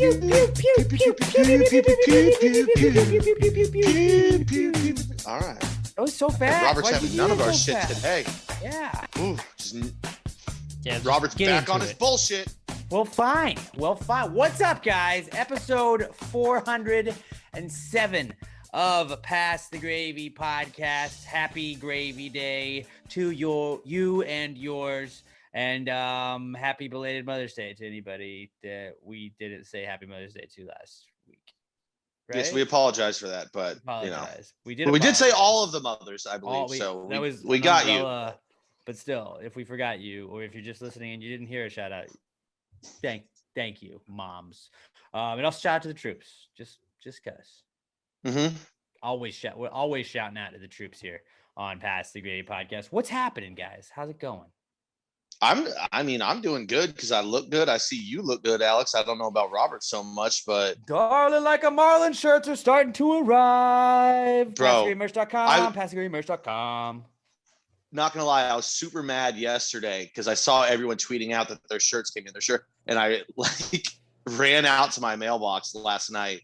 All right. That was so fast. Robert's having none of our shit today. Yeah. Ooh, Yeah, Robert's get back into on his it. bullshit. Well, fine. What's up, guys? Episode 407 of Pass the Gravy podcast. Happy Gravy Day to you and yours. And happy belated Mother's Day to anybody that we didn't say Happy Mother's Day to last week. Right? Yes, we apologize for that, but Apologize. we We did say all of the mothers, I believe. We got umbrella, you. But still, if we forgot you, or if you're just listening and you didn't hear a shout out, thank you, moms. And also shout out to the troops, just cause. Mm-hmm. We're always shouting out to the troops here on Pass the Gravy podcast. What's happening, guys? How's it going? I'm doing good because I look good. I see you look good, Alex. I don't know about Robert so much, but Darling Like a Marlin shirts are starting to arrive. Bro, PassTheGravyMerch.com. PassTheGravyMerch.com. Not gonna lie, I was super mad yesterday because I saw everyone tweeting out that their shirts came in. And I ran out to my mailbox last night,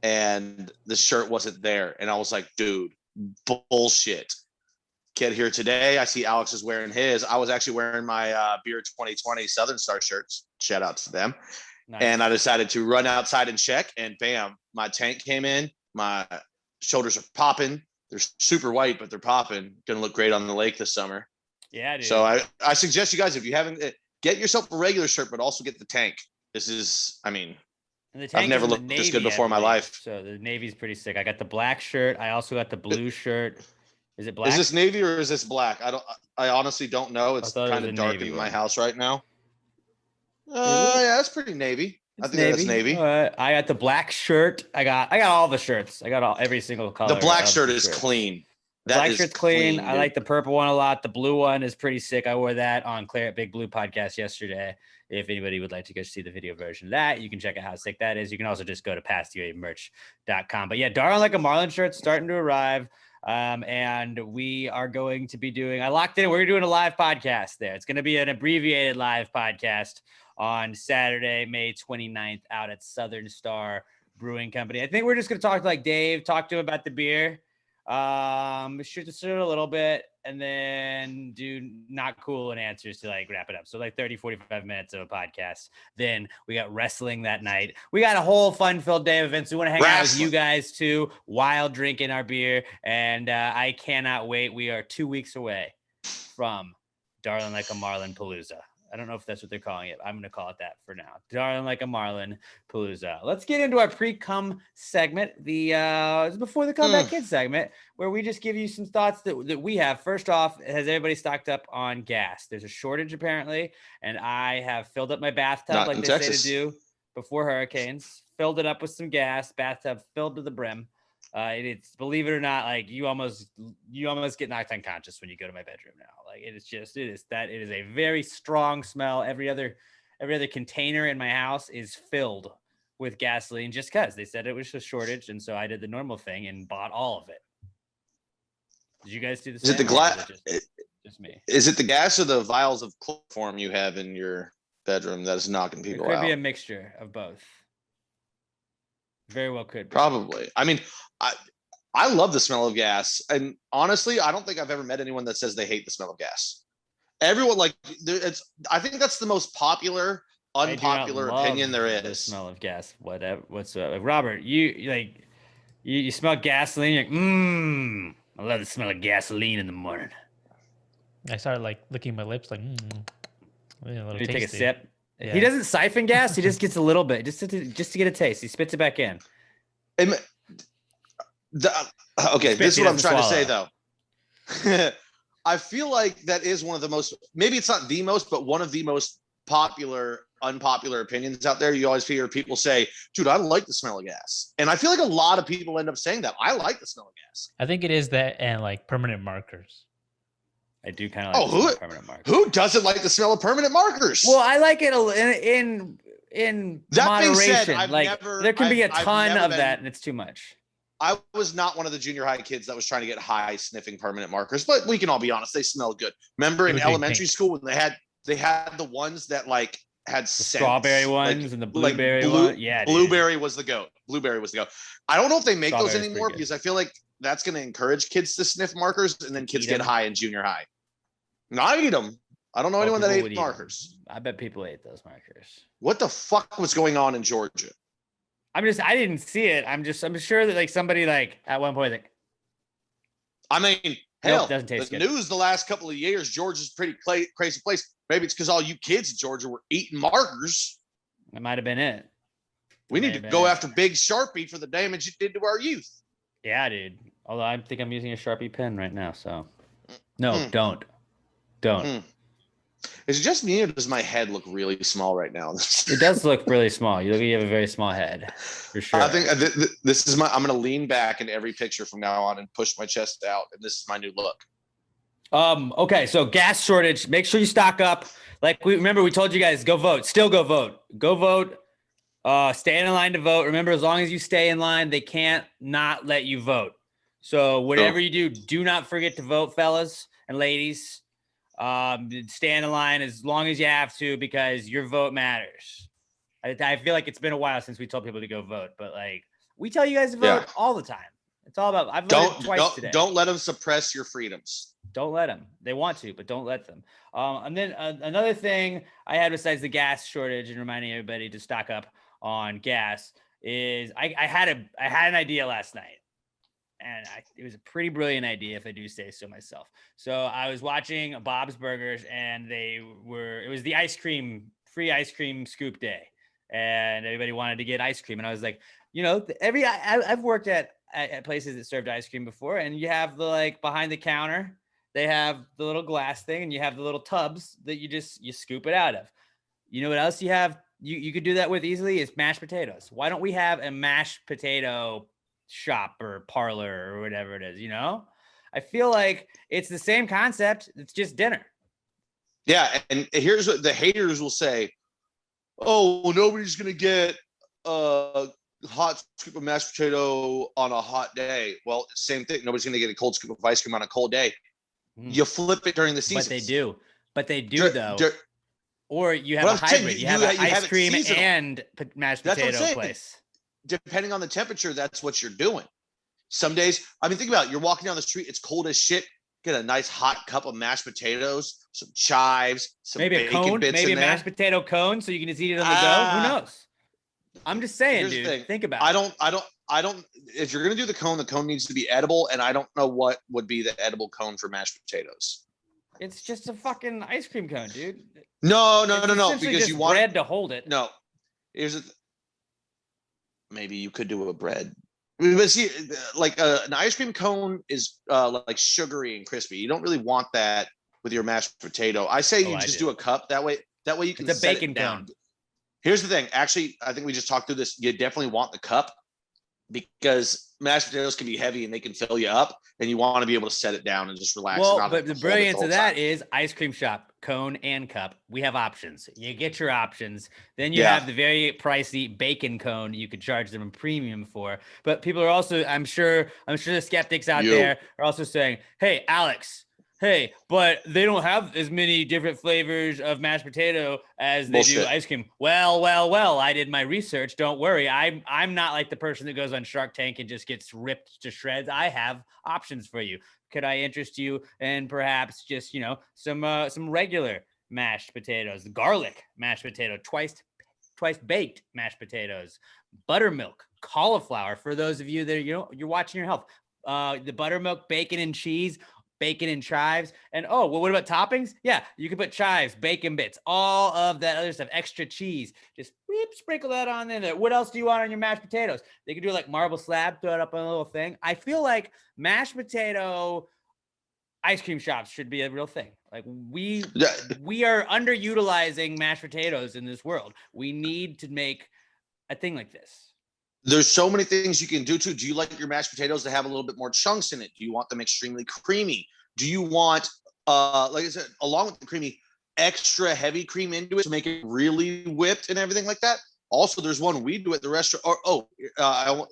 and the shirt wasn't there. And I was like, dude, bullshit. Get here today. I see Alex is wearing his. I was actually wearing my Beer 2020 Southern Star shirts. Shout out to them. Nice. And I decided to run outside and check, and bam, my tank came in. My shoulders are popping. They're super white, but they're popping. Gonna look great on the lake this summer. Yeah, dude. So I suggest you guys, if you haven't, get yourself a regular shirt, but also get the tank. This is, and the tank I've never looked this good before in my life. So the navy's pretty sick. I got the black shirt. I also got the blue shirt. Is it black? Is this navy or is this black? I honestly don't know. It's kind of dark in my house right now. Yeah, that's pretty navy. I think that's navy. I got the black shirt. I got all the shirts. I got every single color. The black shirt is clean. The black shirt's clean. I like the purple one a lot. The blue one is pretty sick. I wore that on Claire at Big Blue podcast yesterday. If anybody would like to go see the video version of that, you can check out how sick that is. You can also just go to PassTheGravyMerch.com. But yeah, Darling Like a Marlin shirt's starting to arrive. And we are going to be doing, I locked in, we're doing a live podcast there. It's going to be an abbreviated live podcast on Saturday, May 29th out at Southern Star Brewing Company. I think we're just going to talk to Dave, talk to him about the beer, shoot the shit a little bit, and then do not cool and answers to wrap it up. So 30, 45 minutes of a podcast. Then we got wrestling that night. We got a whole fun-filled day of events. We want to hang out with you guys too while drinking our beer. And I cannot wait. We are 2 weeks away from Darling Like a Marlin Palooza. I don't know if that's what they're calling it. I'm going to call it that for now. Darling Like a Marlin Palooza. Let's get into our pre-cum segment, the Before the Comeback Kids segment, where we just give you some thoughts that we have. First off, has everybody stocked up on gas? There's a shortage apparently, and I have filled up my bathtub like they say to do before hurricanes. Filled it up with some gas, bathtub filled to the brim. It's, believe it or not, you almost get knocked unconscious when you go to my bedroom now. It is a very strong smell. Every other container in my house is filled with gasoline just because they said it was a shortage. And so I did the normal thing and bought all of it. Did you guys do the same? Is it the glass? Just me. Is it the gas or the vials of chloroform you have in your bedroom that is knocking people out? It could be a mixture of both. Very well could be. Probably. I love the smell of gas. And honestly, I don't think I've ever met anyone that says they hate the smell of gas. Everyone I think that's the most popular, unpopular opinion there is. The smell of gas, whatsoever. Robert, you smell gasoline. You're like, I love the smell of gasoline in the morning. I started licking my lips, you take a sip. Yeah. He doesn't siphon gas. He just gets a little bit, just to get a taste. He spits it back in. Okay, this is what I'm trying to say, though. I feel like that is one of the most, maybe it's not the most, but one of the most popular, unpopular opinions out there. You always hear people say, dude, I like the smell of gas. And I feel like a lot of people end up saying that. I like the smell of gas. I think it is that and permanent markers. I do kind of like permanent markers. Who doesn't like the smell of permanent markers? Well, I like it in that moderation. Said, there can be a ton of that, and it's too much. I was not one of the junior high kids that was trying to get high sniffing permanent markers, but we can all be honest, they smell good. Remember in elementary school when they had the ones that had the strawberry ones and the blueberry one. Yeah, blueberry was the goat. Blueberry was the goat. I don't know if they make those anymore because I feel like that's going to encourage kids to sniff markers, and then kids get high in junior high. And I eat them. I don't know anyone that ate markers. I bet people ate those markers. What the fuck was going on in Georgia? I didn't see it. I'm sure that like somebody like at one point like. I mean, hell, doesn't taste the good. news the last couple of years, Georgia's a pretty crazy place. Maybe it's because all you kids in Georgia were eating markers. That might have been it. We need to go after Big Sharpie for the damage it did to our youth. Yeah, dude. Although I think I'm using a Sharpie pen right now, so no, don't. Is it just me or does my head look really small right now? It does look really small. You have a very small head, for sure. I think this is I'm going to lean back in every picture from now on and push my chest out, and this is my new look. Okay, so gas shortage. Make sure you stock up. Like we told you guys, go vote. Still go vote. Go vote. Stay in line to vote. Remember, as long as you stay in line, they can't not let you vote. So whatever you do not forget to vote, fellas and ladies. Stand in line as long as you have to because your vote matters. I feel like it's been a while since we told people to go vote, but like we tell you guys to vote all the time. It's all about. I've voted twice today. Don't let them suppress your freedoms. Don't let them. They want to, but don't let them. And then another thing I had besides the gas shortage and reminding everybody to stock up on gas is I had an idea last night. And it was a pretty brilliant idea, if I do say so myself. So I was watching Bob's Burgers, and it was the free ice cream scoop day, and everybody wanted to get ice cream. And I was like, I've worked at places that served ice cream before, and you have the like behind the counter, they have the little glass thing, and you have the little tubs that you scoop it out of. You know what else you have? You could do that with easily is mashed potatoes. Why don't we have a mashed potato shop or parlor or whatever it is? I feel like it's the same concept. It's just dinner. Yeah, and here's what the haters will say: oh, nobody's gonna get a hot scoop of mashed potato on a hot day. Well, same thing. Nobody's gonna get a cold scoop of ice cream on a cold day. You flip it during the season. But they do though. Or you have a hybrid. You have an ice cream and mashed potato place. Depending on the temperature, that's what you're doing. Some days, think about it. You're walking down the street, it's cold as shit. Get a nice hot cup of mashed potatoes, some chives, some bacon cone, bits maybe in a there. mashed potato cone, so you can just eat it on the go. Who knows? I'm just saying, dude. Think about it. I don't. If you're gonna do the cone needs to be edible, and I don't know what would be the edible cone for mashed potatoes. It's just a fucking ice cream cone, dude. No. Because you want bread to hold it. No, maybe you could do a bread. But see, like an ice cream cone is like sugary and crispy. You don't really want that with your mashed potato. I say you just do a cup. That way you can. It's a bacon cone. Here's the thing. Actually, I think we just talked through this. You definitely want the cup because mashed potatoes can be heavy and they can fill you up, and you want to be able to set it down and just relax. Well, but the brilliance of that is ice cream shop, cone and cup. We have options. You get your options. Then you have the very pricey bacon cone you could charge them a premium for. But people are also, I'm sure the skeptics out there are also saying, hey, Alex, but they don't have as many different flavors of mashed potato as they do ice cream. Well, I did my research. Don't worry. I'm not like the person that goes on Shark Tank and just gets ripped to shreds. I have options for you. Could I interest you in perhaps just, some regular mashed potatoes, garlic mashed potato, twice baked mashed potatoes, buttermilk, cauliflower for those of you that you're watching your health. The buttermilk, bacon and cheese, bacon and chives. And what about toppings? Yeah, you can put chives, bacon bits, all of that other stuff, extra cheese. Just sprinkle that on there. What else do you want on your mashed potatoes? They can do like marble slab, throw it up on a little thing. I feel like mashed potato ice cream shops should be a real thing. Like we are underutilizing mashed potatoes in this world. We need to make a thing like this. There's so many things you can do too. Do you like your mashed potatoes to have a little bit more chunks in it? Do you want them extremely creamy? Do you want, like I said, along with the creamy, extra heavy cream into it to make it really whipped and everything like that? Also, there's one we do at the restaurant.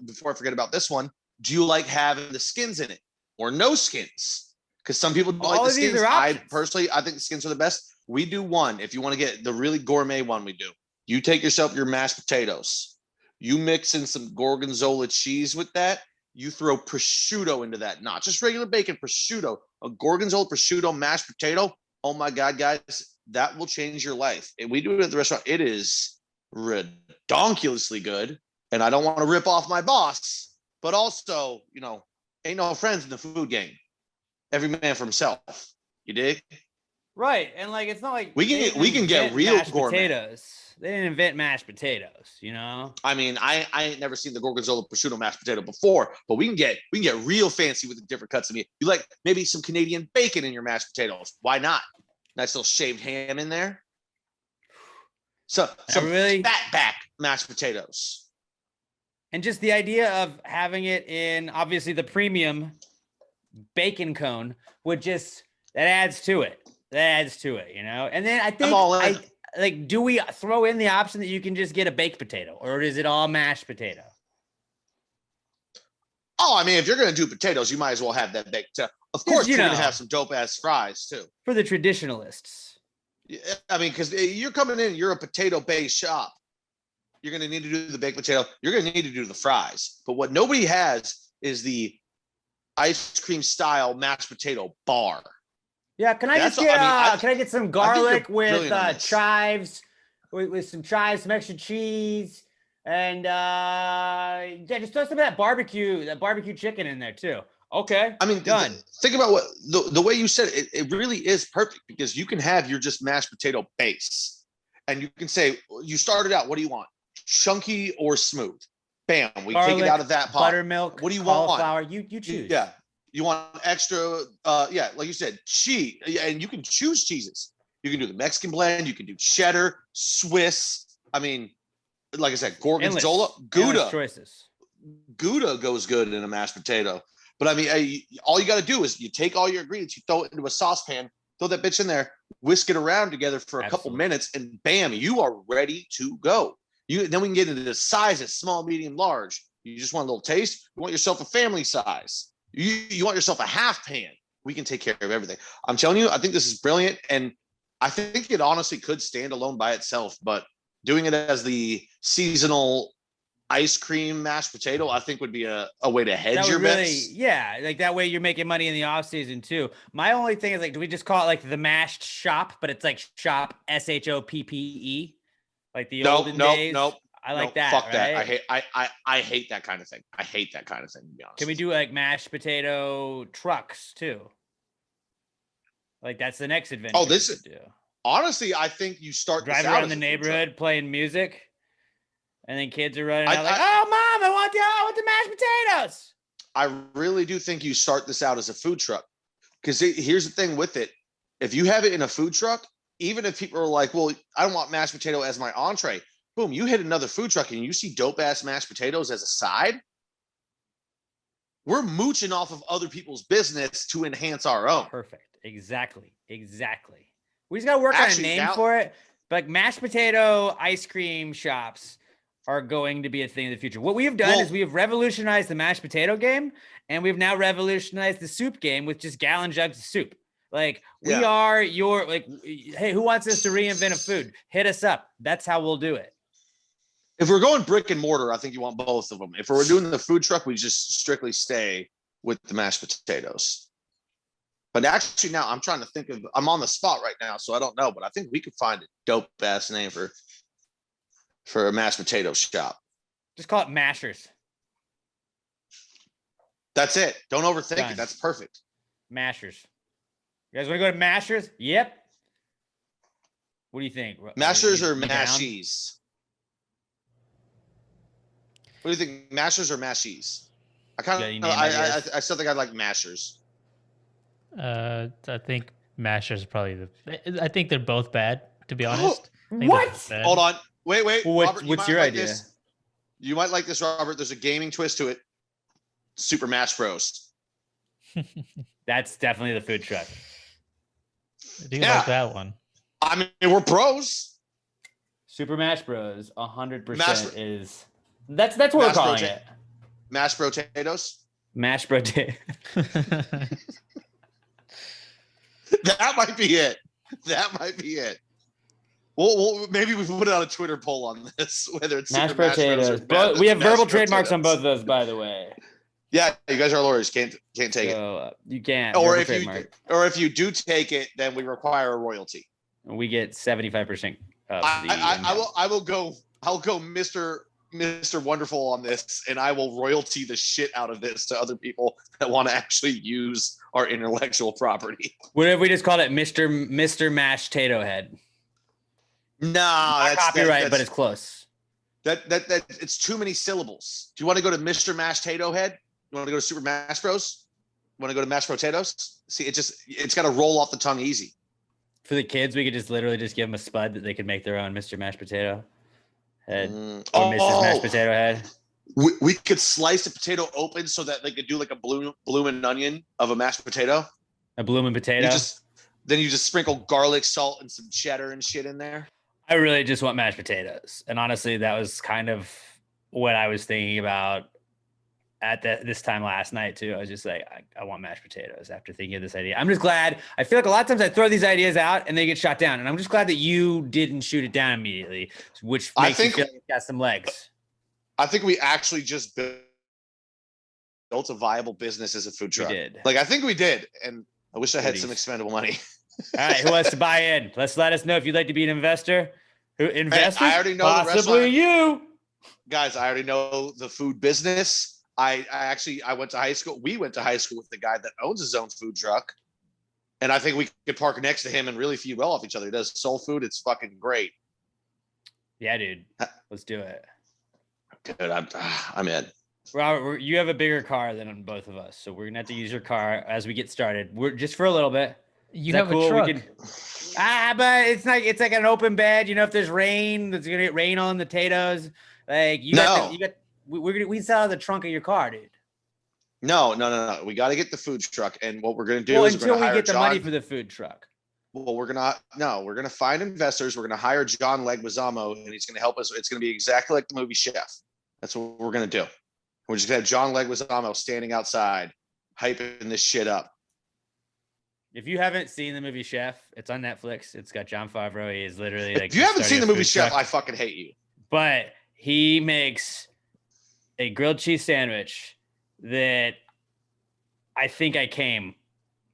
Before I forget about this one, do you like having the skins in it or no skins? Because some people don't like the skins. I think the skins are the best. We do one. If you want to get the really gourmet one, we do. You take yourself your mashed potatoes. You mix in some gorgonzola cheese with that. You throw prosciutto into that, not just regular bacon, prosciutto, a gorgonzola prosciutto mashed potato. Oh my God, guys, that will change your life. And we do it at the restaurant. It is redonkulously good. And I don't want to rip off my boss, but also, ain't no friends in the food game. Every man for himself. You dig? Right. And like, it's not like we can get real gourmet. Potatoes. They didn't invent mashed potatoes, I mean, I ain't never seen the gorgonzola prosciutto mashed potato before, but we can get real fancy with the different cuts of meat. You like maybe some Canadian bacon in your mashed potatoes. Why not? Nice little shaved ham in there. So some really fatback mashed potatoes. And just the idea of having it in obviously the premium bacon cone that adds to it. And then I think do we throw in the option that you can just get a baked potato, or is it all mashed potato? Oh, I mean, if you're going to do potatoes, you might as well have that baked potato. Of course, you're going to have some dope ass fries too. For the traditionalists. I mean, because you're coming in, you're a potato based shop. You're going to need to do the baked potato. You're going to need to do the fries. But what nobody has is the ice cream style mashed potato bar. Yeah, can I get some garlic with chives, with some chives, some extra cheese, and just throw some of that barbecue chicken in there too. Okay, I mean, done. Think about what the way you said it. It really is perfect because you can have your just mashed potato base, and you can say you started out. What do you want? Chunky or smooth? Bam, we garlic, take it out of that pot. Buttermilk. What do you want? You choose. Yeah. You want extra, like you said, cheese, and you can choose cheeses. You can do the Mexican blend. You can do cheddar, Swiss. I mean, like I said, gorgonzola, Gouda. Choices. Gouda goes good in a mashed potato. But I mean, all you got to do is you take all your ingredients, you throw it into a saucepan, throw that bitch in there, whisk it around together for a couple minutes, and bam, you are ready to go. Then we can get into the sizes, small, medium, large. You just want a little taste. You want yourself a family size. You want yourself a half pan. We can take care of everything. I'm telling you, I think this is brilliant. And I think it honestly could stand alone by itself, but doing it as the seasonal ice cream mashed potato, I think would be a way to hedge your bets. Yeah, like that way you're making money in the off season too. My only thing is like, do we just call it like the mashed shop, but it's like shop SHOPPE, like the olden days? Nope. I like that. Fuck right? that. I hate that kind of thing. I hate that kind of thing, to be honest. Can we do like mashed potato trucks too? Like that's the next adventure. Oh, this is honestly, I think you start drive around the neighborhood playing music, and then kids are running out like, "Oh, mom, I want the mashed potatoes." I really do think you start this out as a food truck, because here's the thing with it: if you have it in a food truck, even if people are like, "Well, I don't want mashed potato as my entree." Boom, you hit another food truck and you see dope-ass mashed potatoes as a side. We're mooching off of other people's business to enhance our own. Perfect. Exactly. We just got to work on a name for it. But like mashed potato ice cream shops are going to be a thing in the future. What we have done is we have revolutionized the mashed potato game, and we've now revolutionized the soup game with just gallon jugs of soup. Like we are your, like, hey, who wants us to reinvent a food? Hit us up. That's how we'll do it. If we're going brick and mortar, I think you want both of them. If we're doing the food truck, we just strictly stay with the mashed potatoes. But actually now I'm trying to think of, I'm on the spot right now, so I don't know, but I think we could find a dope ass name for a mashed potato shop. Just call it Mashers. That's it. Don't overthink it. That's perfect. Mashers. You guys want to go to Mashers? Yep. What do you think? Mashers or Mashies? What do you think, mashers or mashies? I still think I'd like mashers. I think mashers is probably I think they're both bad, to be honest. What? Hold on. Wait. Robert, what's your idea? You might like this, Robert. There's a gaming twist to it. Super Smash Bros. That's definitely the food truck. I do like that one. I mean, we're pros. Super Smash Bros. 100% is. That's what we're calling it. Mashed potatoes. Mashed potato. That might be it. That might be it. Well, maybe we put out a Twitter poll on this, whether it's mashed super potatoes. Bros or We have verbal mashed trademarks on potatoes. both of those, by the way. Yeah, you guys are lawyers. Can't take it. You can't. Or if you do take it, then we require a royalty. We get 75% of the. I will go. I'll go, Mr. Wonderful on this, and I will royalty the shit out of this to other people that want to actually use our intellectual property. What if we just called it Mr. Mashed Potato Head? No, that's copyright, but it's close. That it's too many syllables. Do you want to go to Mr. Mashed Potato Head? You want to go to Super Mash Bros? You want to go to mashed potatoes? See, it's got to roll off the tongue easy. For the kids, we could just literally just give them a spud that they could make their own Mr. Mashed Potato Head or Mrs. Mashed Potato Head. We could slice the potato open so that they could do like a bloomin' onion of a mashed potato. A bloomin' potato. Then you just sprinkle garlic, salt, and some cheddar and shit in there. I really just want mashed potatoes. And honestly, that was kind of what I was thinking about at this time last night too. I was just like, I want mashed potatoes after thinking of this idea. I'm just glad. I feel like a lot of times I throw these ideas out and they get shot down. And I'm just glad that you didn't shoot it down immediately, which makes me feel like it's got some legs. I think we actually just built a viable business as a food truck. We did. Like, I think we did. And I wish I had some expendable money. All right. Who wants to buy in? Let us know if you'd like to be an investor. Investors? Hey, I already know possibly you. Guys, I already know the food business. I went to high school. We went to high school with the guy that owns his own food truck. And I think we could park next to him and really feed well off each other. He does soul food. It's fucking great. Yeah, dude. Let's do it. Dude, I'm in. Robert, you have a bigger car than both of us. So we're going to have to use your car as we get started. We're just for a little bit. You have a truck. But it's like an open bed. You know, if there's rain, there's going to get rain on the potatoes. Like we sell out of the trunk of your car, dude. No. We got to get the food truck. And what we're going to do is until we get the money for the food truck. Well, we're going to find investors. We're going to hire John Leguizamo, and he's going to help us. It's going to be exactly like the movie Chef. That's what we're going to do. We're just going to have John Leguizamo standing outside, hyping this shit up. If you haven't seen the movie Chef, it's on Netflix. It's got Jon Favreau. He is literally like. If you haven't seen the movie Chef, I fucking hate you. But he makes a grilled cheese sandwich that I think I came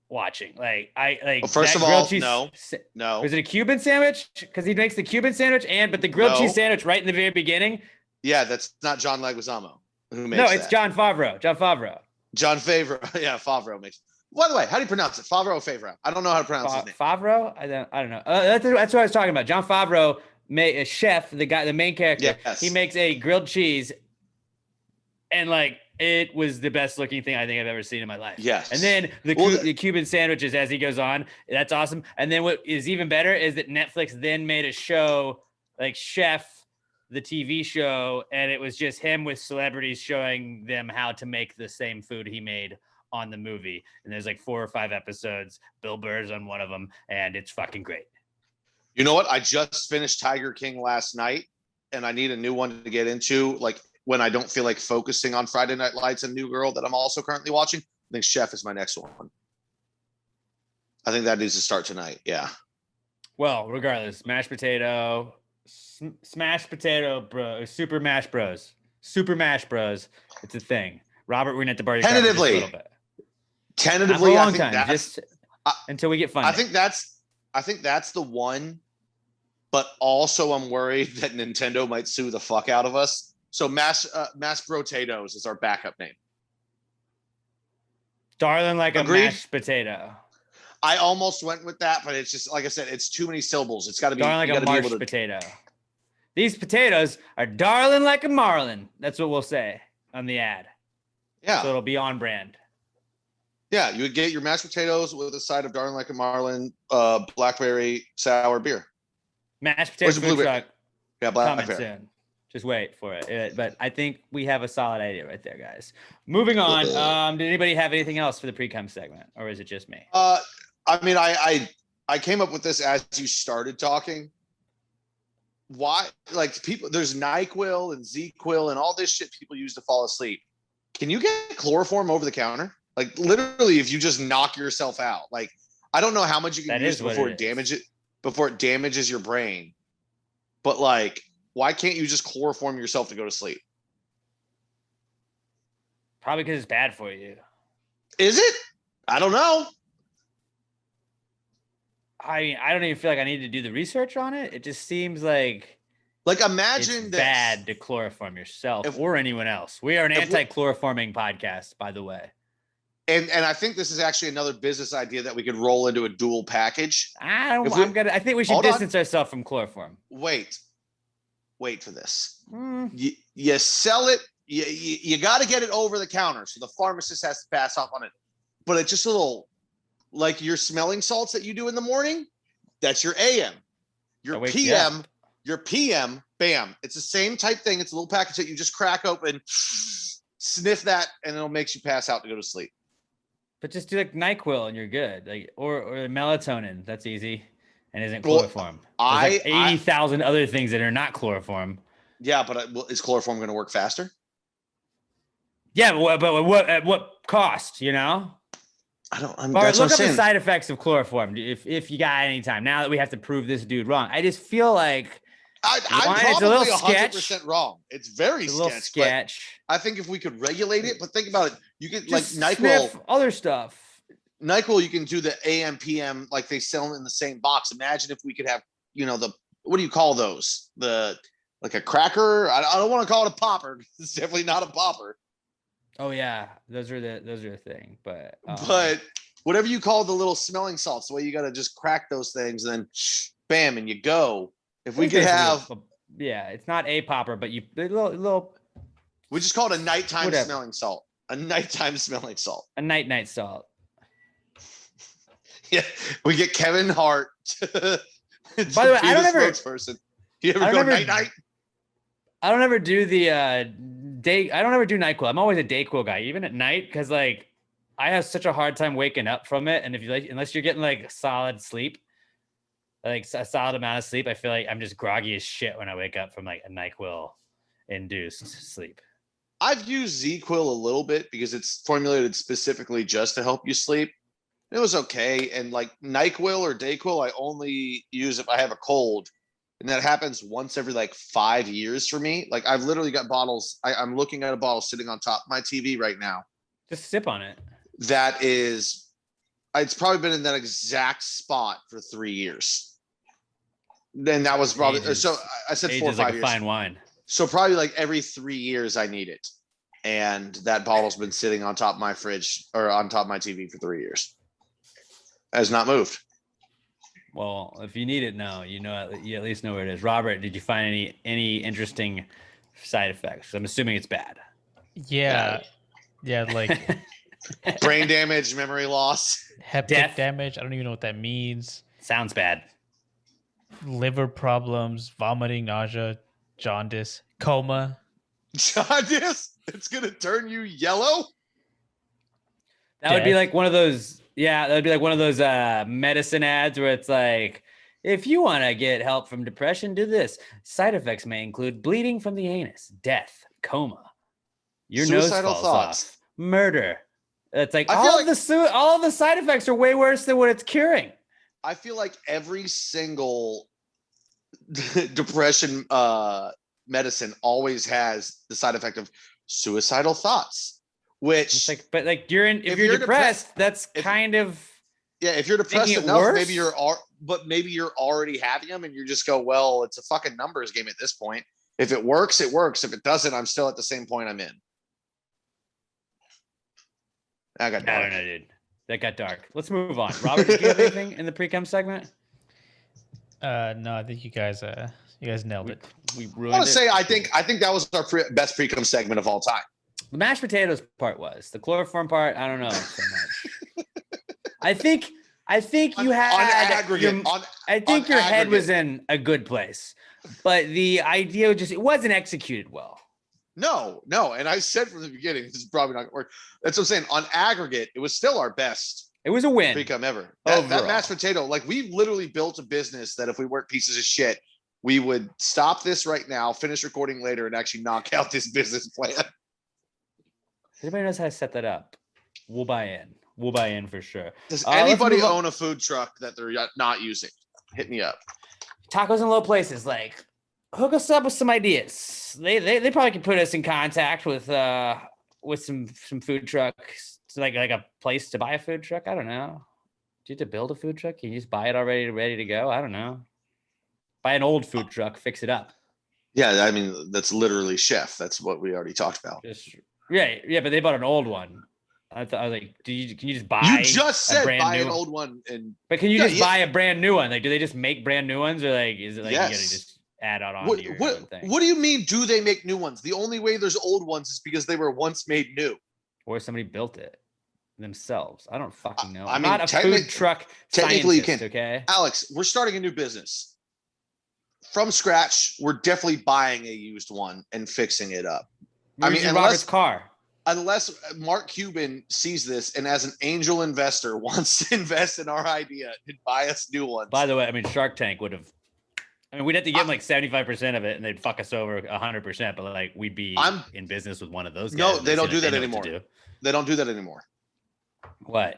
watching. Well, first of all, no. Was it a Cuban sandwich? Because he makes the Cuban sandwich but the grilled cheese sandwich right in the very beginning. Yeah, that's not John Leguizamo who makes it's Jon Favreau. Jon Favreau. Yeah, Favreau makes. By the way, how do you pronounce it? Favreau or Favreau? I don't know how to pronounce his name. Favreau? I don't know. That's what I was talking about. Jon Favreau, a chef, the main character. Yes. He makes a grilled cheese, and it was the best looking thing I think I've ever seen in my life. Yes. And then the Cuban sandwiches as he goes on. That's awesome. And then what is even better is that Netflix then made a show like Chef, the TV show, and it was just him with celebrities showing them how to make the same food he made on the movie. And there's 4 or 5 episodes. Bill Burr's on one of them, and it's fucking great. You know what? I just finished Tiger King last night, and I need a new one to get into. When I don't feel like focusing on Friday Night Lights and New Girl that I'm also currently watching. I think Chef is my next one. I think that needs to start tonight. Yeah. Well, regardless, mashed potato, smashed potato, bro, Super Mash Bros. Super Mash Bros. It's a thing. Robert, we're going to have to borrow your car just a little bit. Tentatively, not for a long time, just until we get funded. I think that's the one, but also I'm worried that Nintendo might sue the fuck out of us. So mashed potatoes is our backup name. Darling like Agreed? A mashed potato. I almost went with that, but it's just like I said, it's too many syllables. It's got to be darling like a mashed potato. These potatoes are darling like a marlin. That's what we'll say on the ad. Yeah. So it'll be on brand. Yeah, you would get your mashed potatoes with a side of darling like a marlin, blackberry sour beer. Mashed potato food truck. Yeah, blackberry. Soon. Just wait for it. But I think we have a solid idea right there, guys. Moving on. Did anybody have anything else for the pre-com segment, or is it just me? I mean, I came up with this as you started talking. Why? People, there's NyQuil and ZQuil and all this shit people use to fall asleep. Can you get chloroform over the counter? Literally, if you just knock yourself out. I don't know how much you can That use is what before it it damages your brain. But like, why can't you just chloroform yourself to go to sleep? Probably because it's bad for you. Is it? I don't know. I mean, I don't even feel like I need to do the research on it. It just seems like imagine it's this. bad to chloroform yourself or anyone else. We are an anti-chloroforming podcast, by the way. And I think this is actually another business idea that we could roll into a dual package. I think we should distance ourselves from chloroform. Wait for this. You sell it. You got to get it over the counter, so the pharmacist has to pass off on it. But it's just a little, like your smelling salts that you do in the morning. That's your AM. Your PM. Bam. It's the same type thing. It's a little package that you just crack open, sniff that, and it'll make you pass out to go to sleep. But just do like NyQuil and you're good. Like or melatonin. That's easy and isn't chloroform. There's 80,000 other things that are not chloroform. Yeah, but is chloroform going to work faster? Yeah, but at what cost? You know. Look up the side effects of chloroform if you got any time. Now that we have to prove this dude wrong, I just feel like I'm probably 100% wrong. It's very sketch. I think if we could regulate it, but think about it. You could just like NyQuil, other stuff. NyQuil, you can do the AM, PM, like they sell them in the same box. Imagine if we could have, what do you call those? Like a cracker? I don't want to call it a popper. It's definitely not a popper. Oh yeah, those are the thing. But whatever you call the little smelling salts, the way you got to just crack those things and then bam, and you go. If we could have, it's not a popper, but little. We just call it a nighttime smelling salt. A nighttime smelling salt. A night salt. Yeah, we get Kevin Hart. By the way, I don't ever spokesperson. You ever go night? I don't ever do the day. I don't ever do NyQuil. I'm always a DayQuil guy, even at night, because like I have such a hard time waking up from it. And if you unless you're getting like solid sleep, like a solid amount of sleep, I feel like I'm just groggy as shit when I wake up from like a NyQuil induced sleep. I've used ZQuil a little bit because it's formulated specifically just to help you sleep. It was okay. And like NyQuil or DayQuil, I only use if I have a cold. And that happens once every like 5 years for me. Like I've literally got bottles. I'm looking at a bottle sitting on top of my TV right now. Just sip on it. That is, it's probably been in that exact spot for 3 years. Then that was probably, so I said 4 or 5 years. Fine wine. So probably like every 3 years I need it. And that bottle's been sitting on top of my fridge or on top of my TV for 3 years. Has not moved. Well, if you need it now, you at least know where it is. Robert, did you find any interesting side effects? I'm assuming it's bad. Yeah. Yeah, like brain damage, memory loss, heptic damage. I don't even know what that means. Sounds bad. Liver problems, vomiting, nausea, jaundice, coma. Jaundice? It's gonna turn you yellow? That would be like one of those. Yeah, that'd be like one of those medicine ads where it's like, if you want to get help from depression, do this. Side effects may include bleeding from the anus, death, coma, your suicidal nose falls thoughts, off, murder. It's like all of the side effects are way worse than what it's curing. I feel like every single depression medicine always has the side effect of suicidal thoughts. Which, if you're depressed, that's kind of if you're depressed enough, maybe you're already having them, and you just go, well, it's a fucking numbers game at this point. If it works, it works. If it doesn't, I'm still at the same point I'm in. I don't know, dude. That got dark. Let's move on. Robert, did you have anything in the Precome segment? No, I think you guys nailed it. We ruined it. I want to say I think that was our best Precome segment of all time. The mashed potatoes part was the chloroform part. I don't know so much. I think you had your head was in a good place, but the idea it wasn't executed well. No, and I said from the beginning this is probably not gonna work. That's what I'm saying. On aggregate, it was still our best. It was a win. Precome ever. That mashed potato, like we literally built a business that if we weren't pieces of shit, we would stop this right now, finish recording later, and actually knock out this business plan. If anybody knows how to set that up, we'll buy in. we'll buy in for sure. Does anybody own a food truck that they're not using? Hit me up. Tacos in low places, like hook us up with some ideas. They probably could put us in contact with some food trucks, like a place to buy a food truck. I don't know. Do you have to build a food truck? Can you just buy it already ready to go? I don't know. Buy an old food truck, fix it up. Yeah, I mean that's literally Chef. That's what we already talked about. Yeah, but they bought an old one. I was like, can you just buy? You just said buy an old one, but can you just buy a brand new one? Like, do they just make brand new ones, or like is it like yes. you gotta just add on to your own thing? What do you mean? Do they make new ones? The only way there's old ones is because they were once made new, or somebody built it themselves. I don't fucking know. I'm not a food truck. Technically, you can. Okay, Alex, we're starting a new business from scratch. We're definitely buying a used one and fixing it up. I mean, Robert's car. Unless Mark Cuban sees this and as an angel investor wants to invest in our idea and buy us new ones. By the way, I mean, Shark Tank would have, we'd have to give them like 75% of it and they'd fuck us over 100%, but like we'd be in business with one of those guys. No, they don't do that anymore. They don't do that anymore. What?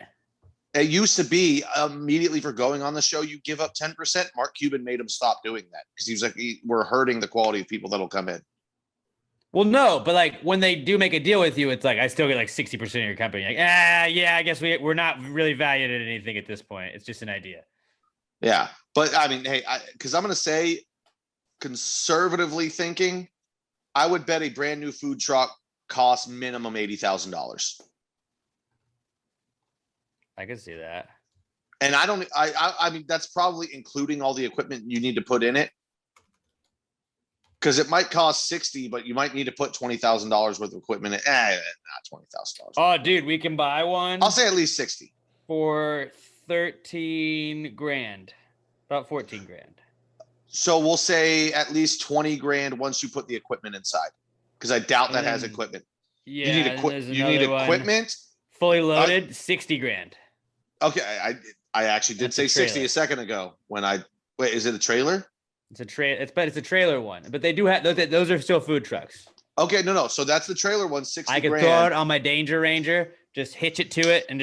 It used to be immediately for going on the show, you give up 10%. Mark Cuban made him stop doing that because he was like, we're hurting the quality of people that'll come in. Well, no, but like when they do make a deal with you, it's like I still get like 60% of your company. Like, yeah, I guess we're not really valued at anything at this point. It's just an idea. Yeah, but I mean, hey, because I'm going to say, conservatively thinking, I would bet a brand new food truck costs minimum $80,000. I can see that. And I mean, that's probably including all the equipment you need to put in it. Because it might cost 60, but you might need to put $20,000 worth of equipment in. Not $20,000. Oh, dude, we can buy one. I'll say at least 60 for 13 grand, about 14 grand. So we'll say at least 20 grand once you put the equipment inside, because I doubt that has equipment. Yeah, you need equipment fully loaded, 60 grand. Okay, I actually did say 60 a second ago when wait, is it a trailer? It's a trailer one, but they do have those are still food trucks. Okay, no. So that's the trailer one, 60 I can grand. throw it on my Danger Ranger, just hitch it to it, and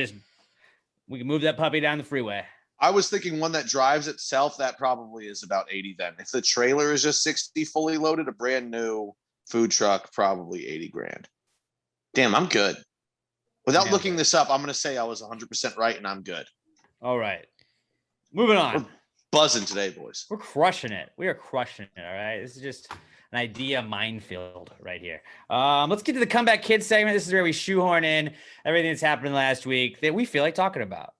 we can move that puppy down the freeway. I was thinking one that drives itself, that probably is about 80 then. If the trailer is just 60 fully loaded, a brand new food truck, probably 80 grand. Damn, I'm good. Without looking this up, I'm going to say I was 100% right, and I'm good. All right. Moving on. We're buzzing today, boys. We're crushing it. We are crushing it, all right? This is just an idea minefield right here. Let's get to the Comeback Kids segment. This is where we shoehorn in everything that's happened last week that we feel like talking about.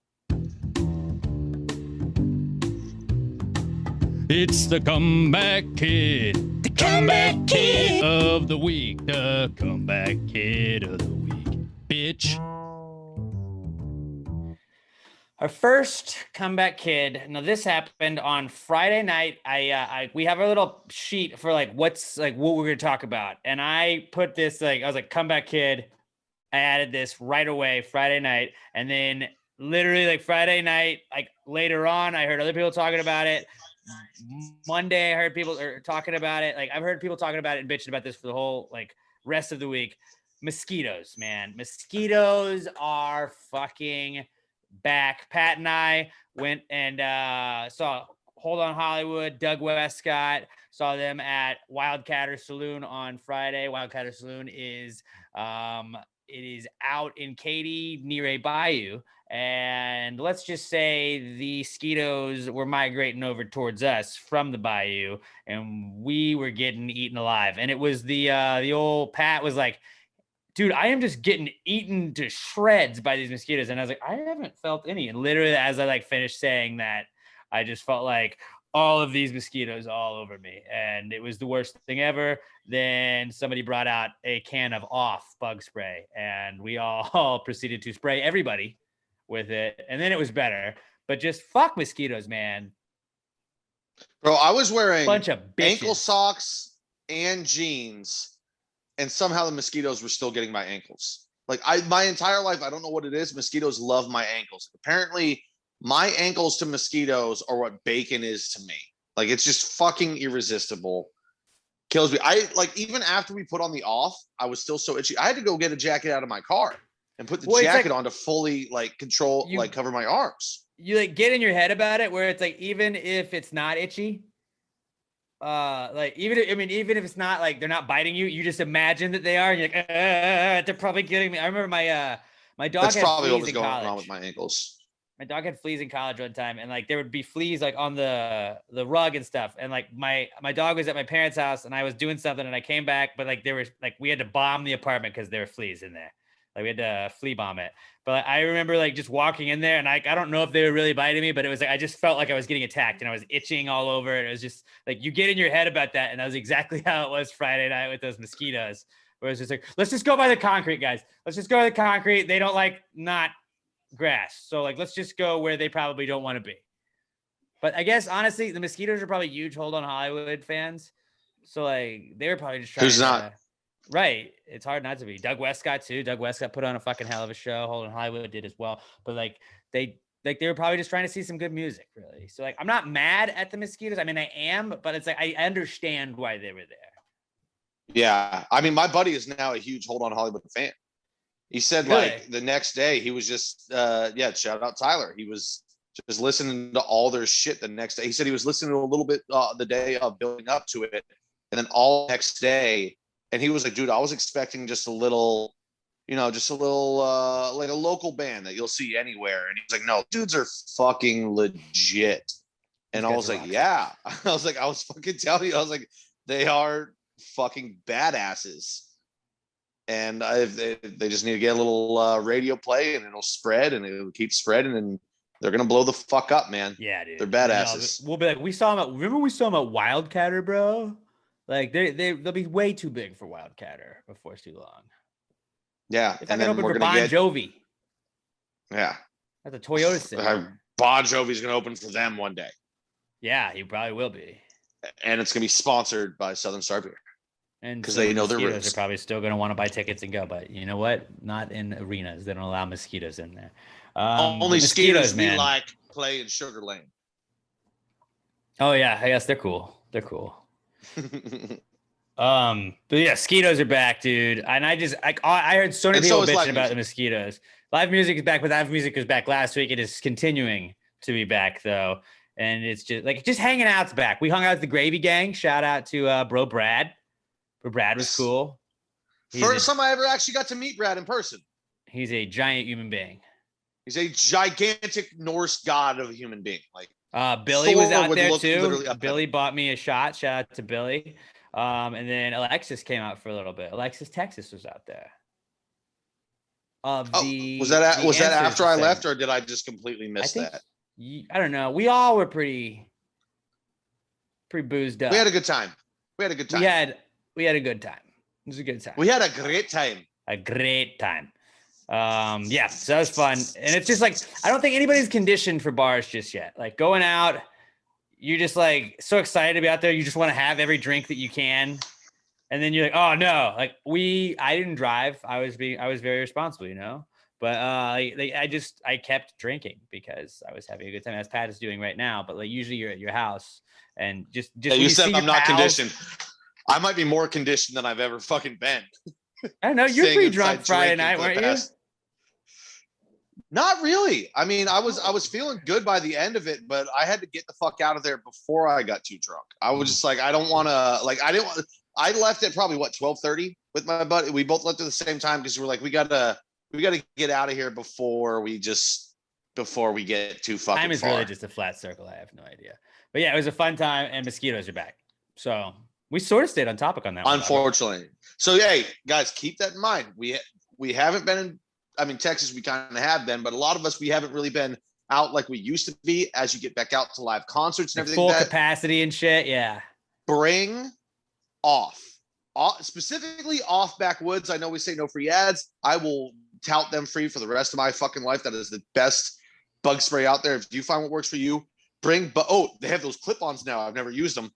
It's the Comeback Kid. The Comeback Kid of the week. The Comeback Kid of the week. Bitch. Our first comeback kid. Now this happened on Friday night. We have a little sheet for like what we're gonna talk about, and I put this I was like comeback kid. I added this right away Friday night, and then literally like Friday night, like later on, I heard other people talking about it. Monday, I heard people talking about it. Like I've heard people talking about it and bitching about this for the whole like rest of the week. Mosquitoes, man. Mosquitoes are fucking back. Pat and I went and saw Hold On Hollywood, Doug Westcott, saw them at Wildcatter Saloon on Friday. Wildcatter Saloon is it is out in Katy near a bayou, and let's just say the mosquitoes were migrating over towards us from the bayou, and we were getting eaten alive. And it was the old Pat was like, dude, I am just getting eaten to shreds by these mosquitoes. And I was like, I haven't felt any. And literally as I like finished saying that, I just felt like all of these mosquitoes all over me. And it was the worst thing ever. Then somebody brought out a can of Off bug spray, and we all proceeded to spray everybody with it. And then it was better. But just fuck mosquitoes, man. Bro, I was wearing bunch of ankle socks and jeans, and somehow the mosquitoes were still getting my ankles. Like my entire life, I don't know what it is. Mosquitoes love my ankles. Apparently, my ankles to mosquitoes are what bacon is to me. Like it's just fucking irresistible. Kills me. Even after we put on the Off, I was still so itchy. I had to go get a jacket out of my car and put the jacket on to fully like control, like cover my arms. You like get in your head about it where it's like, even if it's not itchy, like even if it's not like they're not biting you, you just imagine that they are. And you're like, they're probably getting me. I remember my dog had probably fleas what was in going college. on with my ankles. My dog had fleas in college one time, and like there would be fleas like on the rug and stuff. And like my dog was at my parents' house, and I was doing something, and I came back, but like there was like we had to bomb the apartment because there were fleas in there. Like we had to flea bomb it. But like, I remember like just walking in there, and I don't know if they were really biting me, but it was like I just felt like I was getting attacked, and I was itching all over. And it was just like you get in your head about that, and that was exactly how it was Friday night with those mosquitoes. Where it's just like, let's just go by the concrete, guys. Let's just go by the concrete. They don't like not grass, so like let's just go where they probably don't want to be. But I guess honestly, the mosquitoes are probably huge Hold on Hollywood fans, so like they were probably just trying. Who's not? Right, it's hard not to be. Doug Westcott too. Doug Westcott put on a fucking hell of a show. Hold on Hollywood did as well. But like they were probably just trying to see some good music, really. So like I'm not mad at the mosquitoes. I mean I am, but it's like I understand why they were there. Yeah, I mean my buddy is now a huge Hold on Hollywood fan. He said like the next day he was just shout out Tyler. He was just listening to all their shit the next day. He said he was listening to a little bit the day of building up to it, and then all next day. And he was like, dude, I was expecting just a little like a local band that you'll see anywhere. And he's like, no, dudes are fucking legit. And I was like, yeah. I was fucking telling you. I was like, they are fucking badasses. And they just need to get a little radio play, and it'll spread, and it'll keep spreading, and they're gonna blow the fuck up, man. Yeah, dude. They're badasses. We'll be like, we saw them at Wildcatter, bro. Like they'll be way too big for Wildcatter before it's too long. Yeah, it's not gonna open for Bon Jovi. Yeah, that's a Toyota Center. Bon Jovi's gonna open for them one day. Yeah, he probably will be. And it's gonna be sponsored by Southern Star Beer. And because they know their roots. They're probably still gonna want to buy tickets and go, but you know what? Not in arenas. They don't allow mosquitoes in there. Only mosquitoes we like play in Sugar Lane. Oh yeah, I guess they're cool. They're cool. But yeah, mosquitoes are back, dude. And I heard so many people bitching about the mosquitoes. Live music is back, but live music was back last week. It is continuing to be back though, and it's just hanging out's back. We hung out with the Gravy Gang. Shout out to bro Brad. Bro Brad was cool. First time I ever actually got to meet Brad in person. He's a giant human being. He's a gigantic Norse god of a human being. Like Billy was out there too. Billy bought me a shot. Shout out to Billy. And then Alexis came out for a little bit. Alexis Texas was out there. Was that after I left, or did I just completely miss that? I don't know. We all were pretty boozed up. We had a good time. We had a good time. We had a good time. It was a good time. We had a great time. A great time. Yeah, so that was fun. And it's just like, I don't think anybody's conditioned for bars just yet. Like going out, you're just like so excited to be out there. You just want to have every drink that you can. And then you're like, oh no, like I didn't drive. I was very responsible, you know, but I kept drinking because I was having a good time, as Pat is doing right now. But like usually you're at your house and just you said I'm not conditioned. I might be more conditioned than I've ever fucking been. I don't know. You're pretty drunk Friday night, weren't you? Not really. I mean, I was feeling good by the end of it, but I had to get the fuck out of there before I got too drunk. I was just like, I left at probably 12:30 with my buddy. We both left at the same time because we were like, we gotta get out of here before we get too fucking time is far. Really just a flat circle. I have no idea. But yeah, it was a fun time, and mosquitoes are back. So we sort of stayed on topic on that. Unfortunately. So hey, guys, keep that in mind. We haven't been in Texas, we kind of have been, but a lot of us, we haven't really been out like we used to be as you get back out to live concerts and everything. Full capacity and shit. Yeah. Bring specifically off backwoods. I know we say no free ads. I will tout them free for the rest of my fucking life. That is the best bug spray out there. If you find what works for you, they have those clip-ons now. I've never used them.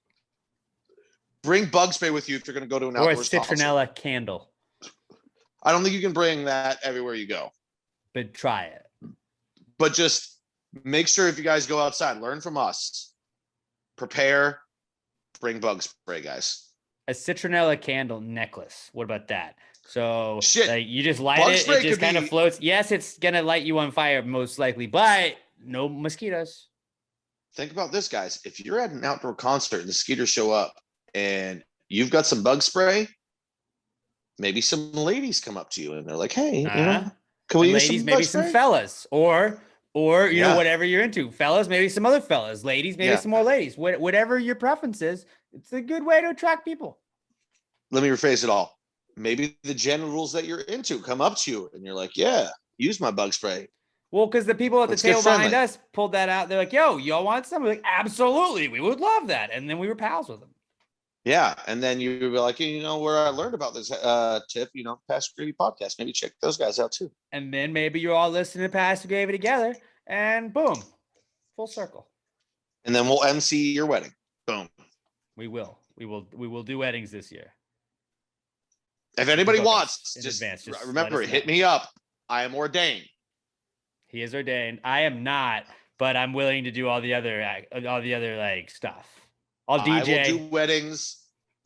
Bring bug spray with you if you're going to go to an outdoors concert. Or a citronella candle. I don't think you can bring that everywhere you go. But try it. But just make sure if you guys go outside, learn from us. Prepare. Bring bug spray, guys. A citronella candle necklace. What about that? So Shit. like you just light Bug it, spray it just could kind of be- floats. Yes, it's gonna light you on fire most likely, but no mosquitoes. Think about this, guys. If you're at an outdoor concert and the mosquitoes show up and you've got some bug spray, maybe some ladies come up to you and they're like, "Hey, can we And use ladies, some maybe bug some spray?" fellas, or you know, Yeah. whatever you're into. Fellas, maybe some other fellas. Ladies, maybe Yeah. some more ladies. Whatever your preference is, it's a good way to attract people. Let me rephrase it all. Maybe the genitals that you're into come up to you and you're like, "Yeah, use my bug spray." Well, because the people at the Let's get table behind friendly. us pulled that out. They're like, "Yo, y'all want some?" We're like, "Absolutely, we would love that." And then we were pals with them. Yeah, and then you were like, "You know, where I learned about this tip, Past Gravy podcast. Maybe check those guys out too." And then maybe you're all listening to Pastor Gravy together, and boom, full circle. And then we'll MC your wedding. Boom. We will do weddings this year. If anybody Book us wants, in just advance, just remember, let us hit know. me up. I am ordained. He is ordained. I am not, but I'm willing to do all the other like stuff. I'll DJ. I will do weddings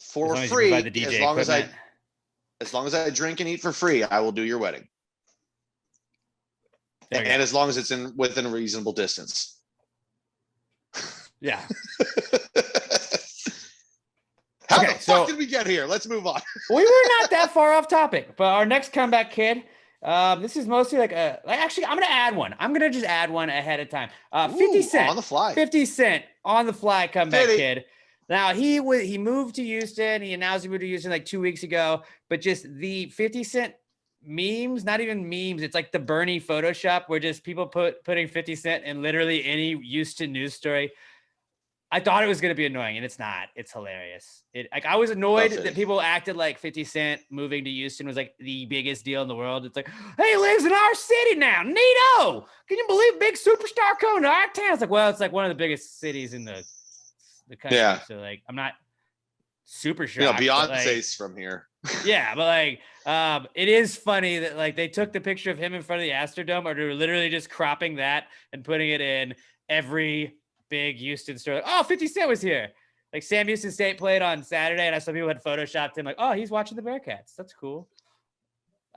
for as long as you free provide the DJ equipment. as long as I drink and eat for free. I will do your wedding, There we and go. as long as it's within a reasonable distance. Yeah. How Okay, the so- fuck did we get here? Let's move on. We were not that far off topic, but our next comeback kid. This is mostly actually, I'm gonna add one. I'm gonna just add one ahead of time. 50 Ooh, Cent on the fly. 50 Cent on the fly comeback 50. kid. Now he moved to Houston. He announced he moved to Houston like 2 weeks ago. But just the 50 Cent memes, not even memes. It's like the Bernie Photoshop where just people putting 50 Cent in literally any Houston news story. I thought it was gonna be annoying, and it's not. It's hilarious. I was annoyed Okay. that people acted like 50 Cent moving to Houston was like the biggest deal in the world. It's like, hey, he lives in our city now. Neato. Can you believe big superstar coming to our town? It's like, well, it's like one of the biggest cities in the country. Yeah. So like, I'm not super shocked. Beyonce's from here. Yeah, but like, it is funny that like they took the picture of him in front of the Astrodome, or they're literally just cropping that and putting it in every big Houston story. Like, oh, 50 Cent was here. Like Sam Houston State played on Saturday, and I saw people had photoshopped him like, oh, he's watching the Bearcats. That's cool.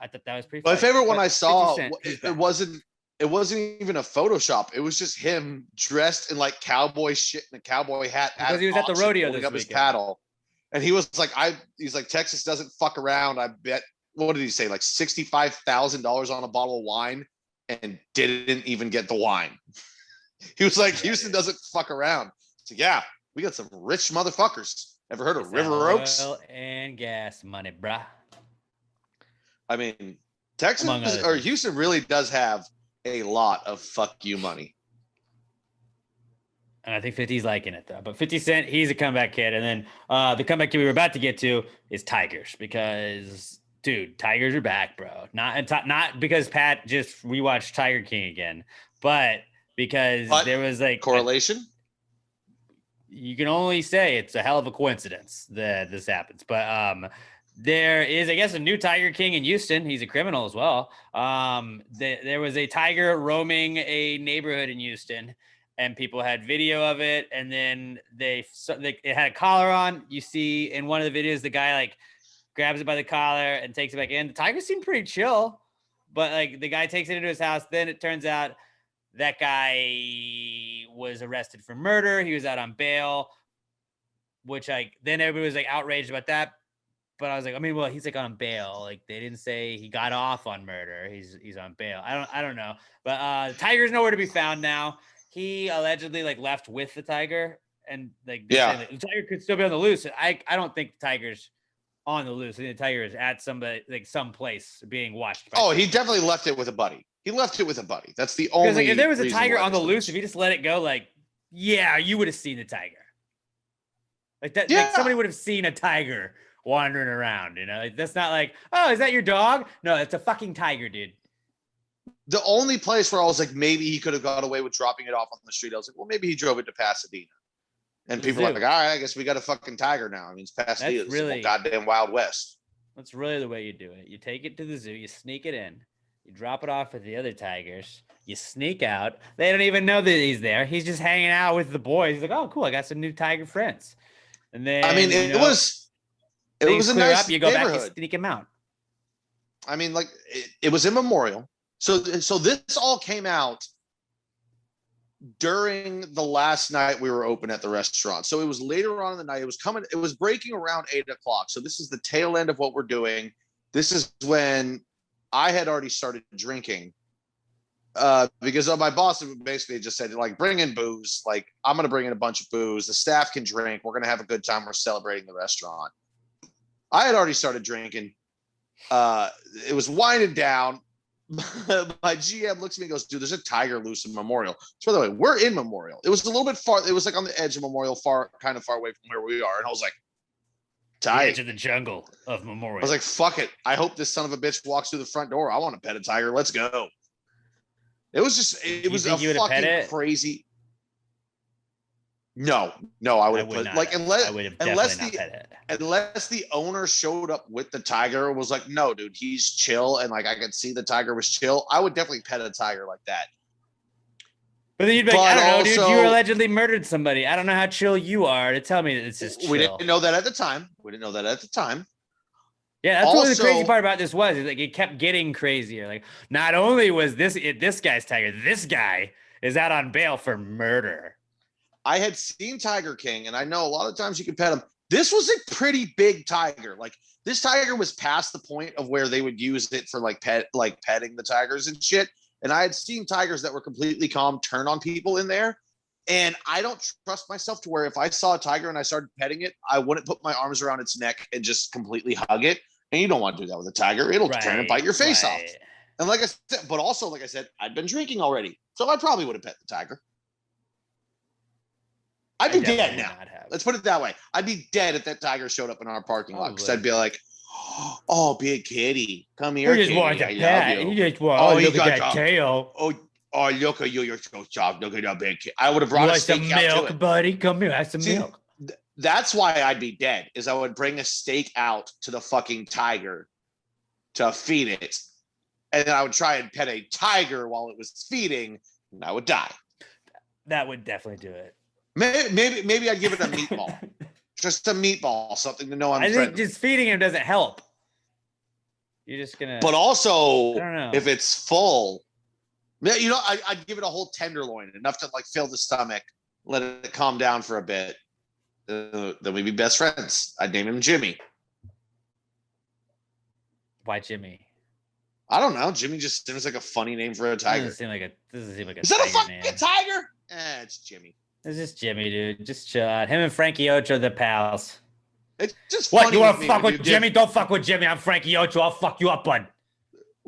I thought that was pretty. My funny. favorite one But I saw, 50 Cent, he's it back. wasn't even a Photoshop. It was just him dressed in like cowboy shit and a cowboy hat. Because he was at the rodeo holding this up his weekend. paddle. And he was like, he's like, Texas doesn't fuck around. I bet, what did he say? Like $65,000 on a bottle of wine and didn't even get the wine. He was like, Houston doesn't fuck around. So yeah, we got some rich motherfuckers. Ever heard of It's that River Oaks? oil and gas money, bruh. I mean, Texas Among other or things. Houston really does have a lot of fuck you money. And I think 50's liking it though. But 50 Cent, he's a comeback kid. And then the comeback kid we were about to get to is Tigers, because dude, Tigers are back, bro. Not because Pat just rewatched Tiger King again, but because there was like Correlation. you can only say it's a hell of a coincidence that this happens. But there is, I guess, a new Tiger King in Houston. He's a criminal as well. There was a tiger roaming a neighborhood in Houston, and people had video of it. And then it had a collar on. You see in one of the videos, the guy like grabs it by the collar and takes it back in. The tiger seemed pretty chill, but like the guy takes it into his house. Then it turns out that guy was arrested for murder. He was out on bail, which then everybody was like outraged about that. But I was like, I mean, well, he's like on bail. Like they didn't say he got off on murder. He's on bail. I don't know. But the tiger's nowhere to be found now. He allegedly like left with the tiger, and like Yeah. the tiger could still be on the loose. I don't think the tiger's on the loose. I think the tiger is at some place being watched. Oh, he definitely left it with a buddy. He left it with a buddy. That's the only. Because like, if there was a reason tiger why on the this loose, was- if you just let it go, like, yeah, you would have seen the tiger. Like that, Yeah. like somebody would have seen a tiger wandering around. You know, like that's not like, oh, is that your dog? No, it's a fucking tiger, dude. The only place where I was like, maybe he could have got away with dropping it off on the street. I was like, well, maybe he drove it to Pasadena. And The people are zoo. like, all right, I guess we got a fucking tiger now. I mean, it's Pasadena. That's It's really- goddamn Wild West. That's really the way you do it. You take it to the zoo, you sneak it in, you drop it off with the other tigers, you sneak out. They don't even know that he's there. He's just hanging out with the boys. He's like, oh, cool, I got some new tiger friends. And then I mean, it was a things clear nice up, you go back, you neighborhood. sneak him out. I mean, like it was in Memorial. So this all came out during the last night we were open at the restaurant. So it was later on in the night. It was breaking around 8 o'clock. So this is the tail end of what we're doing. This is when I had already started drinking. Because my boss basically just said, like, bring in booze. Like, I'm going to bring in a bunch of booze. The staff can drink. We're going to have a good time. We're celebrating the restaurant. I had already started drinking. It was winding down. My GM looks at me and goes, dude, there's a tiger loose in Memorial. So, by the way, we're in Memorial. It was a little bit far. It was like on the edge of Memorial, kind of far away from where we are. And I was like, the edge of the jungle of Memorial. I was like, fuck it. I hope this son of a bitch walks through the front door. I want to pet a tiger. Let's go. It was just, it was a fucking crazy. No, I would have put like, unless the owner showed up with the tiger, was like, no, dude, he's chill. And like, I could see the tiger was chill. I would definitely pet a tiger like that. But then you'd be like, I don't know, dude, you allegedly murdered somebody. I don't know how chill you are to tell me that it's just chill. We didn't know that at the time. Yeah, that's what the crazy part about this was. Is like it kept getting crazier. Like, not only was this guy's tiger, this guy is out on bail for murder. I had seen Tiger King, and I know a lot of times you can pet him. This was a pretty big tiger. Like, this tiger was past the point of where they would use it for petting the tigers and shit. And I had seen tigers that were completely calm turn on people in there. And I don't trust myself to where if I saw a tiger and I started petting it, I wouldn't put my arms around its neck and just completely hug it. And you don't want to do that with a tiger. It'll turn and bite your face off. And like I said, but also, like I said, I'd been drinking already. So I probably would have pet the tiger. I'd be dead now. Let's put it that way. I'd be dead if that tiger showed up in our parking lot. Because I'd be like, oh, big kitty. Come here, you just kitty. Want to pet. You just want, look at that tail. Oh, look at you. You're so soft. Look at that big kitty. I would have brought a steak some out milk, to it. buddy. Come here. Have some milk. That's why I'd be dead, is I would bring a steak out to the fucking tiger to feed it. And then I would try and pet a tiger while it was feeding, and I would die. That would definitely do it. Maybe I'd give it a meatball. Just a meatball, something to know I'm friendly. I think just feeding him doesn't help. You're just going to... But also, I don't know. If it's full, you know, I'd give it a whole tenderloin, enough to like fill the stomach, let it calm down for a bit. Then we'd be best friends. I'd name him Jimmy. Why Jimmy? I don't know. Jimmy just seems like a funny name for a tiger. Doesn't seem like a Is that a fucking tiger? It's Jimmy. It's just Jimmy, dude. Just chill out. Him and Frankie Ocho are the pals. It's just what? Funny You want to fuck with dude. Jimmy? Don't fuck with Jimmy. I'm Frankie Ocho. I'll fuck you up, bud.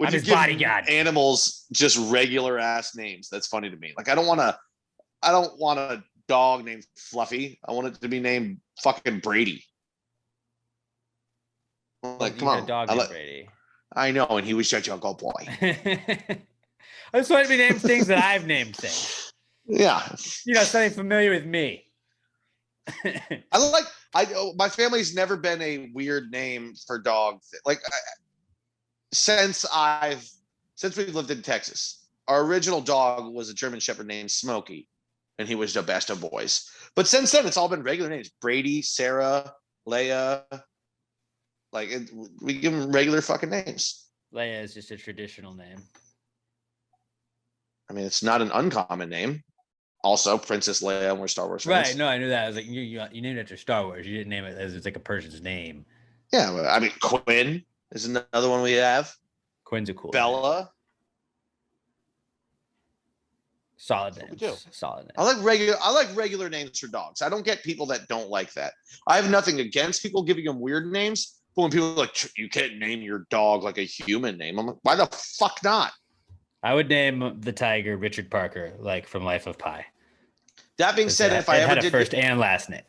I'm his bodyguard. Animals just regular ass names. That's funny to me. Like, I don't want a dog named Fluffy. I want it to be named fucking Brady. Like, come on. A dog named Brady. I know, and he was such a good boy. I just want to be named things that I've named things. Yeah. You know, something familiar with me. My family's never been a weird name for dogs. Like, since we've lived in Texas, our original dog was a German Shepherd named Smokey, and he was the best of boys. But since then, it's all been regular names: Brady, Sarah, Leia. Like, we give them regular fucking names. Leia is just a traditional name. I mean, it's not an uncommon name. Also, Princess Leia, and we're Star Wars fans. Right? No, I knew that. I was like, you named it after Star Wars. You didn't name it as it's like a person's name. Yeah, well, I mean, Quinn is another one we have. Quinn's a cool Bella. name. Solid names. Solid names. I like regular names for dogs. I don't get people that don't like that. I have nothing against people giving them weird names, but when people are like, you can't name your dog like a human name, I'm like, why the fuck not? I would name the tiger Richard Parker, like from Life of Pi. That being said, if I ever did first and last name,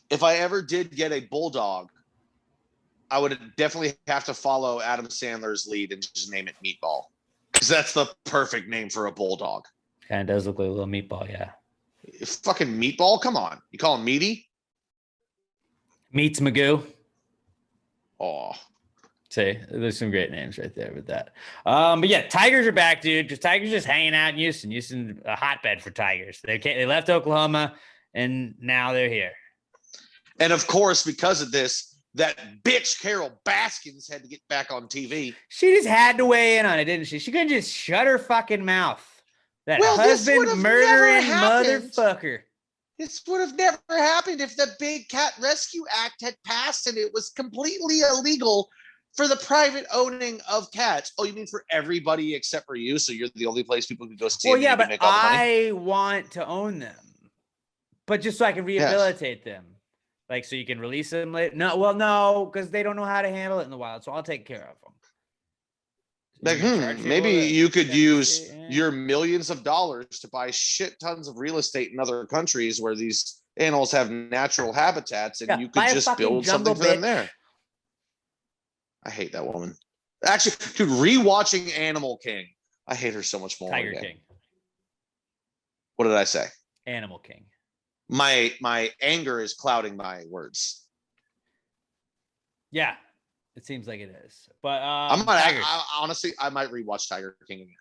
if I ever did get a bulldog, I would definitely have to follow Adam Sandler's lead and just name it Meatball, because that's the perfect name for a bulldog. Kind of does look like a little meatball, yeah. Fucking Meatball, come on! You call him Meaty? Meats Magoo. Oh. See, there's some great names right there with that. But yeah, Tigers are back, dude. Tigers just hanging out in Houston. Houston, a hotbed for Tigers. They left Oklahoma, and now they're here. And of course, because of this, that bitch Carol Baskins had to get back on TV. She just had to weigh in on it, didn't she? She couldn't just shut her fucking mouth. That husband murdering motherfucker. This would have never happened if the Big Cat Rescue Act had passed and it was completely illegal for the private owning of cats. Oh, you mean for everybody except for you? So you're the only place people can go see them. Well, yeah, but I want to own them, but just so I can rehabilitate them. Like, so you can release them later. No, because they don't know how to handle it in the wild. So I'll take care of them. Like, maybe you could use your millions of dollars to buy shit tons of real estate in other countries where these animals have natural habitats, and you could just build something for them there. I hate that woman. Actually, dude, rewatching Animal King, I hate her so much more. Tiger King. What did I say? Animal King. My anger is clouding my words. Yeah, it seems like it is. But honestly, I might rewatch Tiger King again.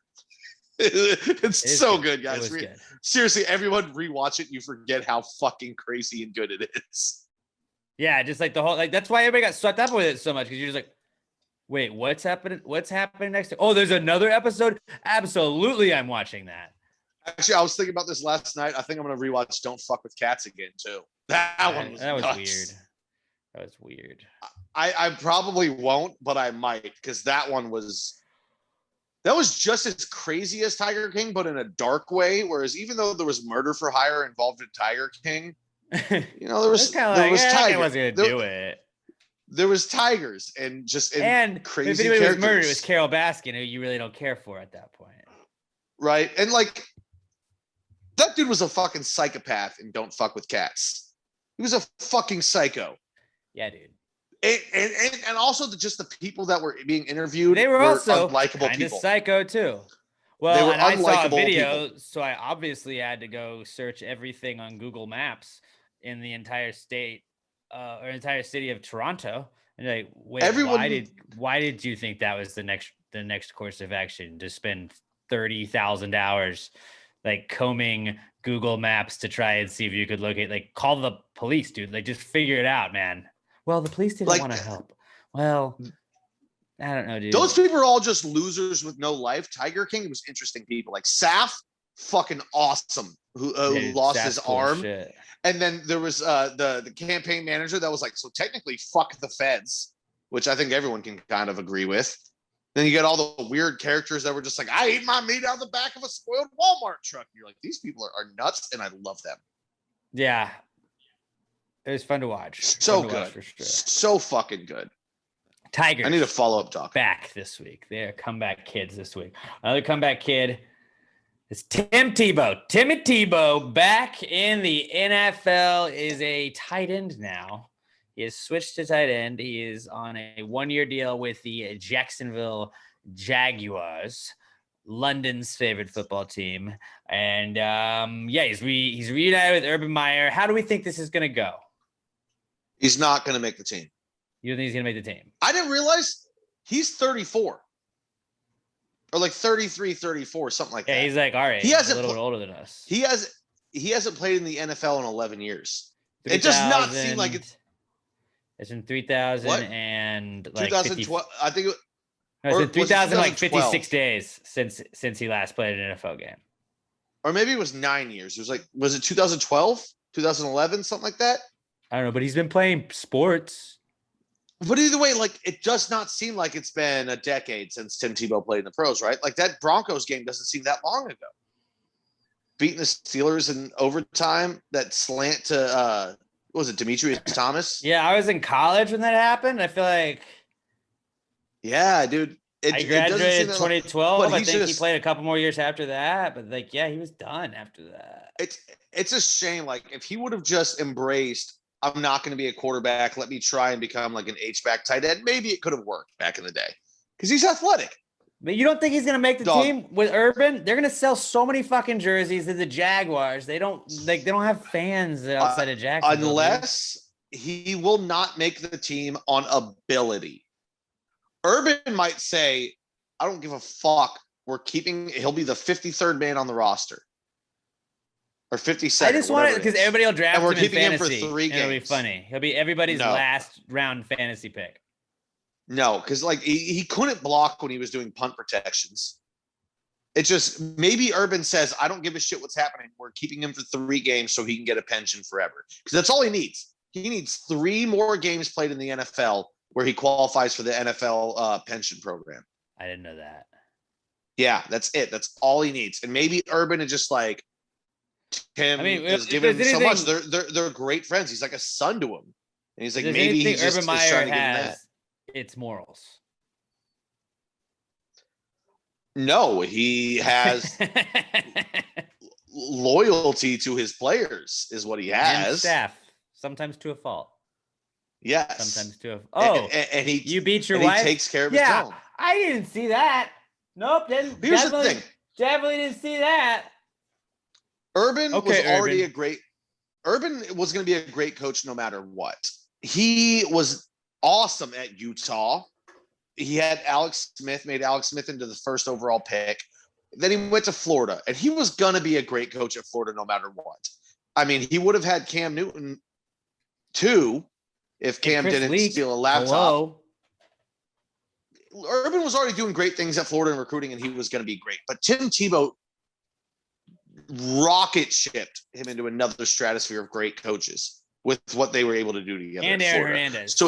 It's so good, guys. Good. Seriously, everyone rewatch it. You forget how fucking crazy and good it is. Yeah, just like the whole that's why everybody got swept up with it so much, because you're just like, wait, what's happening? What's happening next? Oh, there's another episode. Absolutely, I'm watching that. Actually, I was thinking about this last night. I think I'm gonna rewatch Don't Fuck with Cats again too. That one was weird. That was weird. I probably won't, but I might, because that was just as crazy as Tiger King, but in a dark way. Whereas even though there was murder for hire involved in Tiger King, you know, there was tigers. I wasn't gonna do it. There was tigers and crazy if anybody characters. Was murdered, it was Carol Baskin, who you really don't care for at that point, right? And like, that dude was a fucking psychopath and Don't Fuck with Cats. He was a fucking psycho. Yeah, dude. And also just the people that were being interviewed, they were also unlikable kind people. Of psycho too. Well, and I saw a video, people. So I obviously had to go search everything on Google Maps in the entire state or entire city of Toronto. And like, wait, why did you think that was the next course of action? To spend 30,000 hours like combing Google Maps to try and see if you could locate, like, call the police, dude. Like, just figure it out, man. Well, the police didn't want to help. Well, I don't know, dude. Those people are all just losers with no life. Tiger King was interesting people. Like Saf, fucking awesome, who lost his arm. Shit. And then there was the campaign manager that was like, so technically fuck the feds, which I think everyone can kind of agree with. Then you get all the weird characters that were just like, I ate my meat out of the back of a spoiled Walmart truck. And you're like, these people are nuts, and I love them. Yeah. It was fun to watch. So good. For sure. So fucking good. Tigers. I need a follow-up doc. Back this week. They're comeback kids this week. Another comeback kid is Tim Tebow. Timmy Tebow, back in the NFL, is a tight end now. He has switched to tight end. He is on a one-year deal with the Jacksonville Jaguars, London's favorite football team. And he's reunited with Urban Meyer. How do we think this is going to go? He's not going to make the team. You don't think he's going to make the team? I didn't realize he's 34 or like 33, 34, something like that. Yeah, he's like, all right. He hasn't a little bit older than us. He hasn't played in the NFL in 11 years. It does not seem like it's in 3,000 and like 2012. I think it's in 3,000 like 56 days since he last played an NFL game. Or maybe it was 9 years. It was like, was it 2012, 2011, something like that? I don't know, but he's been playing sports. But either way, like, it does not seem like it's been a decade since Tim Tebow played in the pros, right? Like, that Broncos game doesn't seem that long ago. Beating the Steelers in overtime, that slant to, what was it, Demetrius Thomas? Yeah, I was in college when that happened. I feel like... Yeah, dude. I graduated in 2012. I think he played a couple more years after that. But, like, yeah, he was done after that. It's a shame. Like, if he would have just embraced, I'm not going to be a quarterback, let me try and become like an H-back tight end, maybe it could have worked back in the day. Because he's athletic. But you don't think he's going to make the team with Urban? They're going to sell so many fucking jerseys to the Jaguars. They don't have fans outside of Jacksonville. Unless he will not make the team on ability. Urban might say, I don't give a fuck. He'll be the 53rd man on the roster. or 52nd. I just want it because everybody will draft him in fantasy. Him for 3 games. It'll be funny. He'll be everybody's last round fantasy pick. No, because like he couldn't block when he was doing punt protections. It's just maybe Urban says, I don't give a shit what's happening. We're keeping him for 3 games so he can get a pension forever. Because that's all he needs. He needs 3 more games played in the NFL where he qualifies for the NFL pension program. I didn't know that. Yeah, that's it. That's all he needs. And maybe Urban is just like Tim is giving him so much. They're great friends. He's like a son to him. And he's like, maybe he's just Urban Meyer trying to get him that. It's morals. No, he has loyalty to his players is what he has. And staff, sometimes to a fault. Yes. Sometimes to a and he you beat your wife. He takes care of his own. I didn't see that. Nope, didn't. Here's the thing. Definitely didn't see that. Urban was already Urban was going to be a great coach no matter what. He was awesome at Utah. He had made Alex Smith into the first overall pick. Then he went to Florida, and he was going to be a great coach at Florida no matter what. I mean, he would have had Cam Newton too if Cam didn't steal a laptop. Hello. Urban was already doing great things at Florida in recruiting, and he was going to be great. But Tim Tebow rocket shipped him into another stratosphere of great coaches with what they were able to do together. And Aaron Hernandez.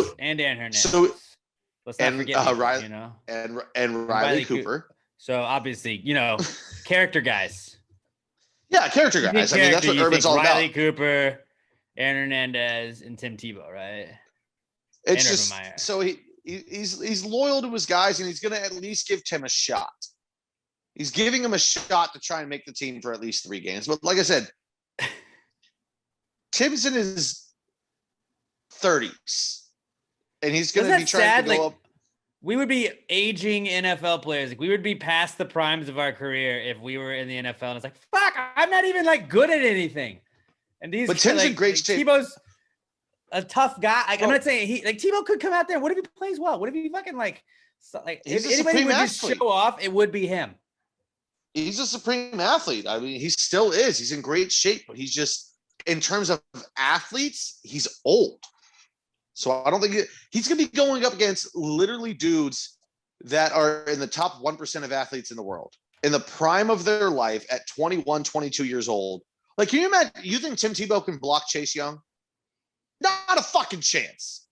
Let's not forget Riley, and Riley Cooper. So obviously, character guys. Yeah, character guys. I mean, that's what Urban's all about. Riley Cooper, Aaron Hernandez, and Tim Tebow, right? It's and just so he's loyal to his guys, and he's going to at least give Tim a shot. He's giving him a shot to try and make the team for at least 3 games. But like I said, Tim's in his 30s. And he's going to be trying to go up. We would be aging NFL players. Like, we would be past the primes of our career if we were in the NFL. And it's like, fuck, I'm not even good at anything. And but Tim's in great shape. Tebow's a tough guy. I'm not saying Tebow could come out there. What if he plays well? What if he fucking if anybody would just show off, it would be him. He's a supreme athlete. I mean, he still is. He's in great shape, but he's just, in terms of athletes, he's old. So I don't think he's going to be going up against literally dudes that are in the top 1% of athletes in the world in the prime of their life at 21, 22 years old. Like, can you imagine? You think Tim Tebow can block Chase Young? Not a fucking chance.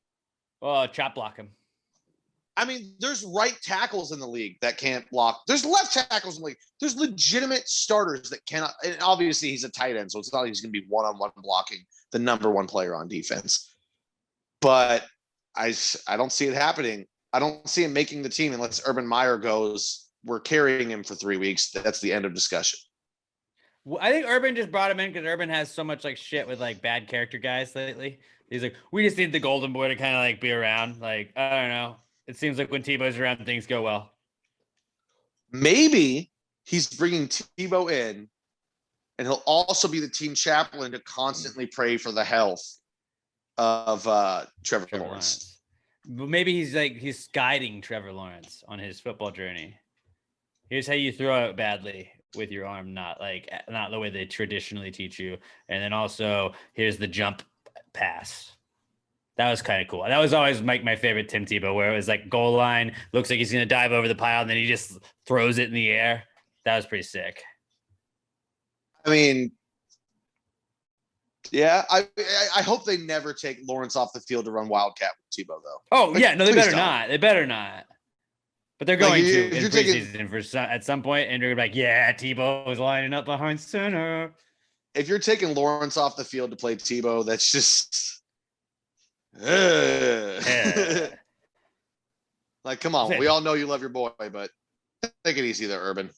Oh, chop block him. I mean, there's right tackles in the league that can't block. There's left tackles in the league. There's legitimate starters that cannot. And obviously, he's a tight end, so it's not like he's going to be one-on-one blocking the number 1 player on defense. But I don't see it happening. I don't see him making the team unless Urban Meyer goes, we're carrying him for 3 weeks. That's the end of discussion. Well, I think Urban just brought him in because Urban has so much shit with bad character guys lately. He's like, we just need the golden boy to kind of be around. I don't know. It seems like when Tebow's around, things go well. Maybe he's bringing Tebow in, and he'll also be the team chaplain to constantly pray for the health of Trevor Lawrence. Maybe he's guiding Trevor Lawrence on his football journey. Here's how you throw it badly with your arm, not the way they traditionally teach you. And then also here's the jump pass. That was kind of cool. That was always my favorite Tim Tebow, where it was goal line, looks like he's going to dive over the pile, and then he just throws it in the air. That was pretty sick. I mean, yeah, I hope they never take Lawrence off the field to run Wildcat with Tebow, though. Oh, yeah, no, they better not. They better not. But they're going to in preseason at some point, and they're going to be yeah, Tebow is lining up behind center. If you're taking Lawrence off the field to play Tebow, that's just... come on. We all know you love your boy, but take it easy there, Urban.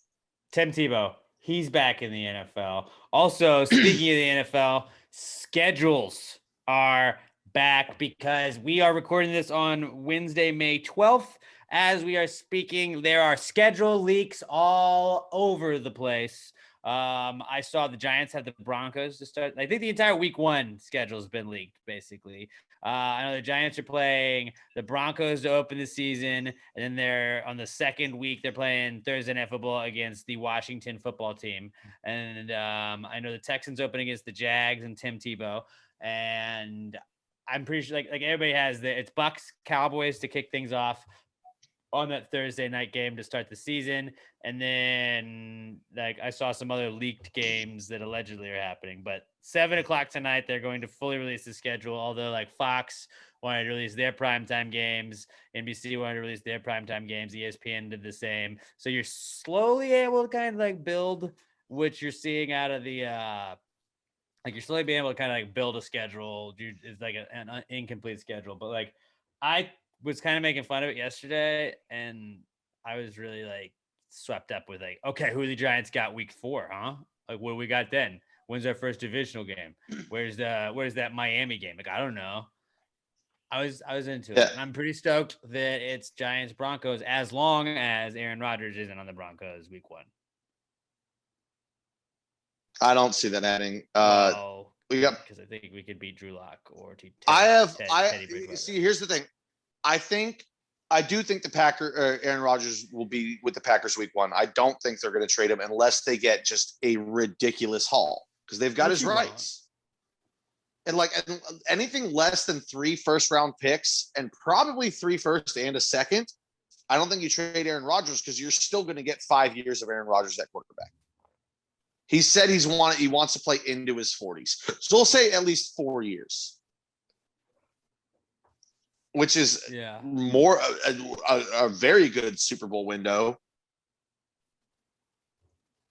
Tim Tebow, he's back in the NFL. Also, speaking of the NFL, schedules are back because we are recording this on Wednesday, May 12th. As we are speaking, there are schedule leaks all over the place. I saw the Giants have the Broncos to start. I think the entire week 1 schedule has been leaked, basically. I know the Giants are playing the Broncos to open the season, and then they're on the second week, they're playing Thursday Night Football against the Washington football team. And I know the Texans open against the Jags and Tim Tebow. And I'm pretty sure like everybody has it's Bucks Cowboys to kick things off on that Thursday night game to start the season. And then like I saw some other leaked games that allegedly are happening, but 7:00 tonight, they're going to fully release the schedule. Although like Fox wanted to release their primetime games, NBC wanted to release their primetime games, ESPN did the same. So you're slowly able to kind of like build what you're seeing out of the, like you're slowly being able to kind of like build a schedule. It's like an incomplete schedule, but like I was kind of making fun of it yesterday, and I was really like swept up with like, okay, who the Giants got week 4, huh? Like what do we got then? When's our first divisional game? Where's that Miami game? Like, I don't know. I was into it. And I'm pretty stoked that it's Giants Broncos as long as Aaron Rodgers isn't on the Broncos week 1. I don't see that happening. We got because I think we could beat Drew Lock or Teddy. See, here's the thing. I do think Aaron Rodgers will be with the Packers week 1. I don't think they're going to trade him unless they get just a ridiculous haul because they've got his rights. And like anything less than 3 first-round picks and probably 3 first and a second, I don't think you trade Aaron Rodgers because you're still going to get 5 years of Aaron Rodgers at quarterback. He said he wants to play into his 40s. So we'll say at least 4 years. Which is more a very good Super Bowl window.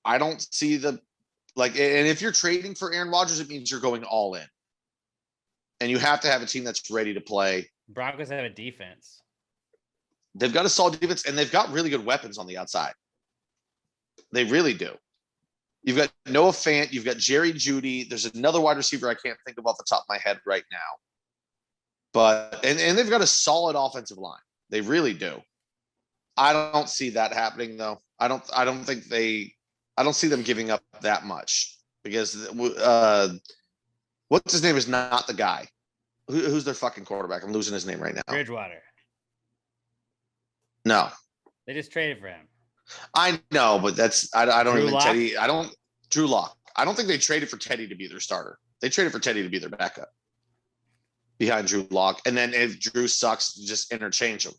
I don't see and if you're trading for Aaron Rodgers, it means you're going all in. And you have to have a team that's ready to play. Broncos have a defense. They've got a solid defense, and they've got really good weapons on the outside. They really do. You've got Noah Fant. You've got Jerry Jeudy. There's another wide receiver I can't think of off the top of my head right now. But and they've got a solid offensive line. They really do. I don't see that happening though. I don't see them giving up that much because what's his name is not the guy. Who's their fucking quarterback? I'm losing his name right now. Bridgewater. No. They just traded for him. I know, but I don't Drew even Lock? Teddy. Drew Lock. I don't think they traded for Teddy to be their starter. They traded for Teddy to be their backup behind Drew Lock. And then if Drew sucks, just interchange them.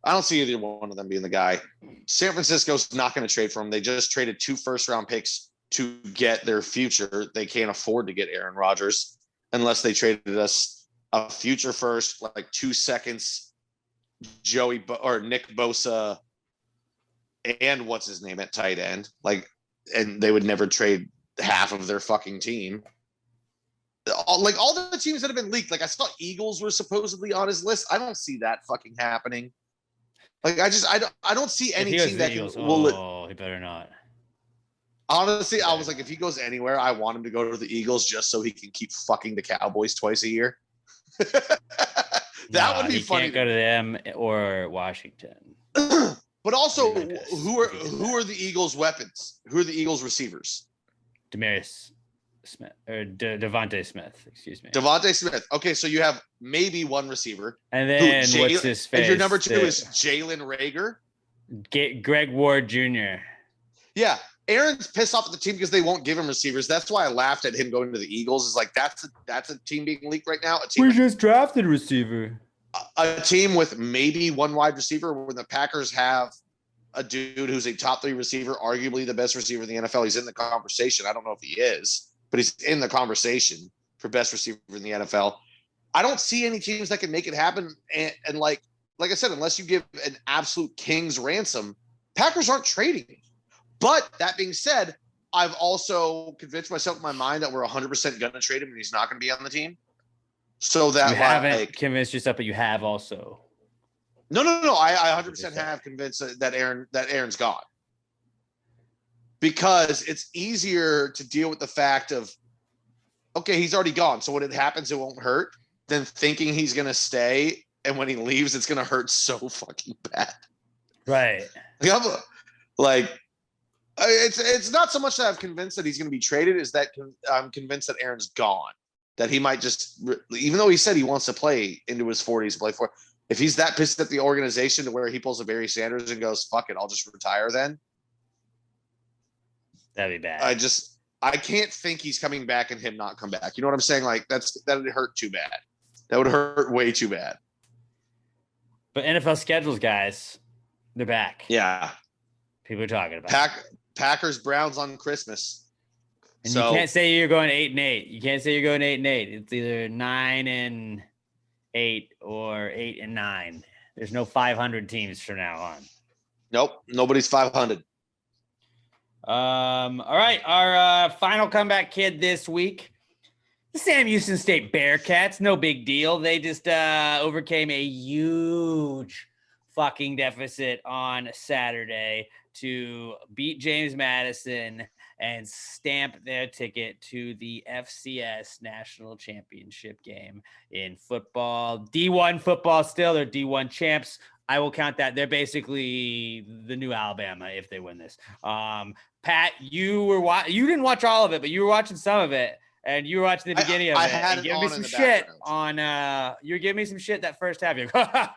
I don't see either one of them being the guy. San Francisco's not going to trade for him. They just traded 2 first-round picks to get their future. They can't afford to get Aaron Rodgers unless they traded us a future first, like 2 seconds, Nick Bosa, and what's his name at tight end. And they would never trade half of their fucking team. All the teams that have been leaked, like I saw Eagles were supposedly on his list. I don't see that fucking happening. Like I don't see any team that Eagles, he better not. Honestly, I was like, if he goes anywhere, I want him to go to the Eagles just so he can keep fucking the Cowboys twice a year. That would be funny. He can't go to them or Washington. But also, who are the Eagles' weapons? Who are the Eagles' receivers? Demarius Smith or Devontae Smith, excuse me. Devontae Smith. Okay, so you have maybe one receiver. And then what's his face? And your number 2 is Jalen Reagor. Greg Ward Jr. Yeah. Aaron's pissed off at the team because they won't give him receivers. That's why I laughed at him going to the Eagles. Is like that's a team being leaked right now. We just drafted a receiver. A team with maybe one wide receiver when the Packers have a dude who's a top 3 receiver, arguably the best receiver in the NFL. He's in the conversation. I don't know if he is, but he's in the conversation for best receiver in the NFL. I don't see any teams that can make it happen. And like I said, unless you give an absolute king's ransom, Packers aren't trading. But that being said, I've also convinced myself in my mind that we're 100% going to trade him and he's not going to be on the team. So that you haven't convinced yourself, but you have also. No. I 100% have convinced that Aaron's gone. Because it's easier to deal with the fact of, okay, he's already gone. So when it happens, it won't hurt than thinking he's going to stay. And when he leaves, it's going to hurt so fucking bad. Right. It's not so much that I'm convinced that he's going to be traded, is that I'm convinced that Aaron's gone. That he might just, even though he said he wants to play into his 40s, play for. If he's that pissed at the organization to where he pulls a Barry Sanders and goes, "Fuck it, I'll just retire," then that'd be bad. I can't think he's coming back and him not come back. You know what I'm saying? Like that would hurt too bad. That would hurt way too bad. But NFL schedules, guys, they're back. Yeah, people are talking about Packers Browns on Christmas. And you can't say you're going 8-8. You can't say you're going 8-8. It's either 9-8 or 8-9. There's no 500 teams from now on. Nope, nobody's 500. All right, our final comeback kid this week, the Sam Houston State Bearcats. No big deal. They just overcame a huge fucking deficit on Saturday to beat James Madison and stamp their ticket to the FCS National Championship game in football. D1 football still. They're D1 champs. I will count that. They're basically the new Alabama if they win this. Pat, you didn't watch all of it, but you were watching some of it, and you were watching the beginning of it. And giving me some shit on. You're giving me some shit that first half. You're like,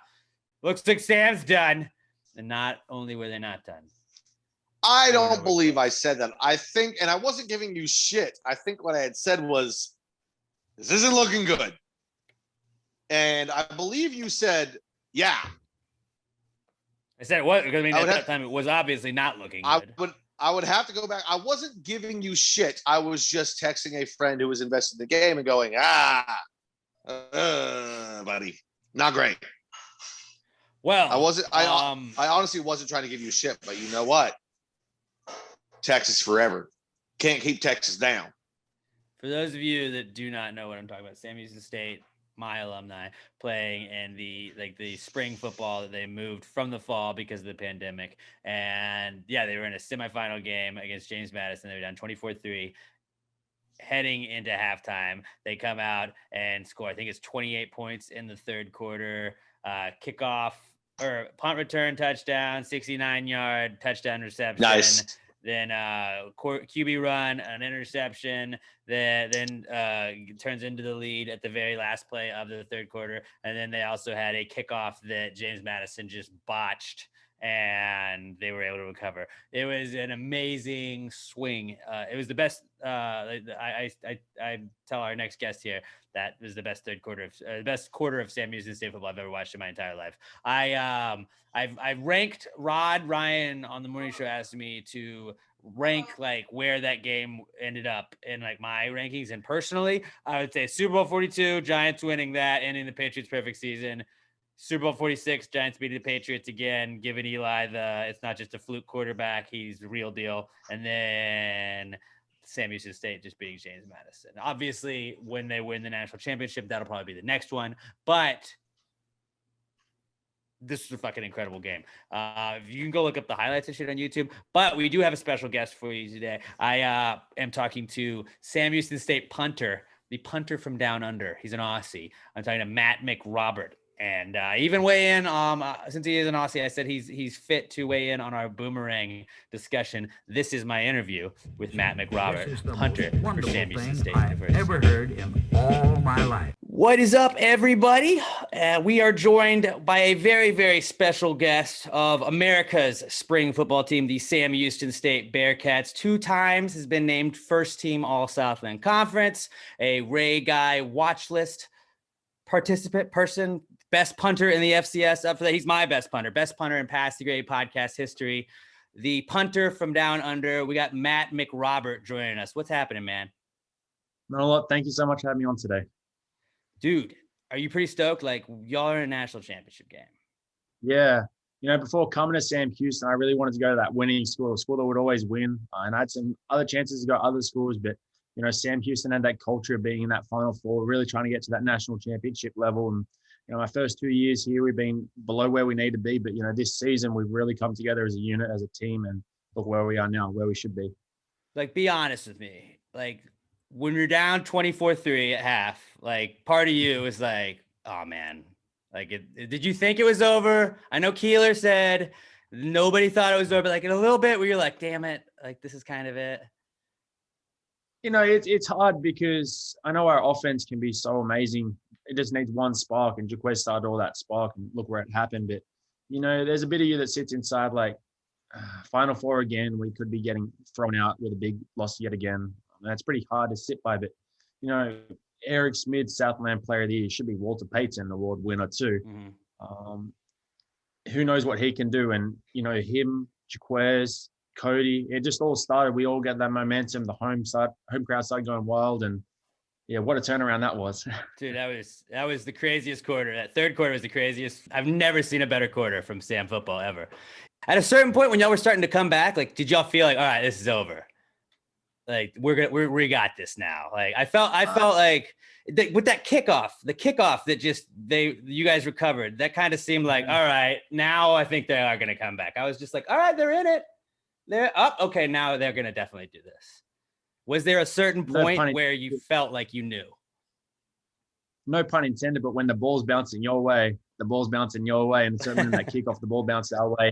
looks like Sam's done, and not only were they not done. I don't believe I said that. I think, and I wasn't giving you shit. I think what I had said was, this isn't looking good. And I believe you said, yeah. I said what? Because at that time it was obviously not looking good. I would have to go back. I wasn't giving you shit. I was just texting a friend who was invested in the game and going, buddy, not great. Well, I honestly wasn't trying to give you shit, but you know what? Texas forever. Can't keep Texas down. For those of you that do not know what I'm talking about, Sam Houston State, my alumni, playing in the spring football that they moved from the fall because of the pandemic. And yeah, they were in a semifinal game against James Madison. They were down 24-3. Heading into halftime, they come out and score, I think it's 28 points in the third quarter. Kickoff or punt return touchdown, 69-yard touchdown reception. Nice. Then QB run, an interception, then turns into the lead at the very last play of the third quarter. And then they also had a kickoff that James Madison just botched, and they were able to recover. It was an amazing swing. It was the best. I tell our next guest here that was the best best quarter of Sam Houston State football I've ever watched in my entire life. I've ranked Ryan on the morning show, asked me to rank like where that game ended up in like my rankings, and personally I would say Super Bowl 42, Giants winning that, ending the Patriots' perfect season. Super Bowl 46, Giants beating the Patriots again, giving Eli it's not just a fluke quarterback, he's the real deal. And then Sam Houston State just beating James Madison. Obviously, when they win the national championship, that'll probably be the next one. But this is a fucking incredible game. You can go look up the highlights and shit on YouTube. But we do have a special guest for you today. I am talking to Sam Houston State punter, the punter from down under. He's an Aussie. I'm talking to Matt McRobert. And even weigh in, since he is an Aussie, I said he's fit to weigh in on our boomerang discussion. This is my interview with Matt McRobert, punter for Sam Houston State University. I've ever heard in all my life. What is up, everybody? We are joined by a very, very special guest of America's spring football team, the Sam Houston State Bearcats. 2 times has been named first team All-Southland Conference, a Ray Guy watch list participant person, best punter in the FCS. Up for that, he's my best punter in Pass the Grade podcast history. The punter from down under. We got Matt McRobert joining us. What's happening, man? Not a lot. Thank you so much for having me on today. Dude, are you pretty stoked? Like, y'all are in a national championship game. Yeah. Before coming to Sam Houston, I really wanted to go to that winning school, a school that would always win. And I had some other chances to go to other schools, but Sam Houston had that culture of being in that Final Four, really trying to get to that national championship level. And my first 2 years here, we've been below where we need to be. But, this season, we've really come together as a unit, as a team, and look where we are now, where we should be. Like, be honest with me. Like, when you're down 24-3 at half, like, part of you is like, oh, man. Like, did you think it was over? I know Keeler said nobody thought it was over. But, like, in a little bit where you're like, damn it. Like, this is kind of it? It's hard because I know our offense can be so amazing. It just needs one spark, and Jaquez started all that spark, and look where it happened. But, there's a bit of you that sits inside like, Final Four again, we could be getting thrown out with a big loss yet again. That's pretty hard to sit by. But, Eric Smith, Southland Player of the Year, should be Walter Payton Award winner too. Mm-hmm. Who knows what he can do? And, him, Jaquez, Cody, it just all started. We all get that momentum. The home crowd started going wild. And, yeah, what a turnaround that was. Dude, that was the craziest quarter. That third quarter was the craziest. I've never seen a better quarter from Sam football ever. At a certain point when y'all were starting to come back, like, did y'all feel like, all right, this is over? Like, we got this now. Like, I felt like with that kickoff, the kickoff that you guys recovered, that kind of seemed like, all right, now I think they are going to come back. I was just like, all right, they're in it. They're up. Okay, now they're going to definitely do this. Was there a certain point where you felt like you knew? No pun intended, but when the ball's bouncing your way, and certainly in that kickoff, the ball bounced our way,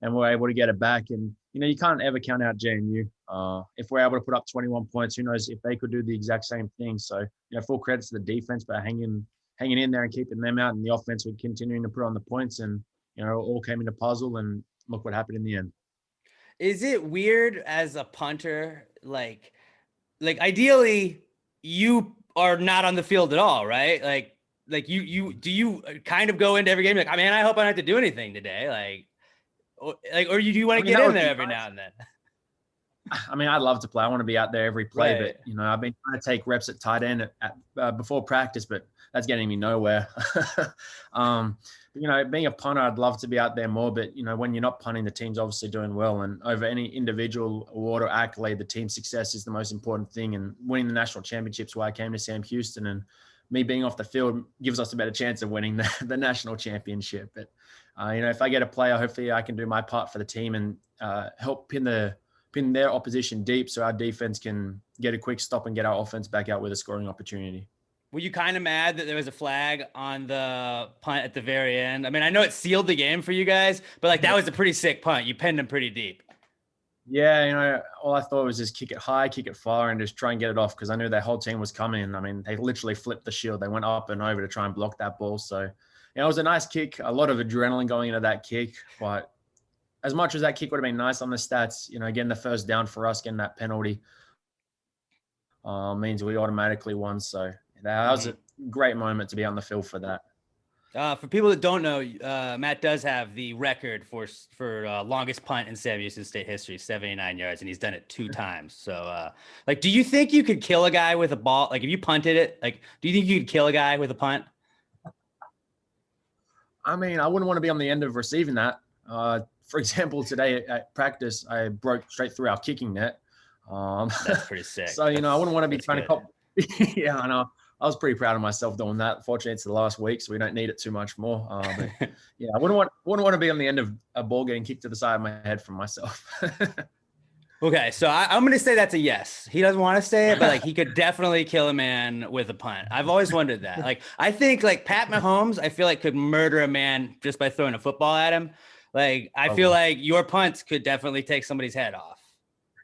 and we're able to get it back. And, you can't ever count out JMU. If we're able to put up 21 points, who knows if they could do the exact same thing. So, full credit to the defense for hanging in there and keeping them out, and the offense were continuing to put on the points, and, all came into puzzle, and look what happened in the end. Is it weird as a punter, like ideally you are not on the field at all, right? Like you do you kind of go into every game like, I mean, I hope I don't have to do anything today, or do you want to get in there every now and then? I mean, I'd love to play. I want to be out there every play, Right. but I've been trying to take reps at tight end before practice, but that's getting me nowhere. Being a punter, I'd love to be out there more, but when you're not punting, the team's obviously doing well, and over any individual award or accolade, the team's success is the most important thing. And winning the national championships, why I came to Sam Houston, and me being off the field gives us a better chance of winning the national championship. But if I get a player, hopefully I can do my part for the team and help pin their opposition deep, so our defense can get a quick stop and get our offense back out with a scoring opportunity. Were you kind of mad that there was a flag on the punt at the very end? I mean, I know it sealed the game for you guys, but that was a pretty sick punt. You pinned him pretty deep. Yeah, all I thought was just kick it high, kick it far, and just try and get it off, because I knew their whole team was coming. I mean, they literally flipped the shield. They went up and over to try and block that ball. So, it was a nice kick, a lot of adrenaline going into that kick, but as much as that kick would have been nice on the stats, getting the first down for us, getting that penalty means we automatically won. So that was a great moment to be on the field for that. For people that don't know, Matt does have the record for longest punt in Sam Houston State history, 79 yards, and he's done it 2 times. So, do you think you could kill a guy with a ball? Like, if you punted it, do you think you could kill a guy with a punt? I mean, I wouldn't want to be on the end of receiving that. For example, today at practice, I broke straight through our kicking net. That's pretty sick. So, I wouldn't want to be trying good. to cop. Yeah, I know. I was pretty proud of myself doing that. Fortunately, it's the last week, so we don't need it too much more. But yeah, I wouldn't want to be on the end of a ball getting kicked to the side of my head from myself. Okay, so I'm going to say that's a yes. He doesn't want to say it, but he could definitely kill a man with a punt. I've always wondered that. I think Pat Mahomes, I feel could murder a man just by throwing a football at him. I feel like your punts could definitely take somebody's head off,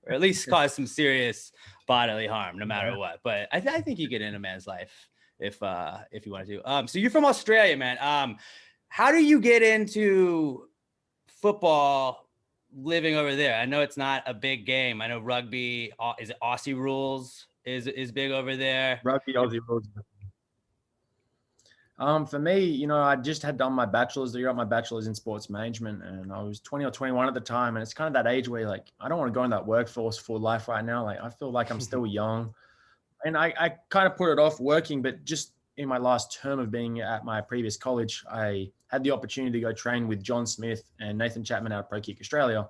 or at least cause some serious bodily harm, no matter what. But I think you get in a man's life if you want to. So you're from Australia, man. How do you get into football living over there? I know it's not a big game. I know rugby, is it Aussie rules is big over there? Rugby, Aussie rules. For me, I just had done my bachelor's. I got my bachelor's in sports management, and I was 20 or 21 at the time. And it's kind of that age where I don't want to go in that workforce full life right now. I feel like I'm still young, and I kind of put it off working. But just in my last term of being at my previous college, I had the opportunity to go train with John Smith and Nathan Chapman out of Pro Kick Australia.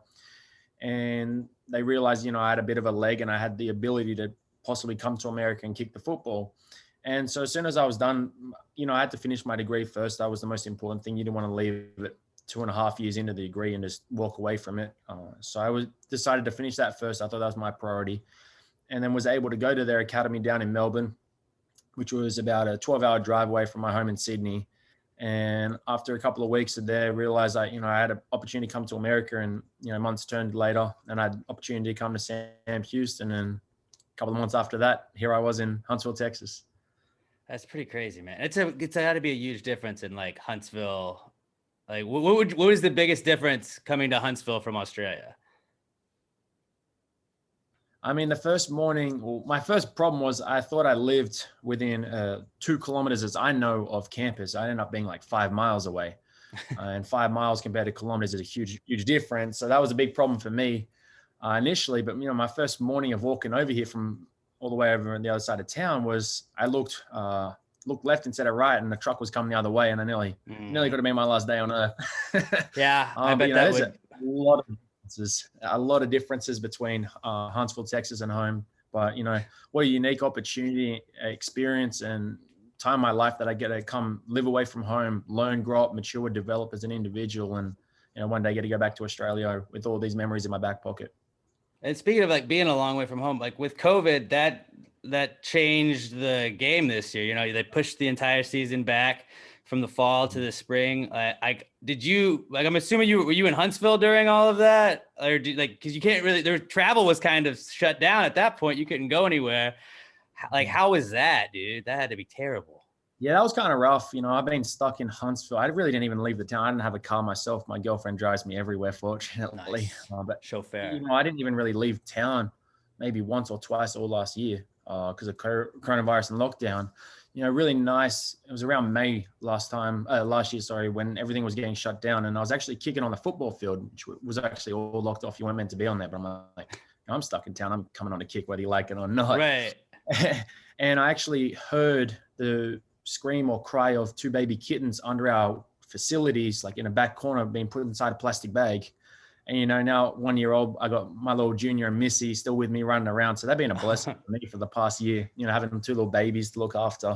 And they realized, I had a bit of a leg and I had the ability to possibly come to America and kick the football. And so as soon as I was done, I had to finish my degree first. That was the most important thing. You didn't want to leave it 2.5 years into the degree and just walk away from it. So I decided to finish that first. I thought that was my priority. And then was able to go to their academy down in Melbourne, which was about a 12-hour drive away from my home in Sydney. And after a couple of weeks there, I realized I had an opportunity to come to America, and, months turned later, and I had an opportunity to come to Sam Houston. And a couple of months after that, here I was in Huntsville, Texas. That's pretty crazy, man. It's got to be a huge difference in like Huntsville. Like what was the biggest difference coming to Huntsville from Australia? I mean, the first morning, my first problem was I thought I lived within 2 kilometers, as I know, of campus. I ended up being like 5 miles away. And 5 miles compared to kilometers is a huge, huge difference. So that was a big problem for me initially. But, my first morning of walking over here from all the way over on the other side of town was I looked left instead of right, and the truck was coming the other way, and I nearly could have been my last day on earth. Yeah, I bet that would. A lot of differences between Huntsville, Texas, and home. But what a unique opportunity, experience, and time in my life that I get to come live away from home, learn, grow up, mature, develop as an individual, and one day get to go back to Australia with all these memories in my back pocket. And speaking of like being a long way from home, like with COVID, that changed the game this year. They pushed the entire season back from the fall to the spring. I'm assuming were you in Huntsville during all of that, or because you can't really, their travel was kind of shut down at that point. You couldn't go anywhere. Like, how was that, dude? That had to be terrible. Yeah, that was kind of rough. I've been stuck in Huntsville. I really didn't even leave the town. I didn't have a car myself. My girlfriend drives me everywhere, fortunately. Nice. But chauffeur. I didn't even really leave town maybe once or twice all last year because of coronavirus and lockdown. Really nice. It was around May last year, when everything was getting shut down. And I was actually kicking on the football field, which was actually all locked off. You weren't meant to be on there, but I'm like, I'm stuck in town. I'm coming on a kick whether you like it or not. Right. And I actually heard the scream or cry of 2 baby kittens under our facilities, like in a back corner being put inside a plastic bag. And, now 1 year old, I got my little junior, Missy, still with me running around. So that's been a blessing for me for the past year, having 2 little babies to look after.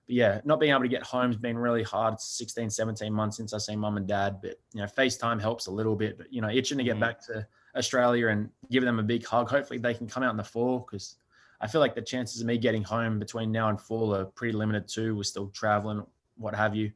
But yeah, not being able to get home has been really hard. It's 16, 17 months since I seen mum and dad. But, FaceTime helps a little bit. But, itching to get back to Australia and give them a big hug. Hopefully they can come out in the fall, because I feel like the chances of me getting home between now and fall are pretty limited too. We're still traveling, what have you.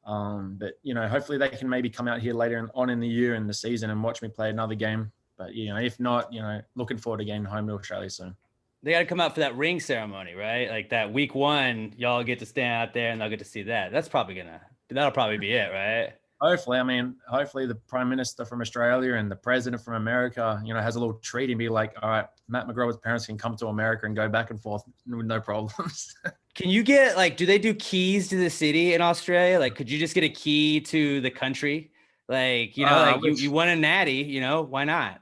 But, hopefully they can maybe come out here later on in the year and the season and watch me play another game. But, if not, looking forward to getting home to Australia soon. They got to come out for that ring ceremony, right? Like that week 1, y'all get to stand out there and they'll get to see that. That'll probably be it, right? Hopefully. I mean, hopefully the Prime Minister from Australia and the President from America, has a little treat and be like, all right, Matt McRobert's parents can come to America and go back and forth with no problems. Can you get do they do keys to the city in Australia? Like, could you just get a key to the country? Like, you won a natty, why not?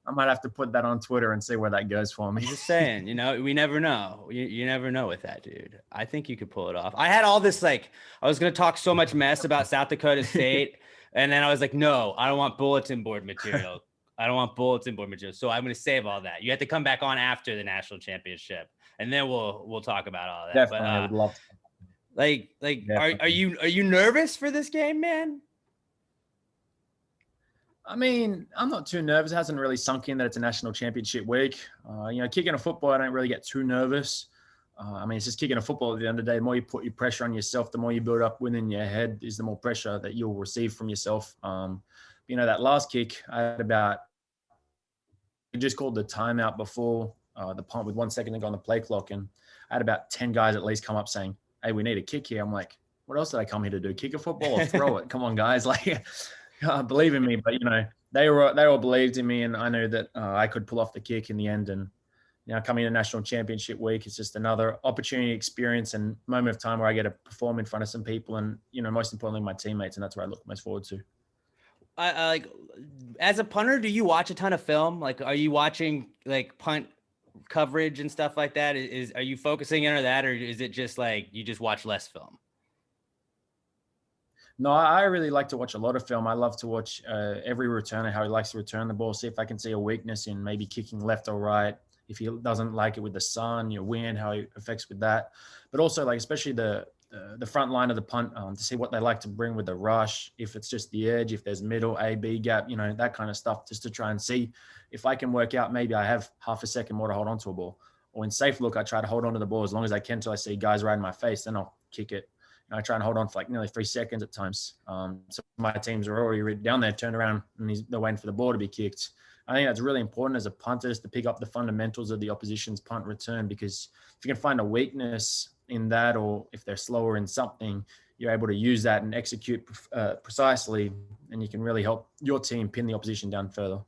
I might have to put that on Twitter and see where that goes for me. I'm just saying, we never know. You never know with that, dude. I think you could pull it off. I had all this, I was going to talk so much mess about South Dakota State. And then I was like, no, I don't want bulletin board material. So I'm going to save all that. You have to come back on after the national championship, and then we'll talk about all that. Definitely, I would love to. Are you nervous for this game, man? I mean, I'm not too nervous. It hasn't really sunk in that it's a national championship week. Kicking a football, I don't really get too nervous. It's just kicking a football at the end of the day. The more you put your pressure on yourself, the more you build up within your head is the more pressure that you'll receive from yourself. That last kick, I had just called the timeout before the punt with 1 second to go on the play clock. And I had about 10 guys at least come up saying, hey, we need a kick here. I'm like, what else did I come here to do? Kick a football or throw it? Come on, guys. Believe in me. But, they all believed in me, and I knew that I could pull off the kick in the end. And, coming to national championship week, it's just another opportunity, experience, and moment of time where I get to perform in front of some people and, most importantly, my teammates. And that's what I look most forward to. As a punter, do you watch a ton of film? Are you watching punt coverage and stuff like that? Are you focusing in on that, or is it just you just watch less film? No, I really like to watch a lot of film. I love to watch every returner, how he likes to return the ball, see if I can see a weakness in maybe kicking left or right. If he doesn't like it with the sun, your wind, how it affects with that. But also, especially the front line of the punt, to see what they like to bring with the rush, if it's just the edge, if there's middle, A, B gap, that kind of stuff, just to try and see if I can work out maybe I have half a second more to hold on to a ball. or in safe look, I try to hold on to the ball as long as I can until I see guys right in my face. Then I'll kick it. And I try and hold on for like nearly 3 seconds at times. So my teams are already down there, turned around, and they're waiting for the ball to be kicked. I think that's really important as a punter, is to pick up the fundamentals of the opposition's punt return, because if you can find a weakness in that, or if they're slower in something, you're able to use that and execute precisely, and you can really help your team pin the opposition down further.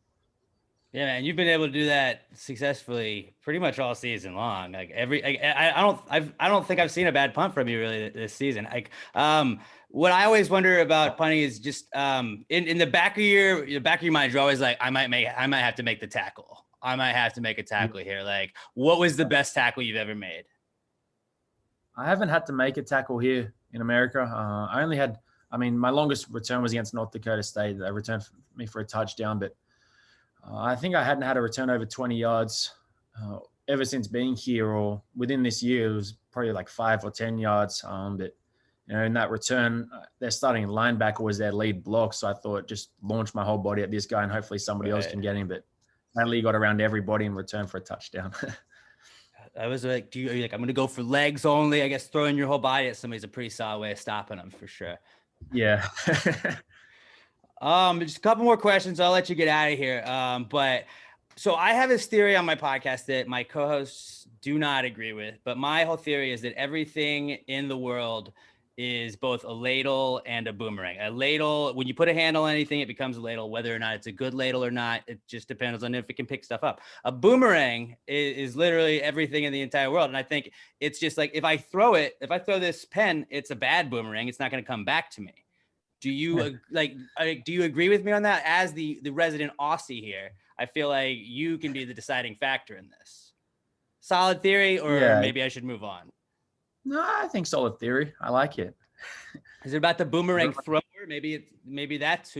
Yeah, man, you've been able to do that successfully pretty much all season long. Like I don't think I've seen a bad punt from you really this season. Like, what I always wonder about punting is just in the back of your mind, you're always like, I might have to make the tackle. I might have to make a tackle here. Like, what was the best tackle you've ever made? I haven't had to make a tackle here in America. I only had, my longest return was against North Dakota State. They returned me for a touchdown, but I think I hadn't had a return over 20 yards ever since being here, or within this year. It was probably like 5 or 10 yards. But in that return, their starting linebacker was their lead block. So I thought, just launch my whole body at this guy and hopefully somebody else can get him. But Natalie got around everybody in return for a touchdown. I was like, are you like, I'm going to go for legs only? I guess throwing your whole body at somebody's a pretty solid way of stopping them for sure. Yeah. Just a couple more questions. I'll let you get out of here. But so I have this theory on my podcast that my co-hosts do not agree with, but my whole theory is that everything in the world is both a ladle and a boomerang. A ladle, when you put a handle on anything, it becomes a ladle. Whether or not it's a good ladle or not, it just depends on if it can pick stuff up. A boomerang is literally everything in the entire world. And I think it's just like, if I throw this pen, it's a bad boomerang. It's not going to come back to me. Do you do you agree with me on that? As the resident Aussie here, I feel like you can be the deciding factor in this. Solid theory, or maybe I should move on? No, I think solid theory. I like it. Is it about the boomerang thrower? Maybe that's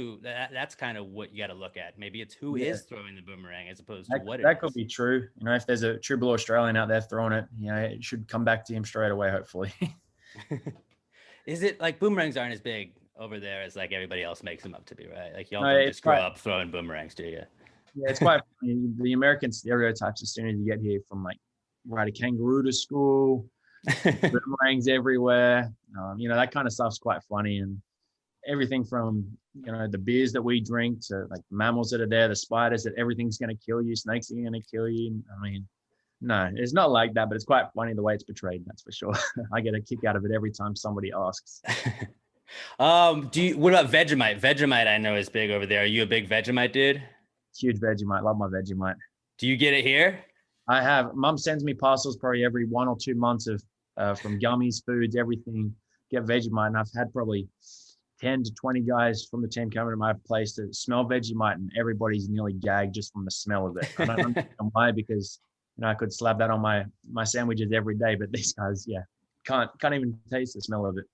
kind of what you got to look at. Maybe it's who is throwing the boomerang as opposed to what it is. That could be true. If there's a true blue Australian out there throwing it, it should come back to him straight away, hopefully. Is it like boomerangs aren't as big over there as like everybody else makes them up to be, right? Like y'all don't just grow up throwing boomerangs, do you? Yeah, it's quite funny. The American stereotypes, as soon as you get here, from like ride a kangaroo to school, boomerangs everywhere. That kind of stuff's quite funny. And everything from, the beers that we drink to like mammals that are there, the spiders, that everything's going to kill you, snakes are going to kill you. No, it's not like that, but it's quite funny the way it's portrayed. That's for sure. I get a kick out of it every time somebody asks. What about Vegemite? Vegemite I know is big over there. Are you a big Vegemite dude? Huge Vegemite. Love my Vegemite. Do you get it here? I have. Mum sends me parcels probably every 1 or 2 months of from gummies, foods, everything. Get Vegemite, and I've had probably 10 to 20 guys from the team coming to my place to smell Vegemite, and everybody's nearly gagged just from the smell of it. I don't understand why, because I could slap that on my sandwiches every day, but these guys, can't even taste the smell of it.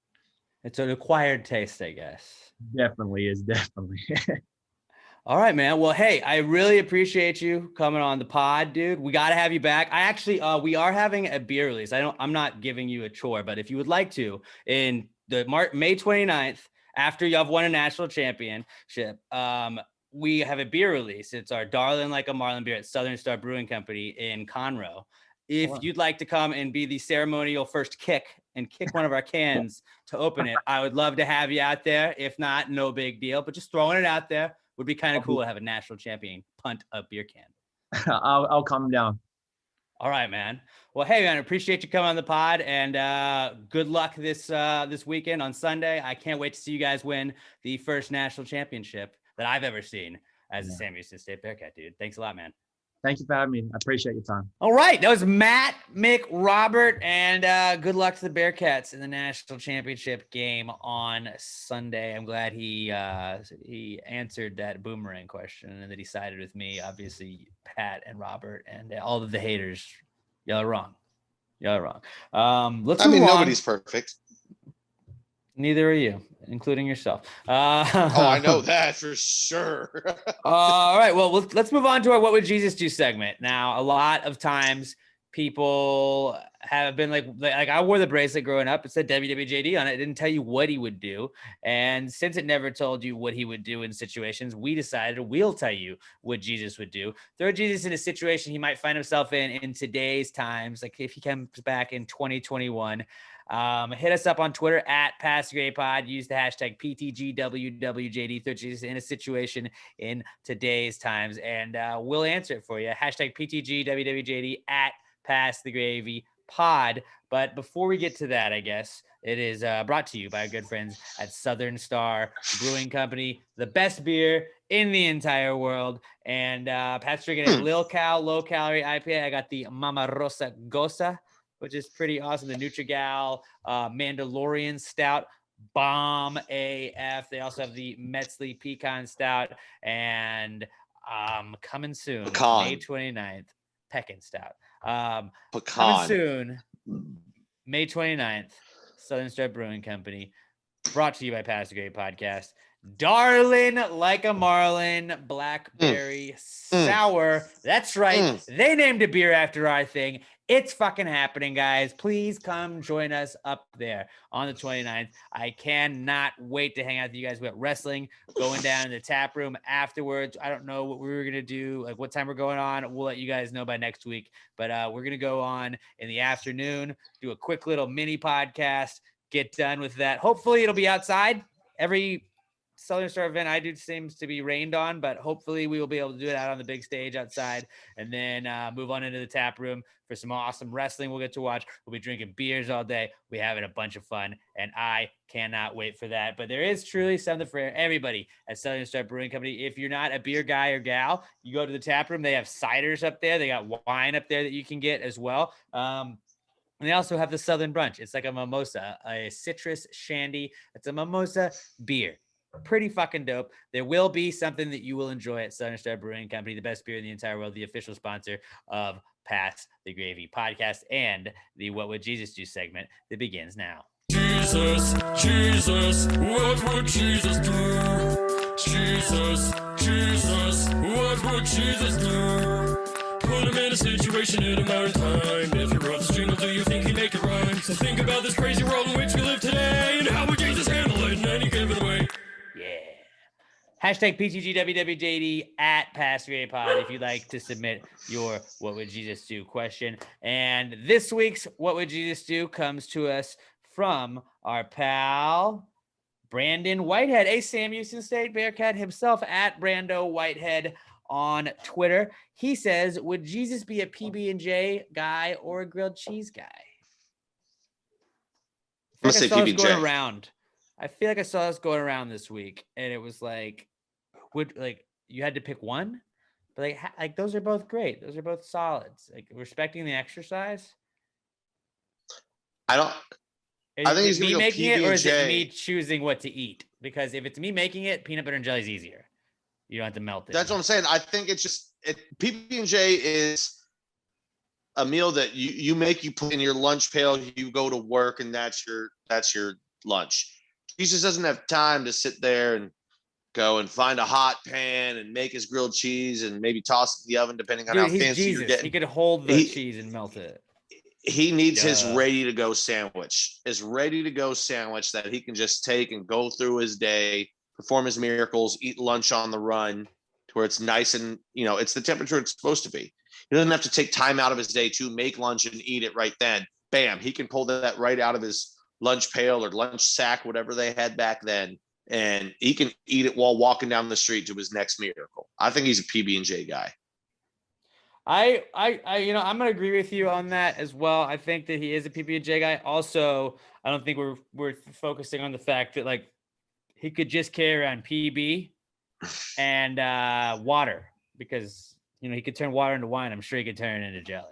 It's an acquired taste, I guess. Definitely is. Definitely. All right, man. Well, hey, I really appreciate you coming on the pod, dude. We got to have you back. I actually, we are having a beer release. I'm not giving you a chore, but if you would like to, in the May 29th, after you have won a national championship, we have a beer release. It's our Darling Like a Marlin beer at Southern Star Brewing Company in Conroe. If you'd like to come and be the ceremonial first kick and kick one of our cans to open it, I would love to have you out there. If not, no big deal, but just throwing it out there would be kind of cool to have a national champion punt a beer can. I'll come down. All right, man. Well, hey, man, I appreciate you coming on the pod, and good luck this weekend on Sunday. I can't wait to see you guys win the first national championship that I've ever seen as a Sam Houston State Bearcat, dude. Thanks a lot, man. Thank you for having me. I appreciate your time. All right. That was Matt McRobert, and good luck to the Bearcats in the national championship game on Sunday. I'm glad he answered that boomerang question and that he sided with me. Obviously, Pat and Robert and all of the haters, y'all are wrong. Let's move on. Nobody's perfect. Neither are you, including yourself. I know that for sure. All right. Well, let's move on to our What Would Jesus Do segment. Now, a lot of times people have been like I wore the bracelet growing up. It said WWJD on it. It didn't tell you what he would do. And since it never told you what he would do in situations, we decided we'll tell you what Jesus would do. Throw Jesus in a situation he might find himself in today's times. Like if he comes back in 2021, hit us up on Twitter at pedi-pod. Use the hashtag PTGWWJD. Throw Jesus in a situation in today's times, and we'll answer it for you. Hashtag PTGWWJD at Pass the Gravy Pod. But before we get to that, I guess it is brought to you by our good friends at Southern Star Brewing Company, the best beer in the entire world. And Pat's drinking a low calorie IPA. I got the Mama Rosa Gosa, which is pretty awesome. The Nutrigal Mandalorian Stout, bomb AF. They also have the Metzli Pecan Stout, and coming soon, May 29th, Pecan Stout. Coming soon, May 29th, Southern Star Brewing Company, brought to you by Pass the Great Podcast. Darling like a Marlin Blackberry Sour. That's right. They named a beer after our thing. It's fucking happening, guys. Please come join us up there on the 29th. I cannot wait to hang out with you guys. We got wrestling going down in the tap room afterwards. I don't know what we were going to do, like what time we're going on. We'll let you guys know by next week. But we're going to go on in the afternoon, do a quick little mini podcast, get done with that. Hopefully it'll be outside. Every Southern Star event I do seems to be rained on, but hopefully we will be able to do it out on the big stage outside, and then move on into the tap room for some awesome wrestling we'll get to watch. We'll be drinking beers all day. We're having a bunch of fun, and I cannot wait for that. But there is truly something for everybody at Southern Star Brewing Company. If you're not a beer guy or gal, you go to the tap room. They have ciders up there. They got wine up there that you can get as well. And they also have the Southern Brunch. It's like a mimosa, a citrus shandy. It's a mimosa beer. Pretty fucking dope. There will be something that you will enjoy at Southern Star Brewing Company, the best beer in the entire world, the official sponsor of Pass the Gravy Podcast and the What Would Jesus Do segment that begins now. Jesus, what would Jesus do? Jesus, what would Jesus do? Put him in a situation in a matter of time. If you wrote this jingle, do you think he'd make it rhyme? So think about this crazy world in which we live today, and how would Jesus handle it in any given way? Hashtag PTGWWJD at PassRayPod if you'd like to submit your What Would Jesus Do question. And this week's What Would Jesus Do comes to us from our pal, Brandon Whitehead, a Sam Houston State Bearcat himself, at Brando Whitehead on Twitter. He says, would Jesus be a PB&J guy or a grilled cheese guy? I feel like I saw this going around this week, and it was like, you had to pick one, but like those are both great. Those are both solids. Like, respecting the exercise. I think he's me making PB&J. it, or is it me choosing what to eat? Because if it's me making it, peanut butter and jelly is easier. You don't have to melt it. That's what I'm saying. I think it's just PB&J is a meal that you make, you put in your lunch pail, you go to work, and that's your lunch. Jesus doesn't have time to sit there and go and find a hot pan and make his grilled cheese and maybe toss it in the oven, depending on how fancy you're getting. He could hold the cheese and melt it. He needs his ready-to-go sandwich. His ready-to-go sandwich that he can just take and go through his day, perform his miracles, eat lunch on the run, to where it's nice and, it's the temperature it's supposed to be. He doesn't have to take time out of his day to make lunch and eat it right then. Bam, he can pull that right out of his lunch pail or lunch sack, whatever they had back then, and he can eat it while walking down the street to his next miracle. I think he's a PB&J guy. I'm going to agree with you on that as well. I think that he is a PB&J guy. Also, I don't think we're focusing on the fact that, like, he could just carry around PB and water, because, he could turn water into wine. I'm sure he could turn it into jelly.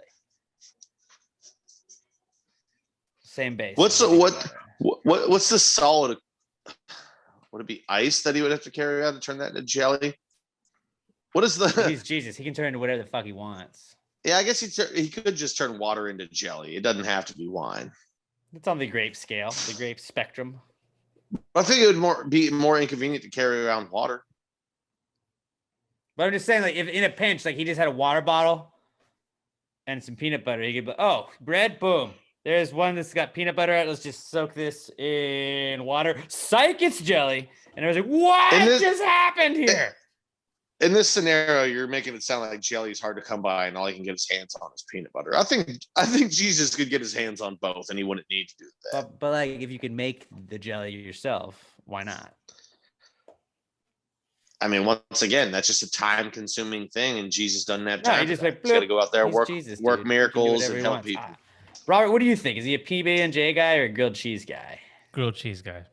Same base. What's the solid? Would it be ice that he would have to carry out to turn that into jelly? What is the? He's Jesus. He can turn into whatever the fuck he wants. Yeah, I guess he could just turn water into jelly. It doesn't have to be wine. It's on the grape scale, the grape spectrum. I think it would be more inconvenient to carry around water. But I'm just saying, like, if in a pinch, like, he just had a water bottle, and some peanut butter. You could, bread, boom. There's one that's got peanut butter. Let's just soak this in water. Psych, it's jelly. And I was like, what just happened here? In this scenario, you're making it sound like jelly is hard to come by, and all he can get his hands on is peanut butter. I think Jesus could get his hands on both, and he wouldn't need to do that. But like, if you could make the jelly yourself, why not? I mean, once again, that's just a time-consuming thing, and Jesus doesn't have time. He's got to go out there, work miracles, and help people. Robert, what do you think? Is he a PB&J guy or a grilled cheese guy? Grilled cheese guy.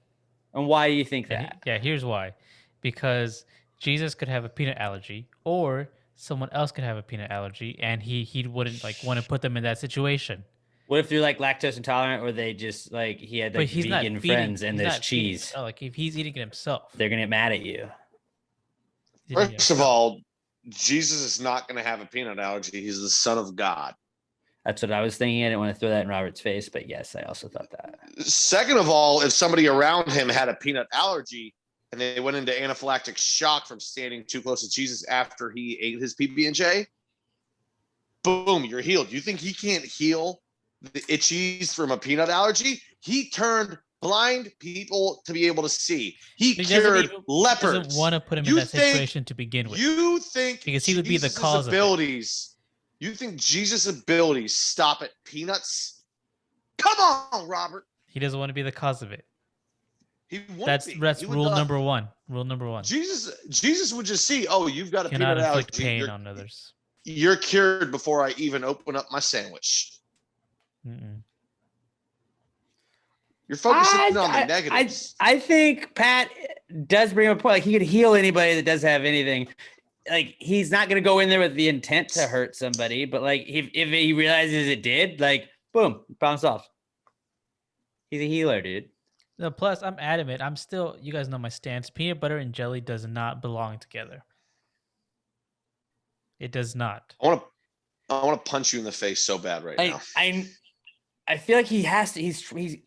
And why do you think that? Yeah, here's why. Because Jesus could have a peanut allergy, or someone else could have a peanut allergy, and he wouldn't like want to put them in that situation. What if they're like lactose intolerant, or they just like he had like vegan friends and there's cheese? Oh, like if he's eating it himself, they're gonna get mad at you. First of all, Jesus is not gonna have a peanut allergy. He's the Son of God. That's what I was thinking. I didn't want to throw that in Robert's face, but yes, I also thought that. Second of all, if somebody around him had a peanut allergy and they went into anaphylactic shock from standing too close to Jesus after he ate his PB&J, boom, you're healed. You think he can't heal the itchies from a peanut allergy? He turned blind people to be able to see. He cured leopards. He doesn't want to put him in that situation to begin with. You think because he would be the cause abilities, of it. You think Jesus' abilities stop at peanuts? Come on, Robert. He doesn't want to be the cause of it. That's rule number one. Rule number one. Jesus would just see, you've got a peanut allergy. Pain on others. You're cured before I even open up my sandwich. Mm-mm. You're focusing on the negatives. I think Pat does bring up a point. Like, he could heal anybody that does have anything. Like, he's not going to go in there with the intent to hurt somebody, but like if he realizes it did, like, boom, problem solved. He's a healer, dude. No, plus I'm adamant. You guys know my stance. Peanut butter and jelly does not belong together. It does not. I want to punch you in the face so bad now. I feel like he has to.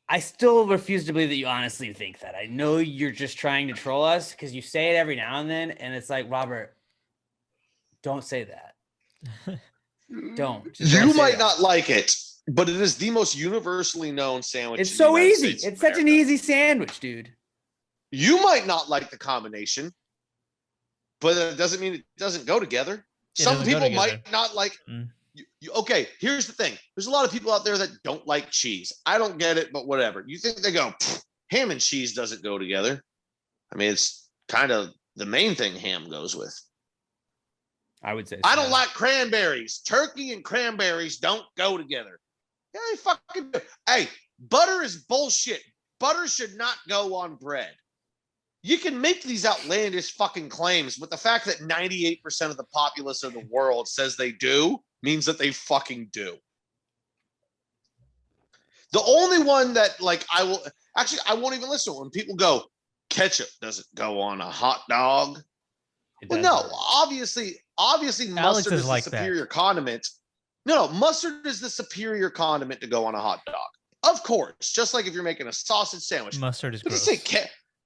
I still refuse to believe that you honestly think that. I know you're just trying to troll us because you say it every now and then, and it's like, Robert, don't say that. Don't. You might not like it, but it is the most universally known sandwich. It's so easy. It's such an easy sandwich, dude. You might not like the combination, but it doesn't mean it doesn't go together. Some people might not like. Okay, here's the thing. There's a lot of people out there that don't like cheese. I don't get it, but whatever. You think they go, ham and cheese doesn't go together. I mean, it's kind of the main thing ham goes with. I would say so. I don't like cranberries. Turkey and cranberries don't go together. Yeah, they fucking do. Hey, butter is bullshit. Butter should not go on bread. You can make these outlandish fucking claims, but the fact that 98% of the populace of the world says they do means that they fucking do. The only one that I won't even listen to when people go, ketchup doesn't go on a hot dog. Well, no, obviously mustard is the superior condiment. No, mustard is the superior condiment to go on a hot dog. Of course, just like if you're making a sausage sandwich. Mustard is gross. Say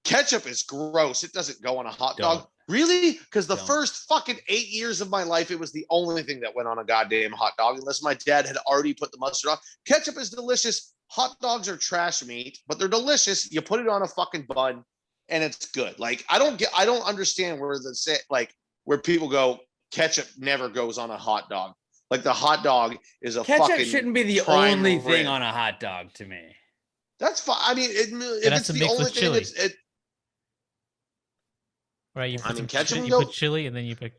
ketchup is gross. It doesn't go on a hot dog. Really? Because the first fucking 8 years of my life, it was the only thing that went on a goddamn hot dog, unless my dad had already put the mustard on. Ketchup is delicious. Hot dogs are trash meat, but they're delicious. You put it on a fucking bun, and it's good. Like, I don't understand where people go, ketchup never goes on a hot dog. Like, the hot dog is a ketchup fucking shouldn't be the only thing on a hot dog to me. That's fine. I mean, if it's the only thing, it's right, you put ketchup. You put chili, and then you pick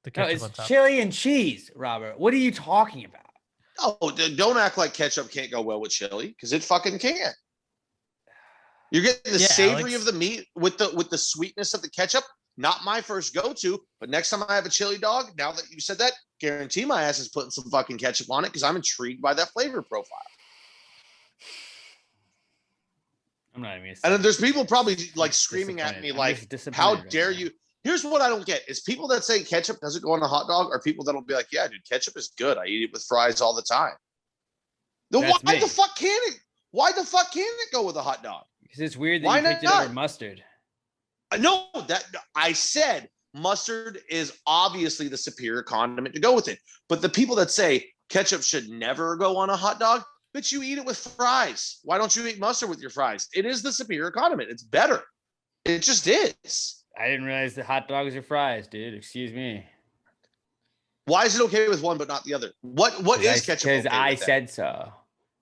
the ketchup on top. It's chili and cheese, Robert. What are you talking about? Oh, don't act like ketchup can't go well with chili, because it fucking can. You're getting the savory of the meat with the sweetness of the ketchup. Not my first go-to, but next time I have a chili dog, now that you said that, guarantee my ass is putting some fucking ketchup on it because I'm intrigued by that flavor profile. I'm not even. And then there's people probably screaming at me how dare you? Here's what I don't get is people that say ketchup doesn't go on a hot dog are people that'll be like, yeah, dude, ketchup is good. I eat it with fries all the time. Why the fuck can't it go with a hot dog? Because it's weird that you picked it over mustard. No, I said mustard is obviously the superior condiment to go with it. But the people that say Ketchup should never go on a hot dog, but you eat it with fries. Why don't you eat mustard with your fries? It is the superior condiment. It's better. It just is. I didn't realize that hot dogs are fries, dude. Excuse me. Why is it okay with one but not the other? What is ketchup? Because I said so.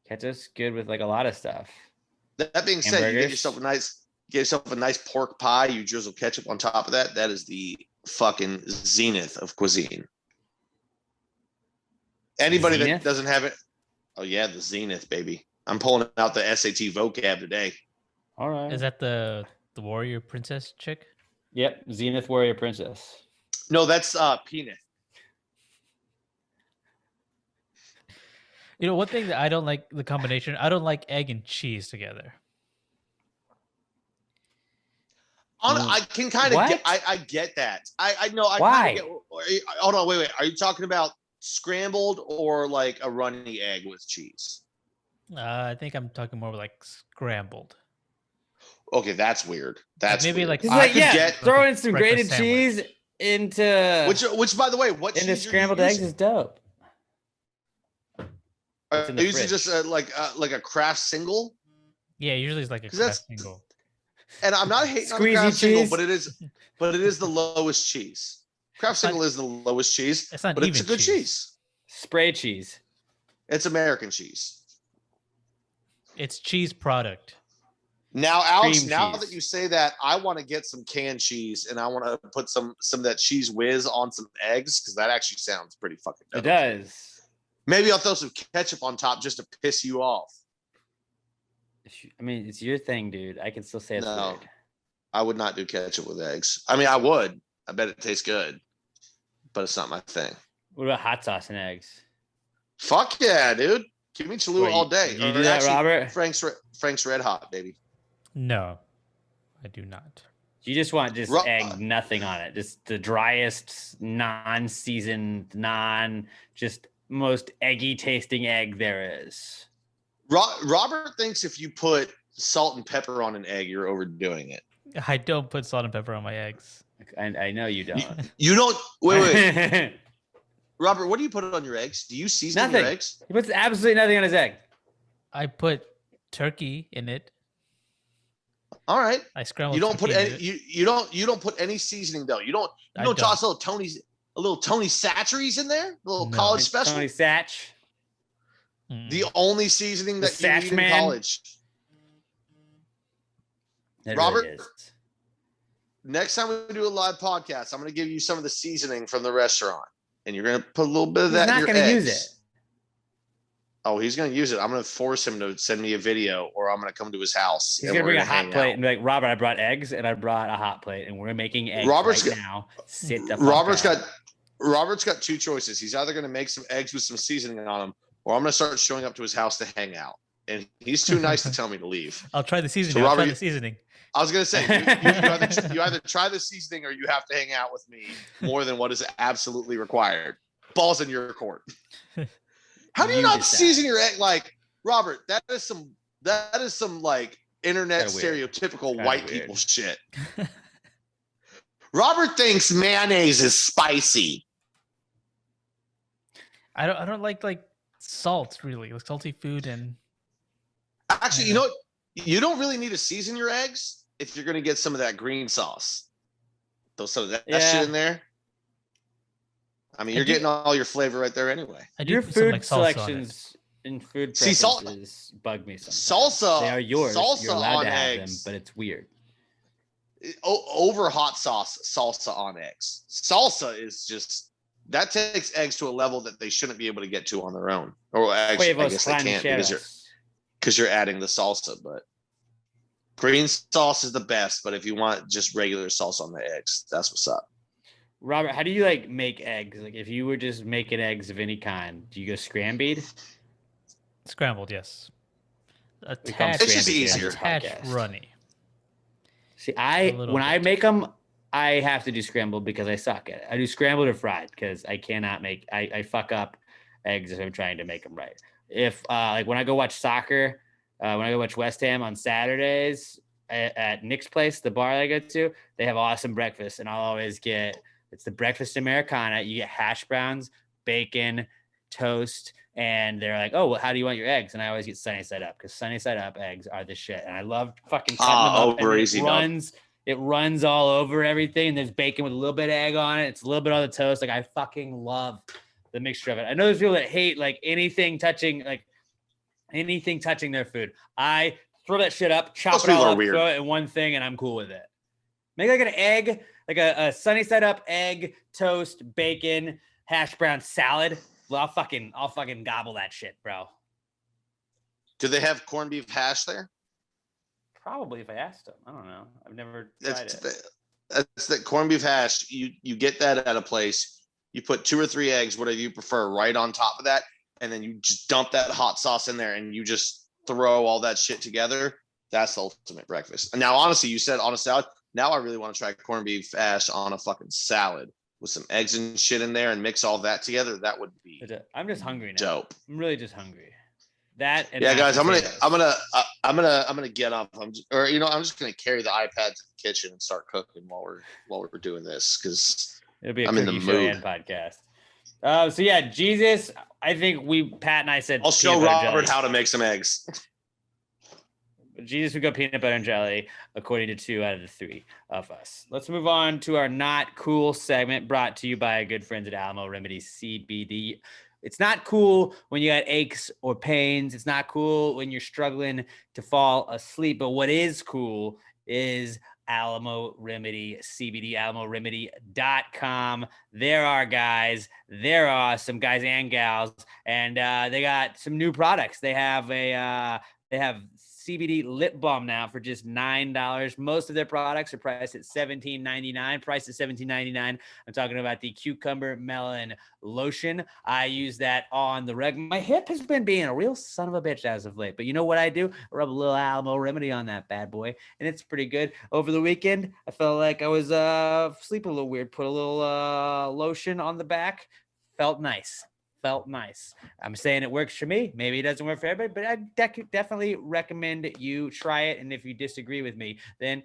Ketchup's good with like a lot of stuff. That being said, you get yourself a nice pork pie. You drizzle ketchup on top of that. That is the fucking zenith of cuisine. Anybody that doesn't have it, oh yeah, the zenith, baby. I'm pulling out the SAT vocab today. All right. Is that the warrior princess chick? Yep, Zenith Warrior Princess. No, that's penis. You know, one thing that I don't like the combination, I don't like egg and cheese together. I can kind of get, I get that. I know. Why? Hold on, wait. Are you talking about scrambled or like a runny egg with cheese? I think I'm talking more like scrambled. Okay, that's weird. That's maybe weird. like throw in some grated cheese into which by the way, what into scrambled eggs is dope. Are you using just like a Kraft single? Yeah, usually it's like a Kraft single. And I'm not hating on the Kraft single, but it is the lowest cheese. Kraft single is the lowest cheese, but it's a good cheese. Spray cheese. It's American cheese. It's cheese product. Now, Alex, now that you say that, I want to get some canned cheese and I want to put some of that cheese whiz on some eggs because that actually sounds pretty fucking dope. It does. Maybe I'll throw some ketchup on top just to piss you off. I mean, it's your thing, dude. I can still say it's weird. I would not do ketchup with eggs. I mean, I would. I bet it tastes good, but it's not my thing. What about hot sauce and eggs? Fuck yeah, dude. Give me Cholula all day. You do that, Robert? Frank's Red Hot, baby. No, I do not. You just want egg, nothing on it. Just the driest, non-seasoned, just most eggy tasting egg there is. Robert thinks if you put salt and pepper on an egg, you're overdoing it. I don't put salt and pepper on my eggs. I know you don't. You don't. Wait. Robert, what do you put on your eggs? Do you season your eggs? He puts absolutely nothing on his egg. I put turkey in it. All right. I scramble. You don't put any. You don't put any seasoning though. You don't toss a little Tony Satcheries in there. A little college special. Tony Satch. The only seasoning that you need in college. Robert, really next time we do a live podcast, I'm going to give you some of the seasoning from the restaurant, and you're going to put a little bit of that in your eggs. He's not going to use it. Oh, he's going to use it. I'm going to force him to send me a video, or I'm going to come to his house. He's going to bring a hot plate and be like, Robert, I brought eggs and I brought a hot plate, and we're making eggs now. Sit the fuck Robert's got two choices. He's either going to make some eggs with some seasoning on them, or I'm going to start showing up to his house to hang out. And he's too nice to tell me to leave. I'll try the seasoning. I'll try the seasoning. I was going to say, you either try the seasoning or you have to hang out with me more than what is absolutely required. Balls in your court. How do you not season your egg? Like, Robert, that is some like internet stereotypical white people shit. Robert thinks mayonnaise is spicy. I don't like salt really, like salty food. And actually, you know what? You don't really need to season your eggs if you're going to get some of that green sauce. Throw some of that shit in there. I mean, you're getting all your flavor right there anyway. Your food selections and food preferences bug me sometimes. Salsa. They are yours. Salsa you're allowed on to have eggs. them, but it's weird. Over hot sauce, salsa on eggs. Salsa is just that takes eggs to a level that they shouldn't be able to get to on their own. Or actually, I guess they can't because you're adding the salsa. But green sauce is the best. But if you want just regular salsa on the eggs, that's what's up. Robert, how do you make eggs? Like if you were just making eggs of any kind, do you go scrambled? Scrambled, yes. It's just easier. Attached runny. See, when I make them, I have to do scrambled because I suck at it. I do scrambled or fried because I cannot make. I fuck up eggs if I'm trying to make them right. If when I go watch soccer, when I go watch West Ham on Saturdays at Nick's place, the bar I go to, they have awesome breakfast, and I'll always get. It's the breakfast Americana. You get hash browns, bacon, toast. And they're like, oh, well, how do you want your eggs? And I always get sunny side up because sunny side up eggs are the shit. And I love fucking cutting them up. Over easy, it runs all over everything. And there's bacon with a little bit of egg on it. It's a little bit on the toast. Like I fucking love the mixture of it. I know there's people that hate like anything touching their food. I throw that shit up, chop it all up, throw it in one thing, and I'm cool with it. Make like an egg, like a sunny side up egg, toast, bacon, hash brown salad. Well, I'll fucking gobble that shit, bro. Do they have corned beef hash there? Probably if I asked them. I don't know. I've never tried it. That's the corned beef hash. You get that at a place. You put 2 or 3 eggs, whatever you prefer, right on top of that, and then you just dump that hot sauce in there, and you just throw all that shit together. That's the ultimate breakfast. And now, honestly, you said on a salad. Now I really want to try corned beef hash on a fucking salad with some eggs and shit in there and mix all that together. That would be. I'm just hungry now. Dope. I'm really just hungry. That and yeah, guys, I'm gonna get up. I'm just gonna carry the iPad to the kitchen and start cooking while we're doing this because it'll be a I'm in the mood. Podcast. So yeah, Jesus. I think Pat and I said I'll show Robert how to make some eggs. Jesus would go peanut butter and jelly, according to 2 out of the 3 of us. Let's move on to our Not Cool segment, brought to you by our good friends at Alamo Remedy CBD. It's not cool when you got aches or pains. It's not cool when you're struggling to fall asleep. But what is cool is Alamo Remedy CBD, AlamoRemedy.com. There are guys. They're awesome guys and gals. And they got some new products. They have CBD lip balm now for just $9. Most of their products are priced at $17.99. Price is $17.99. I'm talking about the cucumber melon lotion. I use that on the reg. My hip has been being a real son of a bitch as of late, but you know what I do? I rub a little Alamo Remedy on that bad boy, and it's pretty good. Over the weekend, I felt like I was sleeping a little weird. Put a little lotion on the back. Felt nice. I'm saying it works for me. Maybe it doesn't work for everybody, but I definitely recommend you try it. And if you disagree with me, then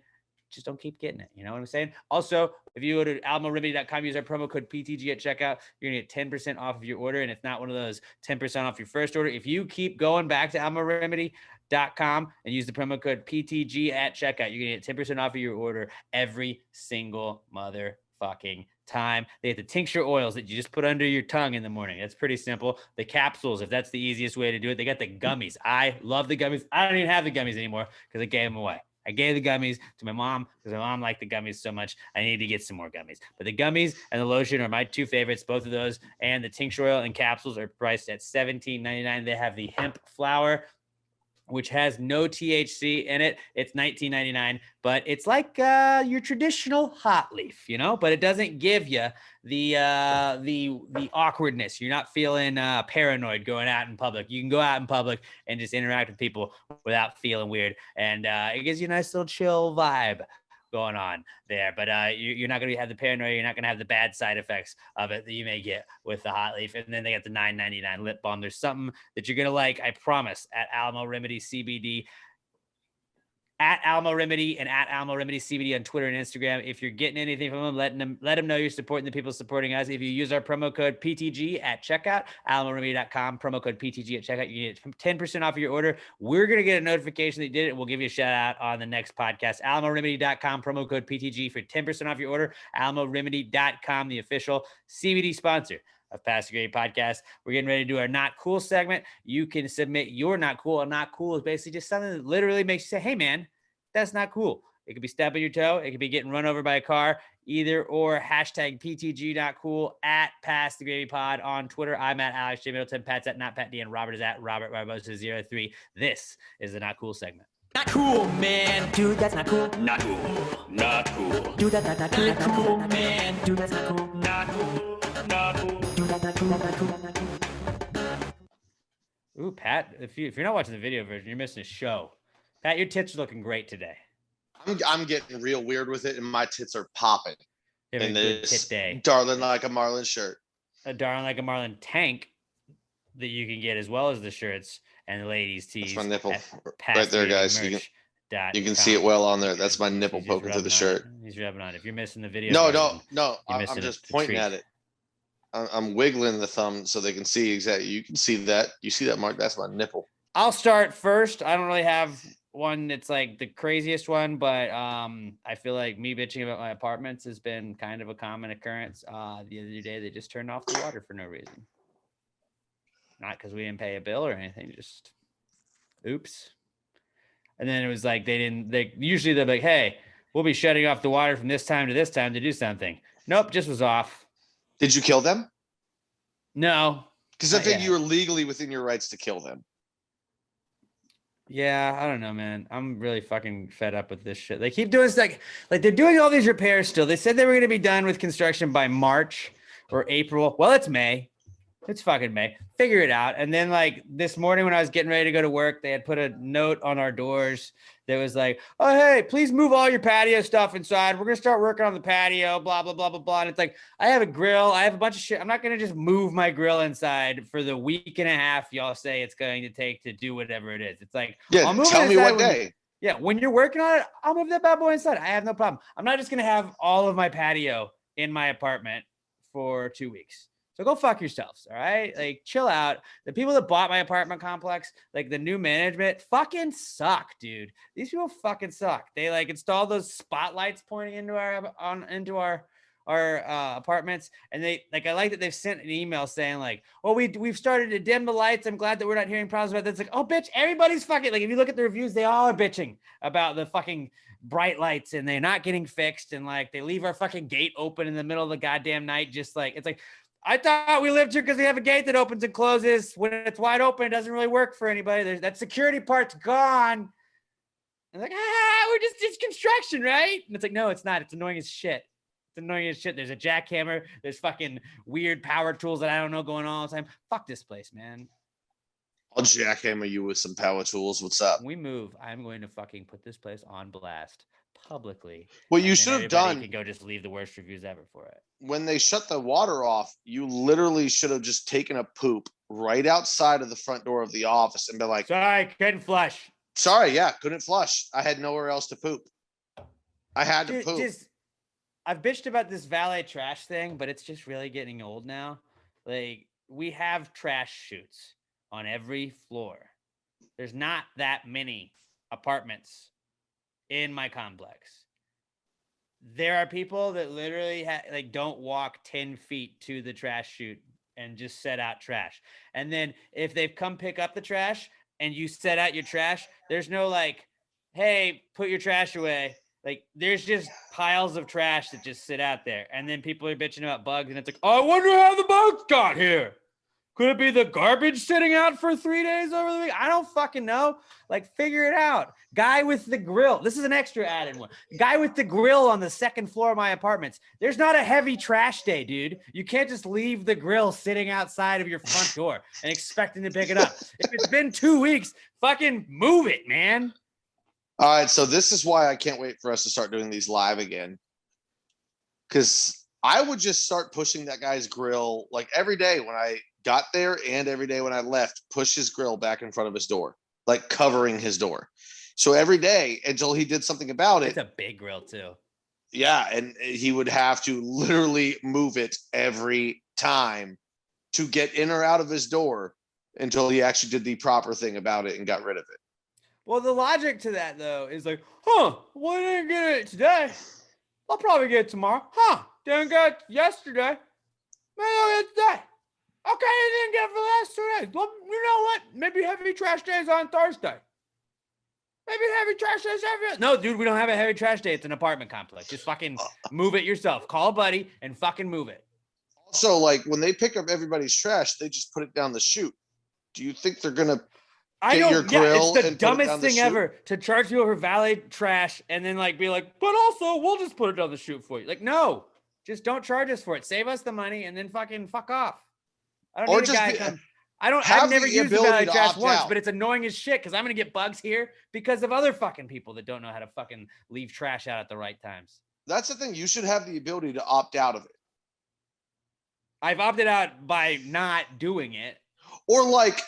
just don't keep getting it. You know what I'm saying? Also, if you go to AlamoRemedy.com, use our promo code PTG at checkout, you're going to get 10% off of your order. And it's not one of those 10% off your first order. If you keep going back to AlamoRemedy.com and use the promo code PTG at checkout, you're going to get 10% off of your order every single motherfucking time. They have the tincture oils that you just put under your tongue in the morning. That's pretty simple. The capsules, if that's the easiest way to do it. They got the gummies. I love the gummies. I don't even have the gummies anymore because I gave them away. I gave the gummies to my mom because my mom liked the gummies so much. I need to get some more gummies. But the gummies and the lotion are my 2 favorites. Both of those and the tincture oil and capsules are priced at $17.99. They have the hemp flower, which has no THC in it. It's $19.99, but it's like your traditional hot leaf, but it doesn't give you the awkwardness. You're not feeling paranoid going out in public. You can go out in public and just interact with people without feeling weird. And it gives you a nice little chill vibe going on there, but you're not going to have the paranoia. You're not going to have the bad side effects of it that you may get with the hot leaf. And then they got the $9.99 lip balm. There's something that you're going to like, I promise, at Alamo Remedy CBD. At Alamo Remedy and at Alamo Remedy CBD on Twitter and Instagram. If you're getting anything from them, let them know you're supporting the people supporting us. If you use our promo code PTG at checkout, AlamoRemedy.com, promo code PTG at checkout, you get 10% off your order. We're going to get a notification that you did it. We'll give you a shout out on the next podcast. AlamoRemedy.com, promo code PTG for 10% off your order. AlamoRemedy.com, the official CBD sponsor of Pass the Grade Podcast. We're getting ready to do our Not Cool segment. You can submit your Not Cool. And Not Cool is basically just something that literally makes you say, hey, man, that's not cool. It could be stubbing your toe. It could be getting run over by a car, either or. Hashtag PTG Not Cool at Pass the Gravy Pod on Twitter. I'm at Alex J. Middleton. Pat's at Not Pat D. And Robert is at Robert Barbosa03. This is the Not Cool segment. Not cool, man. Dude, that's not cool. Not cool. Not cool. Dude, that's not cool. Not cool, man. Dude, that's not cool. Not cool. Not cool. Dude, that's not cool. Not cool. Not cool. Ooh, Pat, if you're not watching the video version, you're missing a show. Pat, your tits are looking great today. I'm getting real weird with it, and my tits are popping. In this tit day. Darling Like a Marlin shirt. A Darling Like a Marlin tank that you can get as well as the shirts and the ladies' tees. That's my nipple right there, guys. You can see it well on there. That's my nipple poking through the shirt. He's rubbing on it. If you're missing the video. No. I'm just pointing at it. I'm wiggling the thumb so they can see exactly. You can see that. You see that, Mark? That's my nipple. I'll start first. I don't really have one that's like the craziest one, but I feel like me bitching about my apartments has been kind of a common occurrence. The other day, they just turned off the water for no reason. Not because we didn't pay a bill or anything, just oops. And then it was like they usually they're like, hey, we'll be shutting off the water from this time to this time to do something. Nope, just was off. Did you kill them? No. Because I think you were legally within your rights to kill them. Yeah, I don't know, man. I'm really fucking fed up with this shit. They keep doing this, like they're doing all these repairs still. They said they were going to be done with construction by March or April. Well, it's May. It's fucking May. Figure it out. And then like this morning when I was getting ready to go to work, they had put a note on our doors that was like, oh, hey, please move all your patio stuff inside. We're going to start working on the patio, blah, blah, blah, blah, blah. And it's like, I have a grill. I have a bunch of shit. I'm not going to just move my grill inside for the week and a half y'all say it's going to take to do whatever it is. It's like, yeah, I'll move tell it me what when, day. Yeah, when you're working on it, I'll move that bad boy inside. I have no problem. I'm not just going to have all of my patio in my apartment for 2 weeks. So go fuck yourselves, all right? Like, chill out. The people that bought my apartment complex, like the new management, fucking suck, dude. These people fucking suck. They like installed those spotlights pointing into our apartments, and they like. I like that they've sent an email saying like, "Oh, we've started to dim the lights. I'm glad that we're not hearing problems about this." Like, oh, bitch, everybody's fucking like. If you look at the reviews, they all are bitching about the fucking bright lights, and they're not getting fixed, and like they leave our fucking gate open in the middle of the goddamn night, just like it's like. I thought we lived here because we have a gate that opens and closes. When it's wide open, it doesn't really work for anybody. That security part's gone. And like, it's construction, right? And it's like, no, it's not. It's annoying as shit. It's annoying as shit. There's a jackhammer. There's fucking weird power tools that I don't know going on all the time. Fuck this place, man. I'll jackhammer you with some power tools. What's up? When we move, I'm going to fucking put this place on blast publicly. What you should have done. Could go just leave the worst reviews ever for it. When they shut the water off, you literally should have just taken a poop right outside of the front door of the office and been like, sorry, couldn't flush. Sorry, yeah, couldn't flush. I had nowhere else to poop. I had to poop. I've bitched about this valet trash thing, but it's just really getting old now. Like, we have trash chutes on every floor. There's not that many apartments in my complex. There are people that literally don't walk 10 feet to the trash chute and just set out trash. And then if they've come pick up the trash and you set out your trash, there's no like, hey, put your trash away. Like, there's just piles of trash that just sit out there. And then people are bitching about bugs. And it's like, oh, I wonder how the bugs got here. Could it be the garbage sitting out for 3 days over the week? I don't fucking know. Like, figure it out. Guy with the grill. This is an extra added one. Guy with the grill on the second floor of my apartments. There's not a heavy trash day, dude. You can't just leave the grill sitting outside of your front door and expecting to pick it up. If it's been 2 weeks, fucking move it, man. All right, so this is why I can't wait for us to start doing these live again. Because I would just start pushing that guy's grill like every day when I got there and every day when I left, push his grill back in front of his door, like covering his door. So every day until he did something about it. It's a big grill too. Yeah, and he would have to literally move it every time to get in or out of his door until he actually did the proper thing about it and got rid of it. Well, the logic to that, though, is like, why didn't I get it today? I'll probably get it tomorrow. Didn't get it yesterday. Maybe I'll get it today. Okay, I didn't get it for the last 2 days. Well, you know what? Maybe heavy trash day is on Thursday. Maybe heavy trash day is every. No, dude, we don't have a heavy trash day. It's an apartment complex. Just fucking move it yourself. Call a buddy and fucking move it. Also, like, when they pick up everybody's trash, they just put it down the chute. Do you think they're going to your grill? It's the dumbest thing ever to charge people for valet trash and then like be like, but also we'll just put it down the chute for you. Like, no, just don't charge us for it. Save us the money and then fucking fuck off. I don't need a guy come. I've never used the valet trash once, but it's annoying as shit because I'm gonna get bugs here because of other fucking people that don't know how to fucking leave trash out at the right times. That's the thing. You should have the ability to opt out of it. I've opted out by not doing it. Or like,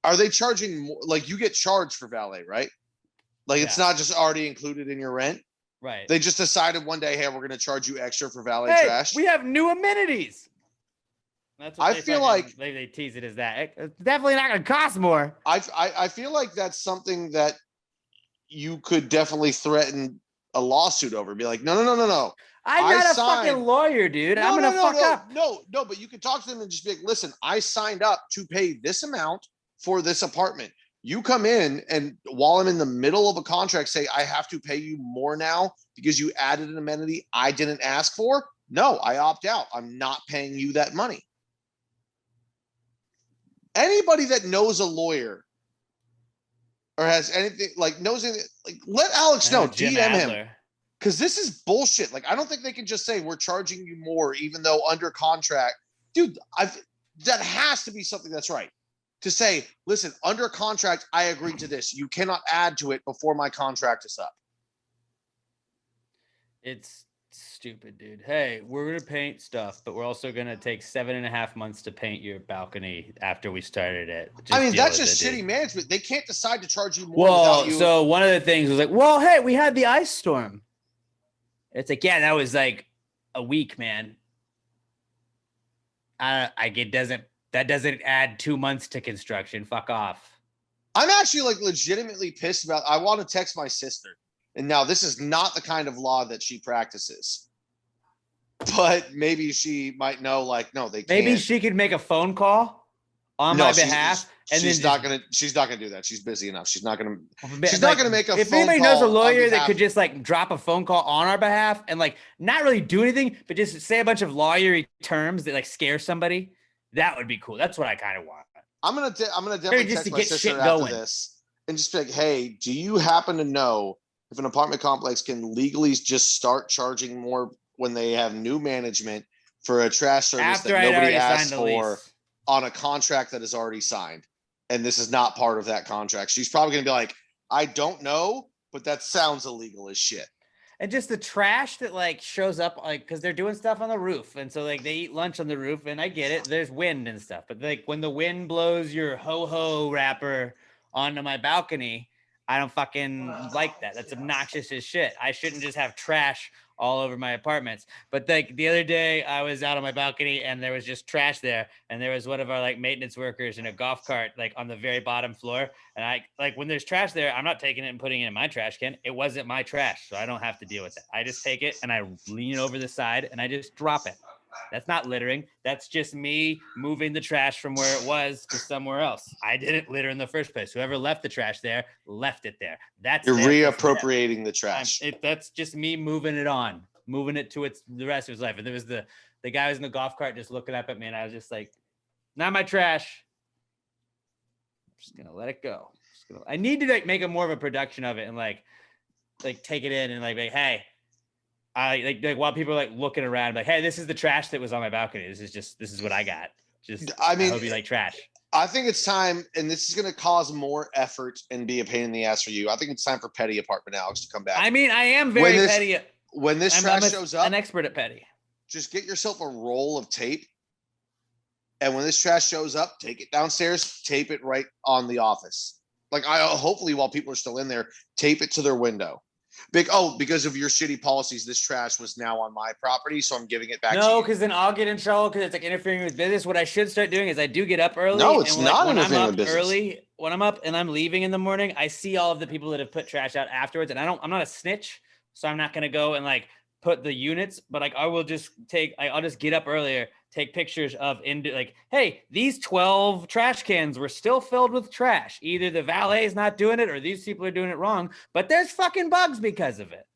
are they charging more? Like, you get charged for valet, right? Like, it's not just already included in your rent. Right. They just decided one day, hey, we're going to charge you extra for valet trash. We have new amenities. That's what I feel like they tease it as that. It's definitely not going to cost more. I feel like that's something that you could definitely threaten a lawsuit over. Be like, no. I'm not a fucking lawyer, dude. I'm going to fuck up. No, but you could talk to them and just be like, listen, I signed up to pay this amount for this apartment. You come in and while I'm in the middle of a contract, say I have to pay you more now because you added an amenity I didn't ask for. No, I opt out. I'm not paying you that money. Anybody that knows a lawyer or has anything knows anything, let Alex know. DM him. Because this is bullshit. I don't think they can just say we're charging you more, even though under contract, dude. That has to be something that's right. To say, listen, under contract, I agreed to this. You cannot add to it before my contract is up. It's stupid, dude. Hey, we're gonna paint stuff, but we're also gonna take 7.5 months to paint your balcony after we started it. That's just shitty management. They can't decide to charge you more. Well, so one of the things was well, hey, we had the ice storm. It's yeah, that was a week, man. That doesn't add 2 months to construction. Fuck off. I'm actually legitimately pissed about. I want to text my sister, and now this is not the kind of law that she practices, but maybe she might know. No, they can't. Maybe she could make a phone call on my behalf. And she's not gonna do that. She's busy enough. She's not gonna make a phone call. If anybody knows a lawyer that could just drop a phone call on our behalf and not really do anything, but just say a bunch of lawyery terms that scare somebody, that would be cool. That's what I kind of want. I'm gonna definitely text my sister after this and just be like, hey, do you happen to know if an apartment complex can legally just start charging more when they have new management for a trash service that nobody asked for on a contract that is already signed? And this is not part of that contract. She's probably going to be like, I don't know, but that sounds illegal as shit. And just the trash that shows up, because they're doing stuff on the roof. And so they eat lunch on the roof, and I get it. There's wind and stuff. But when the wind blows your ho-ho wrapper onto my balcony, I don't fucking like that. That's obnoxious as shit. I shouldn't just have trash all over my apartments. But the other day I was out on my balcony and there was just trash there. And there was one of our maintenance workers in a golf cart, on the very bottom floor. And I when there's trash there, I'm not taking it and putting it in my trash can. It wasn't my trash. So I don't have to deal with that. I just take it and I lean over the side and I just drop it. That's not littering. That's just me moving the trash from where it was to somewhere else. I didn't litter in the first place. Whoever left the trash there, left it there. You're reappropriating the trash. That's just me moving it to the rest of his life. And there was the guy who was in the golf cart just looking up at me, and I was just not my trash. I'm just gonna let it go. I need to make a more of a production of it and take it in and hey. While people are looking around, hey, this is the trash that was on my balcony. This is what I got. I hope you like trash. I think it's time, and this is going to cause more effort and be a pain in the ass for you. I think it's time for Petty Apartment Alex to come back. I mean, I am very petty. When this trash shows up, an expert at petty. Just get yourself a roll of tape, and when this trash shows up, take it downstairs, tape it right on the office. Hopefully while people are still in there, tape it to their window. Because of your shitty policies, this trash was now on my property, so I'm giving it back to you. No, because then I'll get in trouble because it's interfering with business. What I should start doing is I do get up early. No, it's not interfering with business. When I'm up and I'm leaving in the morning, I see all of the people that have put trash out afterwards, and I'm not a snitch, so I'm not gonna go and put the units, but I will just I'll just get up earlier, take pictures of hey, these 12 trash cans were still filled with trash. Either the valet is not doing it or these people are doing it wrong, but there's fucking bugs because of it.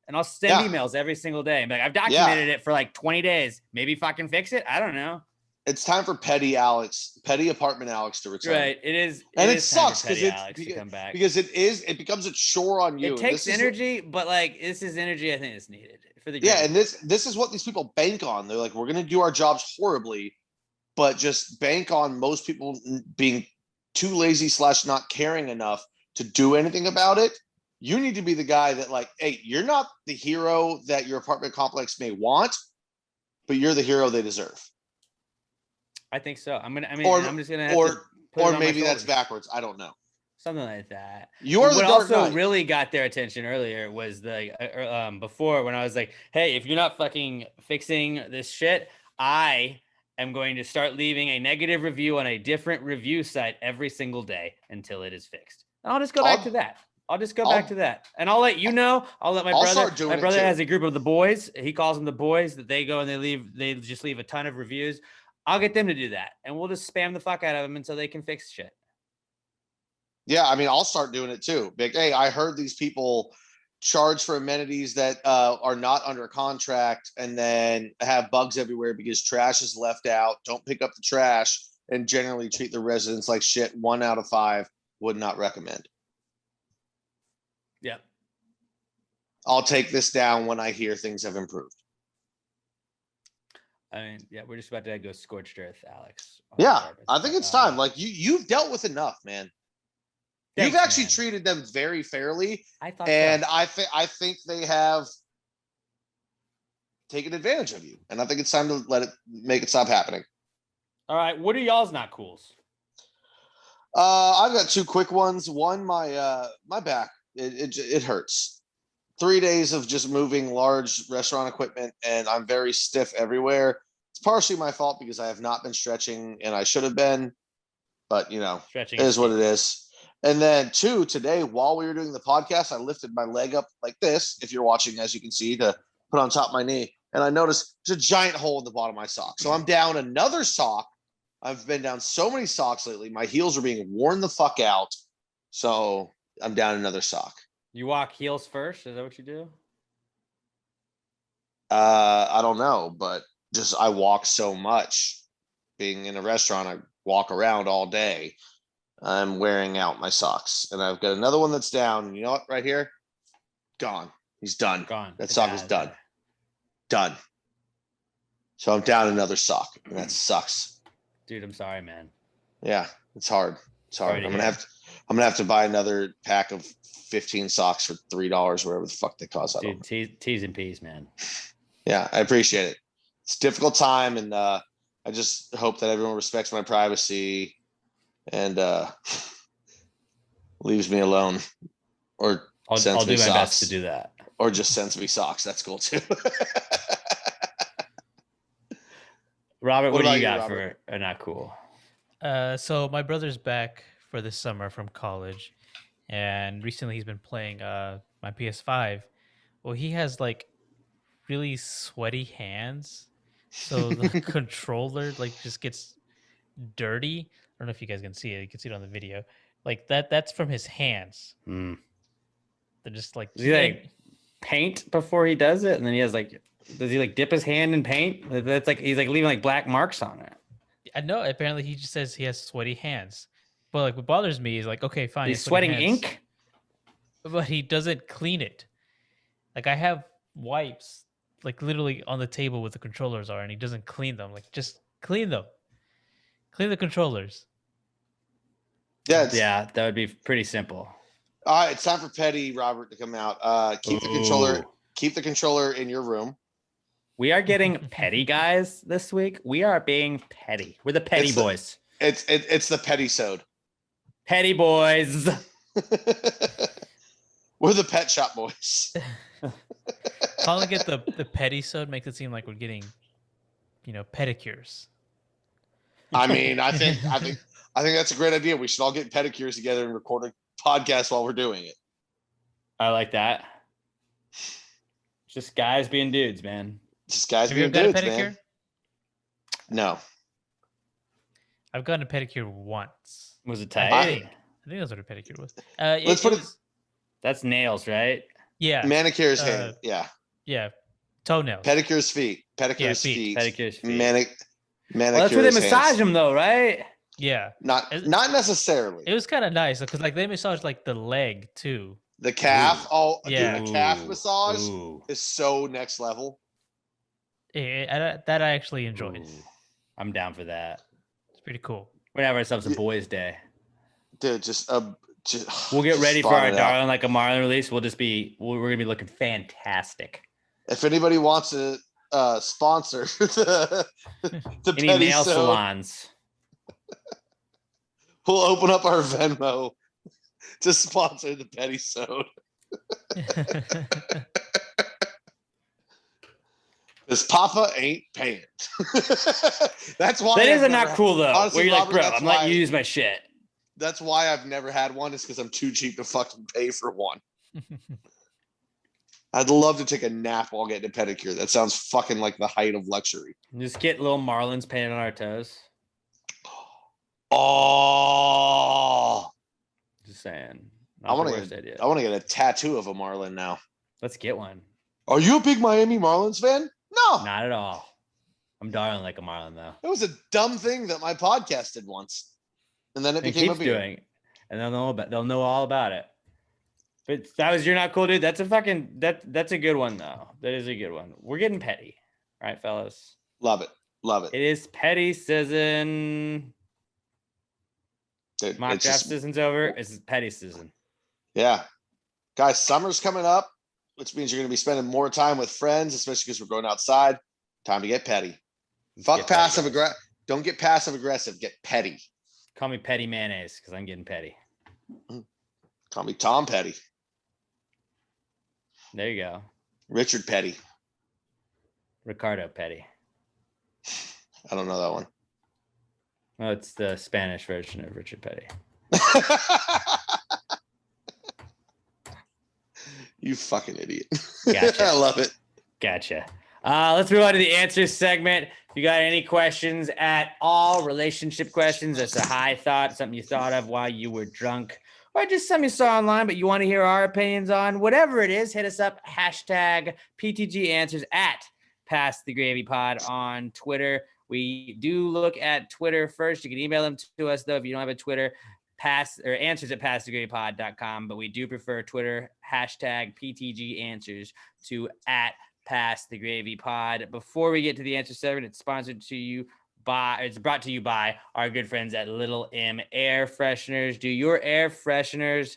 And I'll send emails every single day. I've documented it for 20 days. Maybe fucking fix it. I don't know. It's time for Petty Apartment Alex to return. Right. It is. And it sucks because it becomes a chore on you. It takes energy, but this is energy I think is needed for the game. Yeah, and this is what these people bank on. They're we're going to do our jobs horribly, but just bank on most people being too lazy / not caring enough to do anything about it. You need to be the guy that hey, you're not the hero that your apartment complex may want, but you're the hero they deserve. I think so. I'm just gonna or maybe that's backwards. I don't know. Something like that. You are the what Dark also Knight. really got their attention earlier was before when I was like, hey, if you're not fucking fixing this shit, I am going to start leaving a negative review on a different review site every single day until it is fixed. And I'll just go back to that. And I'll let you know. I'll let my brother. Start doing my brother it too. has a group of the boys. He calls them the boys that they go and they just leave a ton of reviews. I'll get them to do that. And we'll just spam the fuck out of them until they can fix shit. Yeah, I mean, I'll start doing it too. Big, hey, I heard these people charge for amenities that are not under contract and then have bugs everywhere because trash is left out. Don't pick up the trash and generally treat the residents like shit. 1 out of 5 would not recommend. Yep. I'll take this down when I hear things have improved. I mean, yeah, we're just about to go scorched earth, Alex. Yeah, I think it's time. Like you've dealt with enough, man. Thanks, You've actually man. treated them very fairly, I thought and so. I think they have taken advantage of you, and I think it's time to make it stop happening. All right, what are y'all's not cools? I've got 2 quick ones. One, my back, it hurts. 3 days of just moving large restaurant equipment, and I'm very stiff everywhere. It's partially my fault because I have not been stretching, and I should have been, but Stretching it is what it is. And then 2, today, while we were doing the podcast, I lifted my leg up like this, if you're watching, as you can see, to put on top of my knee. And I noticed there's a giant hole in the bottom of my sock. So I'm down another sock. I've been down so many socks lately. My heels are being worn the fuck out. So I'm down another sock. You walk heels first? Is that what you do? I don't know, but just I walk so much. Being in a restaurant, I walk around all day. I'm wearing out my socks, and I've got another one that's down. You know what? Right here, gone. He's done. Gone. That sock is done. Done. So I'm down another sock, and that sucks. Dude, I'm sorry, man. Yeah, it's hard. It's hard. Sorry to I'm gonna have to buy another pack of 15 socks for $3, wherever the fuck they cost. Dude, T's and P's, man. Yeah, I appreciate it. It's a difficult time, and I just hope that everyone respects my privacy and leaves me alone, or I'll sends do me my socks, best to do that. or just sends me socks. That's cool too. Robert, what do you got Robert? for not cool? So my brother's back for this summer from college, and recently he's been playing my PS5. Well, he has like really sweaty hands, so the controller like just gets dirty. I don't know if you guys can see it. You can see it on the video. Like that's from his hands. Mm. They're just like, Does he like paint before he does it? And then he has like, does he like dip his hand in paint? That's like, he's like leaving like black marks on it. I know. Apparently he just says he has sweaty hands. But like what bothers me is like, okay, fine. He's sweating ink? But he doesn't clean it. Like I have wipes like literally on the table where the controllers are, and he doesn't clean them. Like just clean them. Clean the controllers. Yeah, that would be pretty simple. All right, it's time for Petty Robert to come out. Keep the controller in your room. We are getting petty, guys, this week. We are being petty. We're the petty boys. It's the Petty-sode. Petty boys. We're the Pet Shop Boys. Calling it the petty-sode makes it seem like we're getting, pedicures. I mean, I think that's a great idea. We should all get pedicures together and record a podcast while we're doing it. I like that. Just guys being dudes, man. Just guys Have being you ever dudes, got a pedicure? man. No. I've gotten a pedicure once. Was it tight? I think that's what a pedicure was. Let's put it. That's nails, right? Yeah. Manicure's hand. Yeah. Yeah. Toenails. Pedicure's feet. Pedicure's feet. Pedicure's feet. Manicure. Well, that's where they massage hands. them, though, right? Yeah. Not necessarily. It was kind of nice because like they massage like the leg too. The calf. Ooh. Oh, Yeah. dude, the calf massage Ooh. is so next level. That I actually enjoyed. Ooh. I'm down for that. It's pretty cool. We're gonna have ourselves a boys' day. Dude, We'll get ready for spawn our it out. Darling Like a Marlin release. We're gonna be looking fantastic. If anybody wants to sponsor the Any Petty nail Sode, salons. we'll open up our Venmo to sponsor the pedi-sode. Because Papa ain't paying. That's why. That is not cool though. Honestly, where you're Robert, like, bro, I'm letting you use my shit. That's why I've never had one. Is because I'm too cheap to fucking pay for one. I'd love to take a nap while getting a pedicure. That sounds fucking like the height of luxury. Just get little marlins painted on our toes. Oh, Just saying. I want to get a tattoo of a marlin now. Let's get one. Are you a big Miami Marlins fan? No, not at all. I'm darling like a marlin though. It was a dumb thing that my podcast did once, and then it became a beer. Doing, and they'll know all about it. But that was You're Not Cool, dude. That's a fucking that's a good one though. That is a good one. We're getting petty, all right, fellas. Love it. It is petty season. Dude, mock draft season's over. It's petty season. Yeah, guys, summer's coming up, which means you're going to be spending more time with friends, especially because we're going outside. Time to get petty. Fuck passive aggressive. Don't get passive aggressive. Get petty. Call me Petty Mayonnaise because I'm getting petty. Call me Tom Petty. There you go. Richard Petty. Ricardo Petty. I don't know that one. Oh, it's the Spanish version of Richard Petty. You fucking idiot. Gotcha. I love it. Gotcha. Let's move on to the answers segment. If you got any questions at all, relationship questions, that's a high thought, something you thought of while you were drunk, or just something you saw online, but you want to hear our opinions on, whatever it is, hit us up, hashtag PTG Answers at Pass the Gravy Pod on Twitter. We do look at Twitter first. You can email them to us, though, if you don't have a Twitter. Answers at passthegravypod.com, but we do prefer Twitter, hashtag PTG Answers to at Pass the Gravy Pod. Before we get to the answer segment, it's brought to you by our good friends at Little M Air Fresheners. Do your air fresheners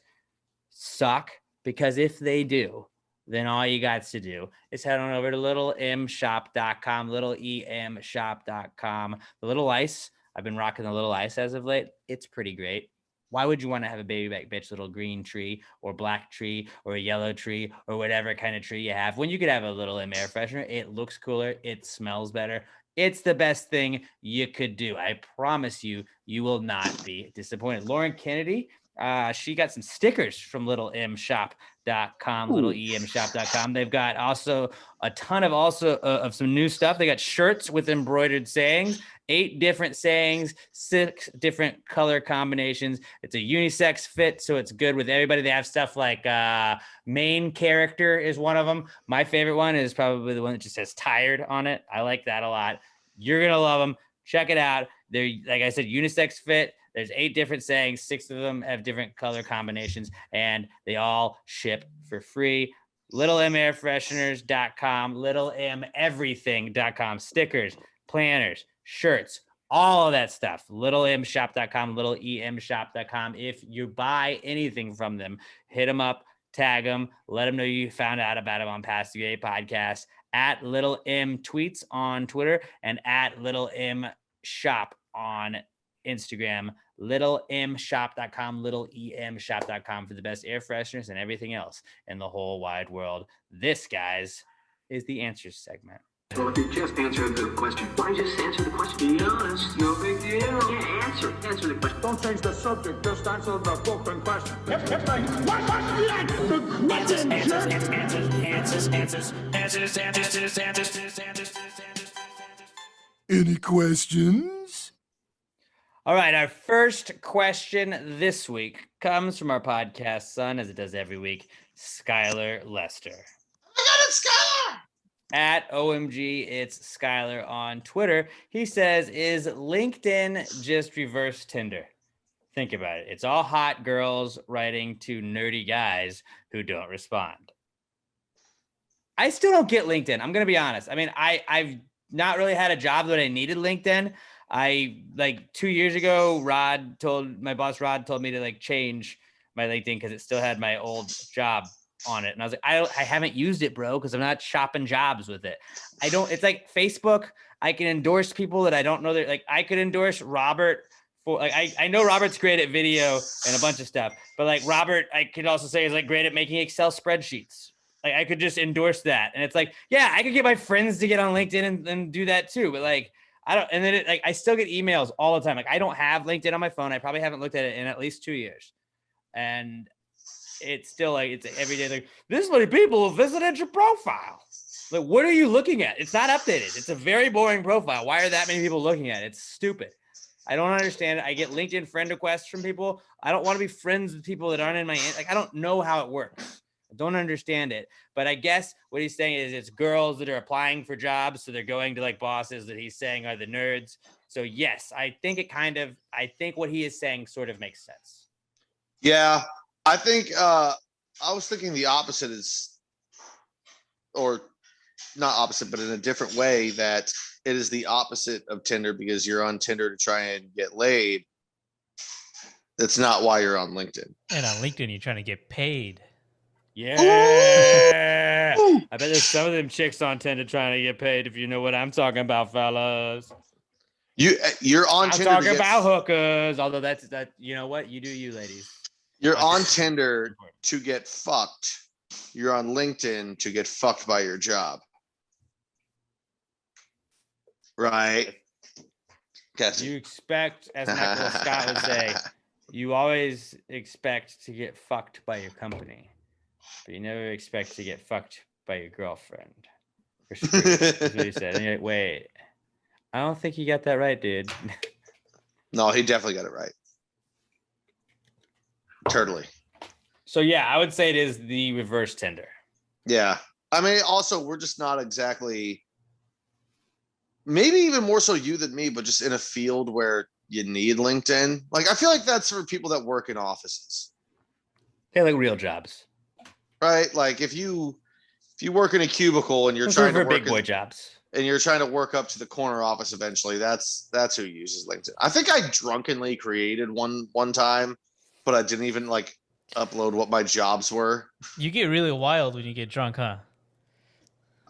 suck? Because if they do, then all you got to do is head on over to littlemshop.com, littlemshop.com. The Little Ice, I've been rocking the Little Ice as of late. It's pretty great. Why would you want to have a baby back bitch little green tree or black tree or a yellow tree or whatever kind of tree you have when you could have a Little M air freshener? It looks cooler. It smells better. It's the best thing you could do. I promise you, you will not be disappointed. Lauren Kennedy, she got some stickers from littlemshop.com, littlemshop.com. They've got also a ton of some new stuff. They got shirts with embroidered sayings, 8 different sayings, 6 different color combinations. It's a unisex fit, so it's good with everybody. They have stuff like main character is one of them. My favorite one is probably the one that just says tired on it. I like that a lot. You're going to love them. Check it out. They're, like I said, unisex fit. There's 8 different sayings. 6 of them have different color combinations, and they all ship for free. LittleMAirFresheners.com, LittleMEverything.com, stickers, planners, shirts, all of that stuff. LittleMShop.com, LittleEMShop.com. If you buy anything from them, hit them up, tag them, let them know you found out about them on Pass the Gravy Podcast, at Little M Tweets on Twitter, and at Little M Shop on Instagram. LittleMShop.com, LittleEMShop.com for the best air fresheners and everything else in the whole wide world. This, guys, is the answers segment. Well, if you just answered the question, why don't you just answer the question? Be honest, no big deal. Yeah, answer the question. Don't change the subject, just answer the fucking question. Any questions? All right, our first question this week comes from our podcast son, as it does every week, Skylar Lester. I got it, Skylar! At OMG, it's Skylar on Twitter. He says, is LinkedIn just reverse Tinder? Think about it. It's all hot girls writing to nerdy guys who don't respond. I still don't get LinkedIn. I'm going to be honest. I mean, I've not really had a job that I needed LinkedIn. I, like 2 years ago, my boss Rod told me to like change my LinkedIn because it still had my old job on it. And I was like, I haven't used it, bro, because I'm not shopping jobs with it. It's like Facebook. I can endorse people that I don't know. That like I could endorse Robert like I know Robert's great at video and a bunch of stuff, but like Robert, I could also say is like great at making Excel spreadsheets. Like I could just endorse that. And it's like, yeah, I could get my friends to get on LinkedIn and do that too. But like, I don't, and then like, I still get emails all the time. Like I don't have LinkedIn on my phone. I probably haven't looked at it in at least 2 years. And it's still like, it's every day. Like this many people have visited your profile. Like, what are you looking at? It's not updated. It's a very boring profile. Why are that many people looking at it? It's stupid. I don't understand it. I get LinkedIn friend requests from people. I don't want to be friends with people that aren't in my, like, I don't know how it works. I don't understand it, but I guess what he's saying is it's girls that are applying for jobs. So they're going to like bosses that he's saying are the nerds. So yes, I think what he is saying sort of makes sense. Yeah. I think, I was thinking the opposite is, or not opposite, but in a different way, that it is the opposite of Tinder because you're on Tinder to try and get laid. That's not why you're on LinkedIn. And on LinkedIn, you're trying to get paid. Yeah. Ooh. I bet there's some of them chicks on Tinder trying to get paid, if you know what I'm talking about, fellas. You're on Tinder. I'm talking about hookers, although that's you know what? You do you, ladies. You're on Tinder to get fucked. You're on LinkedIn to get fucked by your job. Right? Cassie. You expect, as Michael Scott would say, you always expect to get fucked by your company. But you never expect to get fucked by your girlfriend. That's what he said. And you're like, wait, I don't think you got that right, dude. No, he definitely got it right. Totally. So yeah, I would say it is the reverse Tinder. Yeah. I mean, also, we're just not exactly, maybe even more so you than me, but just in a field where you need LinkedIn. Like, I feel like that's for people that work in offices. They like real jobs. Right? Like if you work in a cubicle and you're trying to work big boy jobs and you're trying to work up to the corner office eventually, that's who uses LinkedIn. I think I drunkenly created one time, but I didn't even like upload what my jobs were. You get really wild when you get drunk, huh?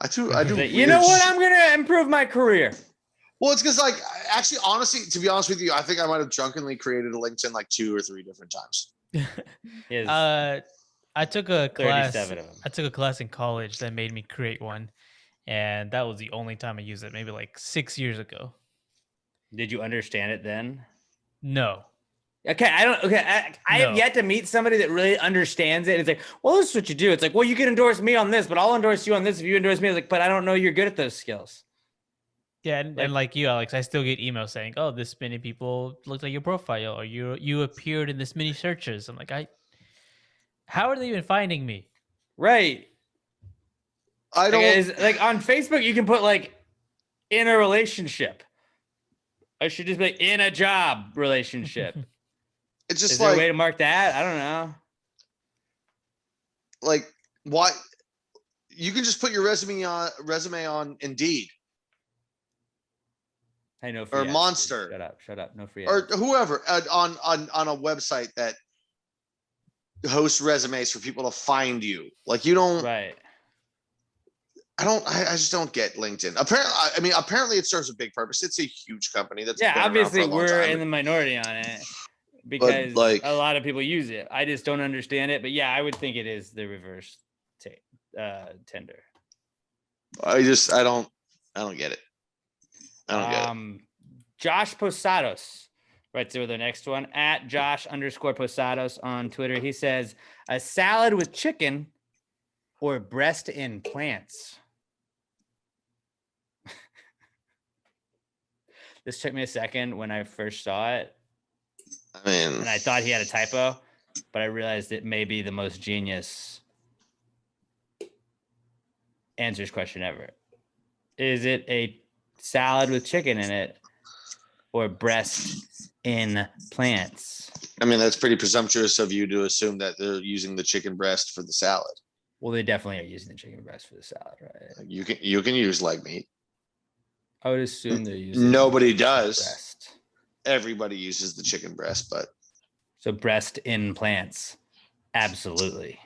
I do. You know what? I'm gonna improve my career. Well, it's because like actually, honestly, to be honest with you, I think I might have drunkenly created a LinkedIn like 2 or 3 different times. I took a class. I took a class in college that made me create one, and that was the only time I used it. Maybe like 6 years ago. Did you understand it then? No. Okay, I have yet to meet somebody that really understands it. It's like, well, this is what you do. It's like, well, you can endorse me on this, but I'll endorse you on this if you endorse me. It's like, but I don't know you're good at those skills. Yeah, and like you, Alex, I still get emails saying, "Oh, this many people looked at your profile, or you appeared in this many searches." I'm like, how are they even finding me? Right. I don't like on Facebook. You can put like in a relationship. I should just be like, in a job relationship. It's just is there a way to mark that? I don't know. Like, why? You can just put your resume on Indeed. I know. Or Monster. Shut up. No free. Or whoever on a website that hosts resumes for people to find you. Like you don't. Right. I just don't get LinkedIn. Apparently it serves a big purpose. It's a huge company. That's obviously we're in the minority on it because like a lot of people use it. I just don't understand it. But yeah, I would think it is the reverse Tinder. I don't get it. I don't get it. Josh Posados right there with the next one at Josh_Posados on Twitter. He says a salad with chicken or breast implants. This took me a second when I first saw it. And I thought he had a typo, but I realized it may be the most genius answers question ever. Is it a salad with chicken in it or breast implants? I mean, that's pretty presumptuous of you to assume that they're using the chicken breast for the salad. Well, they definitely are using the chicken breast for the salad, right? You can use leg meat. I would assume they're using. Nobody does. Breast. Everybody uses the chicken breast, but so breast implants, absolutely.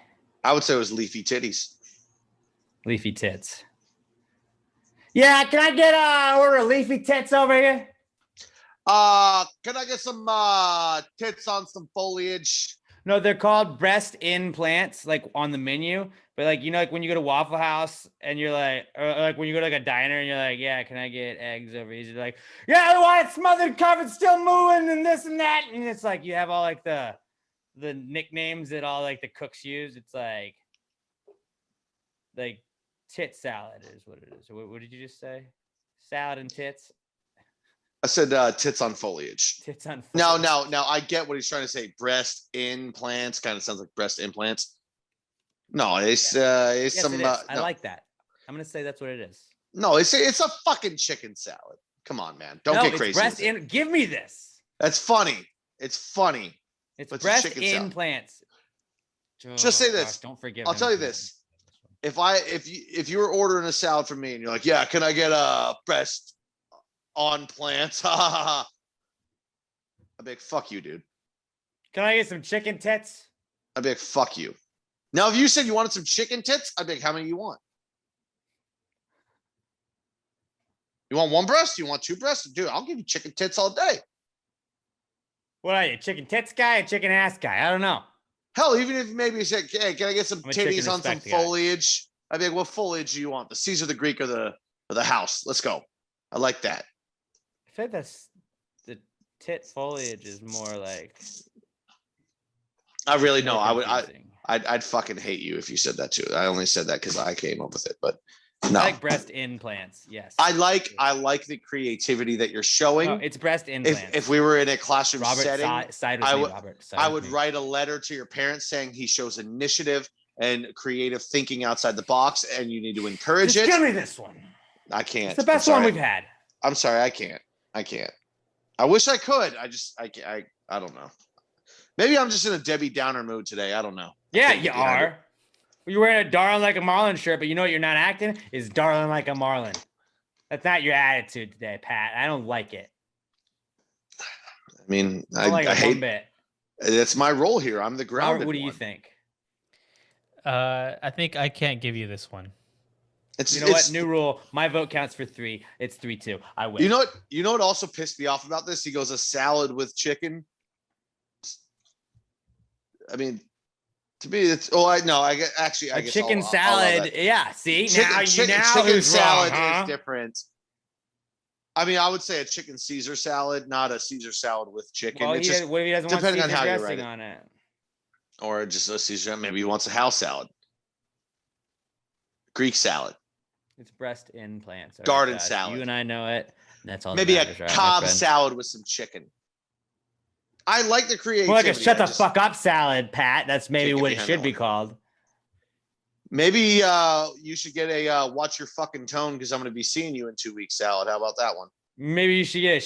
I would say it was leafy titties. Leafy tits. Yeah, can I get order leafy tits over here? Can I get some tits on some foliage? No, they're called breast implants, like on the menu. But like, you know, like when you go to Waffle House and you're like, or like when you go to like a diner and you're like, yeah, can I get eggs over here? You're like, yeah, I want it smothered, covered, still moving, and this and that. And it's like you have all like the nicknames that all like the cooks use. It's like tit salad is what it is. What did you just say? Salad and tits? I said tits on foliage. Tits on foliage. No, I get what he's trying to say. Breast implants kind of sounds like breast implants. No, it's Yes, some. it is. I No. like that. I'm gonna say that's what it is. No, it's a fucking chicken salad. Come on, man. Don't get crazy. Breast give me this. That's funny. It's funny. It's But it's breast chicken salad. implants. Just say gosh, this. don't forgive. I'll him tell you for this. If you were ordering a salad from me and you're like, yeah, can I get a breast on plants? I'd be like, fuck you, dude. Can I get some chicken tits? I'd be like, fuck you. Now, if you said you wanted some chicken tits, I'd be like, how many you want? You want one breast? You want two breasts? Dude, I'll give you chicken tits all day. What are you, chicken tits guy or chicken ass guy? I don't know. Hell, even if maybe you said, hey, can I get some I'm a chicken titties on some respect guy. foliage? I'd be like, what foliage do you want? The Caesar, the Greek, or the house? Let's go. I like that. I feel like that's the tit foliage is more like. I really know. more I'd confusing. fucking hate you if you said that too. I only said that because I came up with it, but I no. like breast implants. Yes. I like the creativity that you're showing. No, it's breast implants. If we were in a classroom Robert setting, side with I me, would- Robert. I would write a letter to your parents saying he shows initiative and creative thinking outside the box, and you need to encourage Just it. give me this one. I can't. It's the best I'm one sorry. we've had. I'm sorry, I can't. I wish I could. I don't know. Maybe I'm just in a Debbie Downer mood today. I don't know. Yeah, can't you get behind it. are. You're wearing a darling like a Marlin shirt, but you know what you're not acting is darling like a Marlin. That's not your attitude today, Pat. I don't like it. I mean, I don't like I it one hate. bit. That's my role here. I'm the grounded Robert, what do you one. think? I think I can't give you this one. It's, You know what? New rule. My vote counts for 3. It's 3-2. I win. You know what? You know what also pissed me off about this? He goes a salad with chicken. I mean, to me, it's. Oh, I know. I guess chicken I'll allow salad. that. Yeah. See, now Chicken who's salad wrong, huh? is different. I mean, I would say a chicken Caesar salad, not a Caesar salad with chicken. Well, It's just what if he doesn't want depending on Caesar how you dressing write it. on it? or just a Caesar. Maybe he wants a house salad, Greek salad. It's breast implants. All right, Garden guys, salad. You and I know it. That's all. Maybe that a matters, right, my Cobb friend? salad with some chicken. I like the creativity. More like a shut I the fuck up salad, Pat. That's maybe Can't get what it behind should that be one. called. Maybe you should get a watch your fucking tone because I'm going to be seeing you in 2 weeks salad. How about that one? Maybe you should get a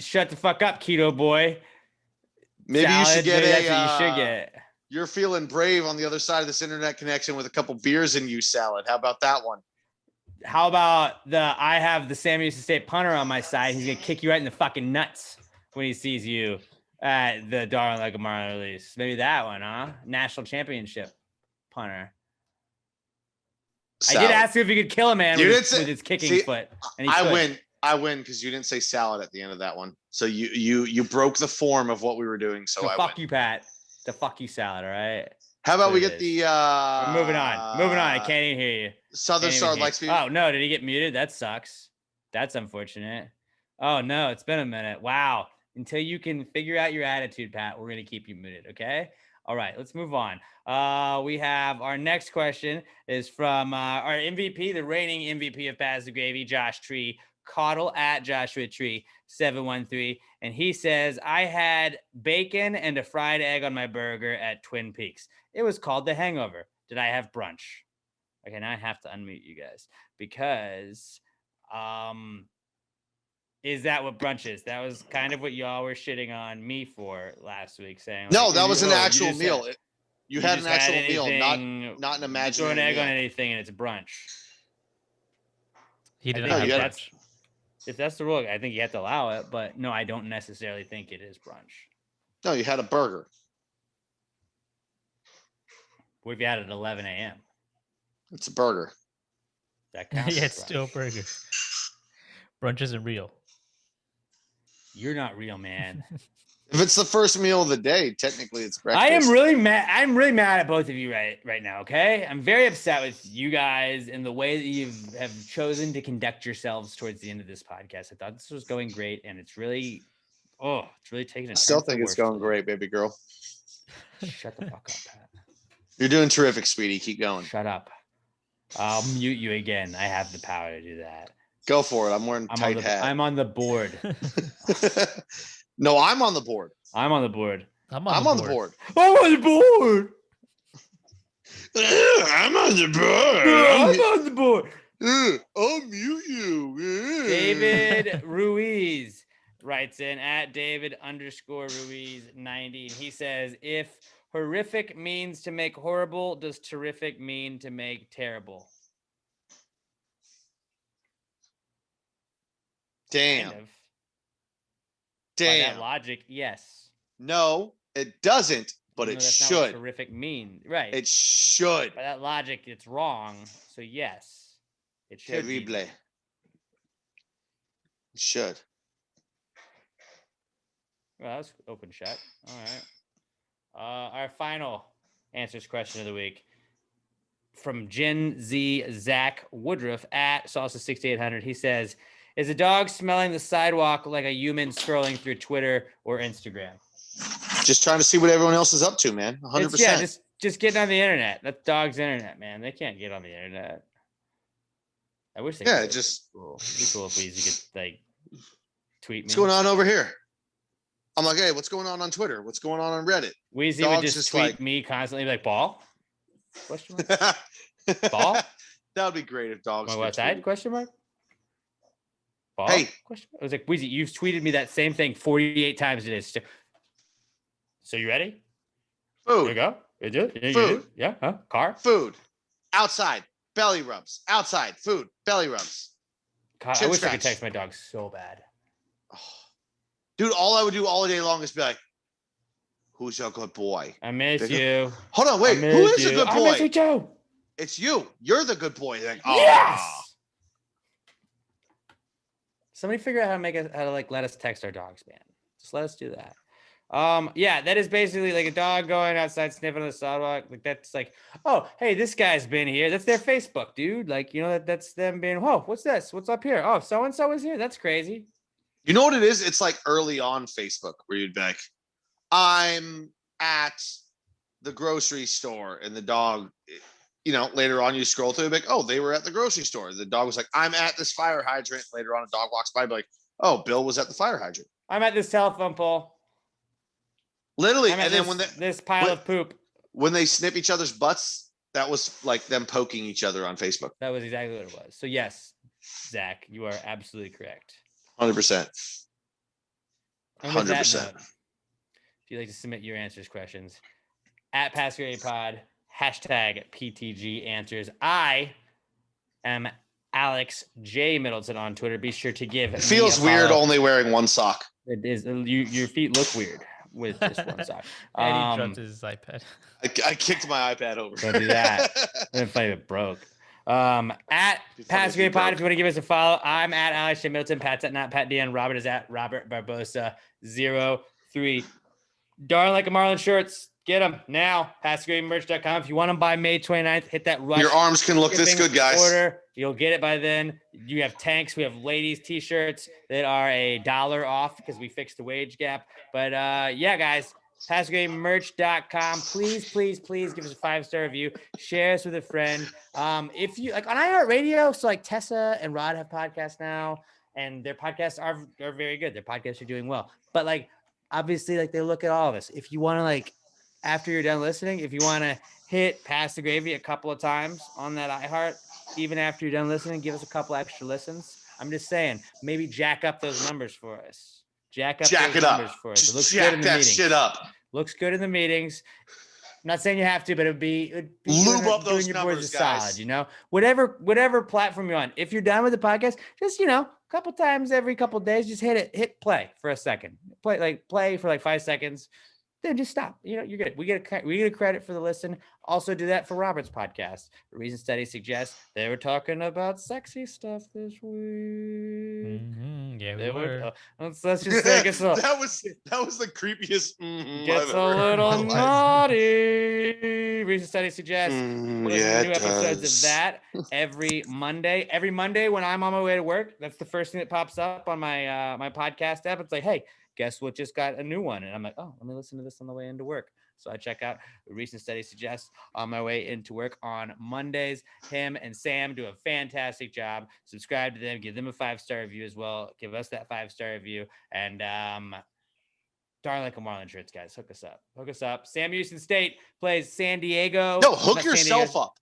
shut the fuck up, keto boy. Maybe salad. you should get Maybe a. that's what you should get. You're feeling brave on the other side of this internet connection with a couple beers in you salad. How about that one? How about I have the Sam Houston State punter on my side. He's gonna kick you right in the fucking nuts when he sees you at the Darling Like a Marlin release. Maybe that one, huh? National championship punter. Salad. I did ask you if you could kill a man You with didn't his, say- with his kicking see, foot. And he could. I win because you didn't say salad at the end of that one. So you broke the form of what we were doing. So So I fuck win. you, Pat. The fuck you salad, all right? How about we There get it is. the We're moving on. Moving on. I can't even hear you. Southern Can't even Star hear- likes me. Oh no, did he get muted? That sucks. That's unfortunate. Oh no, it's been a minute. Wow. Until you can figure out your attitude, Pat, we're gonna keep you muted. Okay. All right, let's move on. We have our next question is from our MVP, the reigning MVP of Pass the Gravy, Josh Tree, Caudle at Joshua Tree 713, and he says, I had bacon and a fried egg on my burger at Twin Peaks. It was called The Hangover. Did I have brunch? Okay, now I have to unmute you guys because is that what brunch is? That was kind of what y'all were shitting on me for last week, saying No, like, that was an "Oh, you actual just meal. had- You had an just had actual meal, anything- not an you imaginary throw an egg meal. on anything and it's brunch. He I didn't think have you had- brunch. if that's the rule, I think you have to allow it. But no, I don't necessarily think it is brunch. No, you had a burger. What if you had it at 11 a.m.? It's a burger. That counts. Yeah, as it's still brunch. burger. Brunch isn't real. You're not real, man. If it's the first meal of the day, technically it's breakfast. I am really mad. I'm really mad at both of you right now. Okay, I'm very upset with you guys and the way that you have chosen to conduct yourselves towards the end of this podcast. I thought this was going great, and it's really taking a turn. Still think it's going great, baby girl. Shut the fuck up, Pat. You're doing terrific, sweetie. Keep going. Shut up. I'll mute you again. I have the power to do that. Go for it. I'm wearing a tight hat. I'm on the board. No, I'm on the board. I'm on the board. I'm on the board. I'm on the board. I'm on the board. I'm on the board. I'll mute you. David Ruiz writes in at David_Ruiz90. He says, if horrific means to make horrible, does terrific mean to make terrible? Damn. Kind of. Damn. By that logic, yes. No, it doesn't, but it that's should. Not what terrific mean, right? It should. By that logic, it's wrong. So yes, it should. Terrible. It should. Well, that was open shut. All right. Our final answers question of the week from Gen Z Zach Woodruff at Salsa 6800. He says, is a dog smelling the sidewalk like a human scrolling through Twitter or Instagram? Just trying to see what everyone else is up to, man. 100%. Yeah, just getting on the internet. That's dog's internet, man. They can't get on the internet. I wish they could. Yeah, just cool. It'd be cool if we could like tweet me. What's going on over here? I'm like, hey, what's going on Twitter? What's going on Reddit? Weezy would just tweet me constantly like, ball? Question mark? Ball? That would be great if dogs. My what's that? Question mark? Ball? Hey. Question? I was like, Weezy, you've tweeted me that same thing 48 times today. So you ready? Food. There you go. You do? Food. Yeah. Huh? Car? Food. Outside. Belly rubs. Outside. Food. Belly rubs. God, I wish I could text my dog so bad. Oh. Dude, all I would do all day long is be like, who's your good boy? I miss you. Hold on, wait. Who is a good boy? I miss you too. It's you. You're the good boy. Like, oh. Yes. Somebody figure out how to let us text our dogs, man. Just let us do that. Yeah, that is basically like a dog going outside sniffing on the sidewalk. Like that's like, oh, hey, this guy's been here. That's their Facebook, dude. Like, you know, that's them being, whoa, what's this? What's up here? Oh, so and so is here. That's crazy. You know what it is? It's like early on Facebook where you'd be like, I'm at the grocery store, and the dog, you know, later on you scroll through, like, oh, they were at the grocery store. The dog was like, I'm at this fire hydrant. Later on, a dog walks by, be like, oh, Bill was at the fire hydrant. I'm at this telephone pole. Literally, and then this pile of poop. When they snip each other's butts, that was like them poking each other on Facebook. That was exactly what it was. So yes, Zach, you are absolutely correct. 100%. 100%. If you'd like to submit your answers questions at pedi-pod, #PTG answers. I am Alex J Middleton on Twitter. Be sure to give. It feels weird only wearing one sock. It is. Your feet look weird with just one sock. And he dropped his iPad. I kicked my iPad over. Don't do that. I didn't play it broke. At pedi-pod, if you want to give us a follow, I'm at Alex J Middleton. Pat's at not Pat DN. Robert is at Robert Barbosa 03. Darn like a Marlin shirts. Get them now. PassGradeMerch.com. If you want them by May 29th, hit that rush. Your arms can look this good, guys. Order. You'll get it by then. You have tanks. We have ladies t-shirts that are $1 off because we fixed the wage gap. But yeah, guys, PassGradeMerch.com. Please give us a 5-star review. Share us with a friend. If you like on iHeartRadio, so like Tessa and Rod have podcasts now, and their podcasts are very good. Their podcasts are doing well. But like obviously, like they look at all of us. If you want to like after you're done listening, if you want to hit Pass the Gravy a couple of times on that iHeart, even after you're done listening, give us a couple extra listens. I'm just saying, maybe jack up those numbers for us. Jack those numbers for us. It looks good in the meetings. Shit up. Looks good in the meetings. I'm not saying you have to, but it'd be lube up those your numbers, boys guys. solid, you know. Whatever platform you're on. If you're done with the podcast, just a couple times every couple of days, just hit play for a second. Play for like 5 seconds. Then just stop. You're good. We get a credit for the listen. Also do that for Robert's podcast. The recent study suggests they were talking about sexy stuff this week. Yeah, they we were. Let's just say that was the creepiest. Gets a little naughty. Recent study suggests new episodes of that every Monday. Every Monday when I'm on my way to work, that's the first thing that pops up on my my podcast app. It's like, hey, guess what just got a new one? And I'm like, oh, let me listen to this on the way into work. So I check out a recent study suggests on my way into work on Mondays. Him and Sam do a fantastic job. Subscribe to them, give them a 5-star review as well. Give us that 5-star review. And darn like a Marlin shirts, guys. Hook us up. Hook us up. Sam Houston State plays San Diego. No, hook yourself up.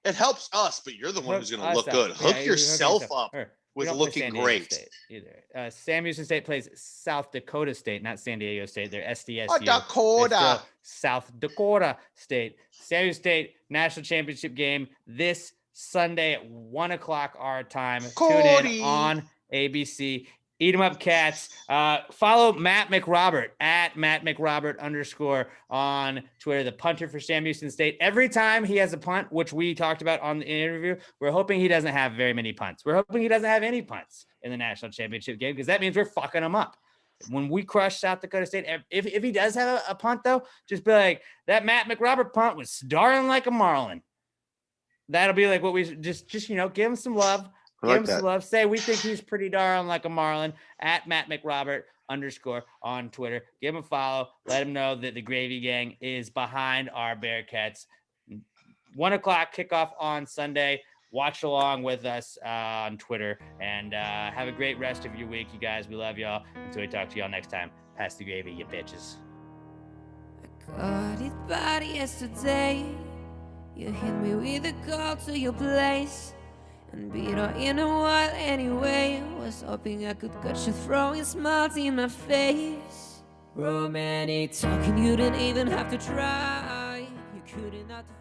It helps us, but you're the one who's going to look good. Hook yourself up with looking great. Either. Sam Houston State plays South Dakota State, not San Diego State. They're SDSU. Oh, Dakota. South Dakota State. Sam Houston State National Championship game this Sunday at 1 o'clock our time. Tune in on ABC. Eat 'em up, cats. Follow Matt McRobert at Matt McRobert _ on Twitter, the punter for Sam Houston State. Every time he has a punt, which we talked about on the interview, we're hoping he doesn't have very many punts. We're hoping he doesn't have any punts in the national championship game because that means we're fucking him up. When we crush South Dakota State, if he does have a punt, though, just be like, that Matt McRobert punt was darling like a Marlin. That'll be like what we just give him some love. Give him some love. Say we think he's pretty darn like a Marlin at Matt McRobert _ on Twitter. Give him a follow. Let him know that the Gravy Gang is behind our Bearcats. 1 o'clock kickoff on Sunday. Watch along with us on Twitter and have a great rest of your week, you guys. We love y'all. Until we talk to y'all next time. Pass the gravy, you bitches. I got it bad yesterday. You hit me with a call to your place. And beat her in a while anyway. Was hoping I could catch you throwing smiles in my face. Romantic talking, you didn't even have to try. You couldn't have to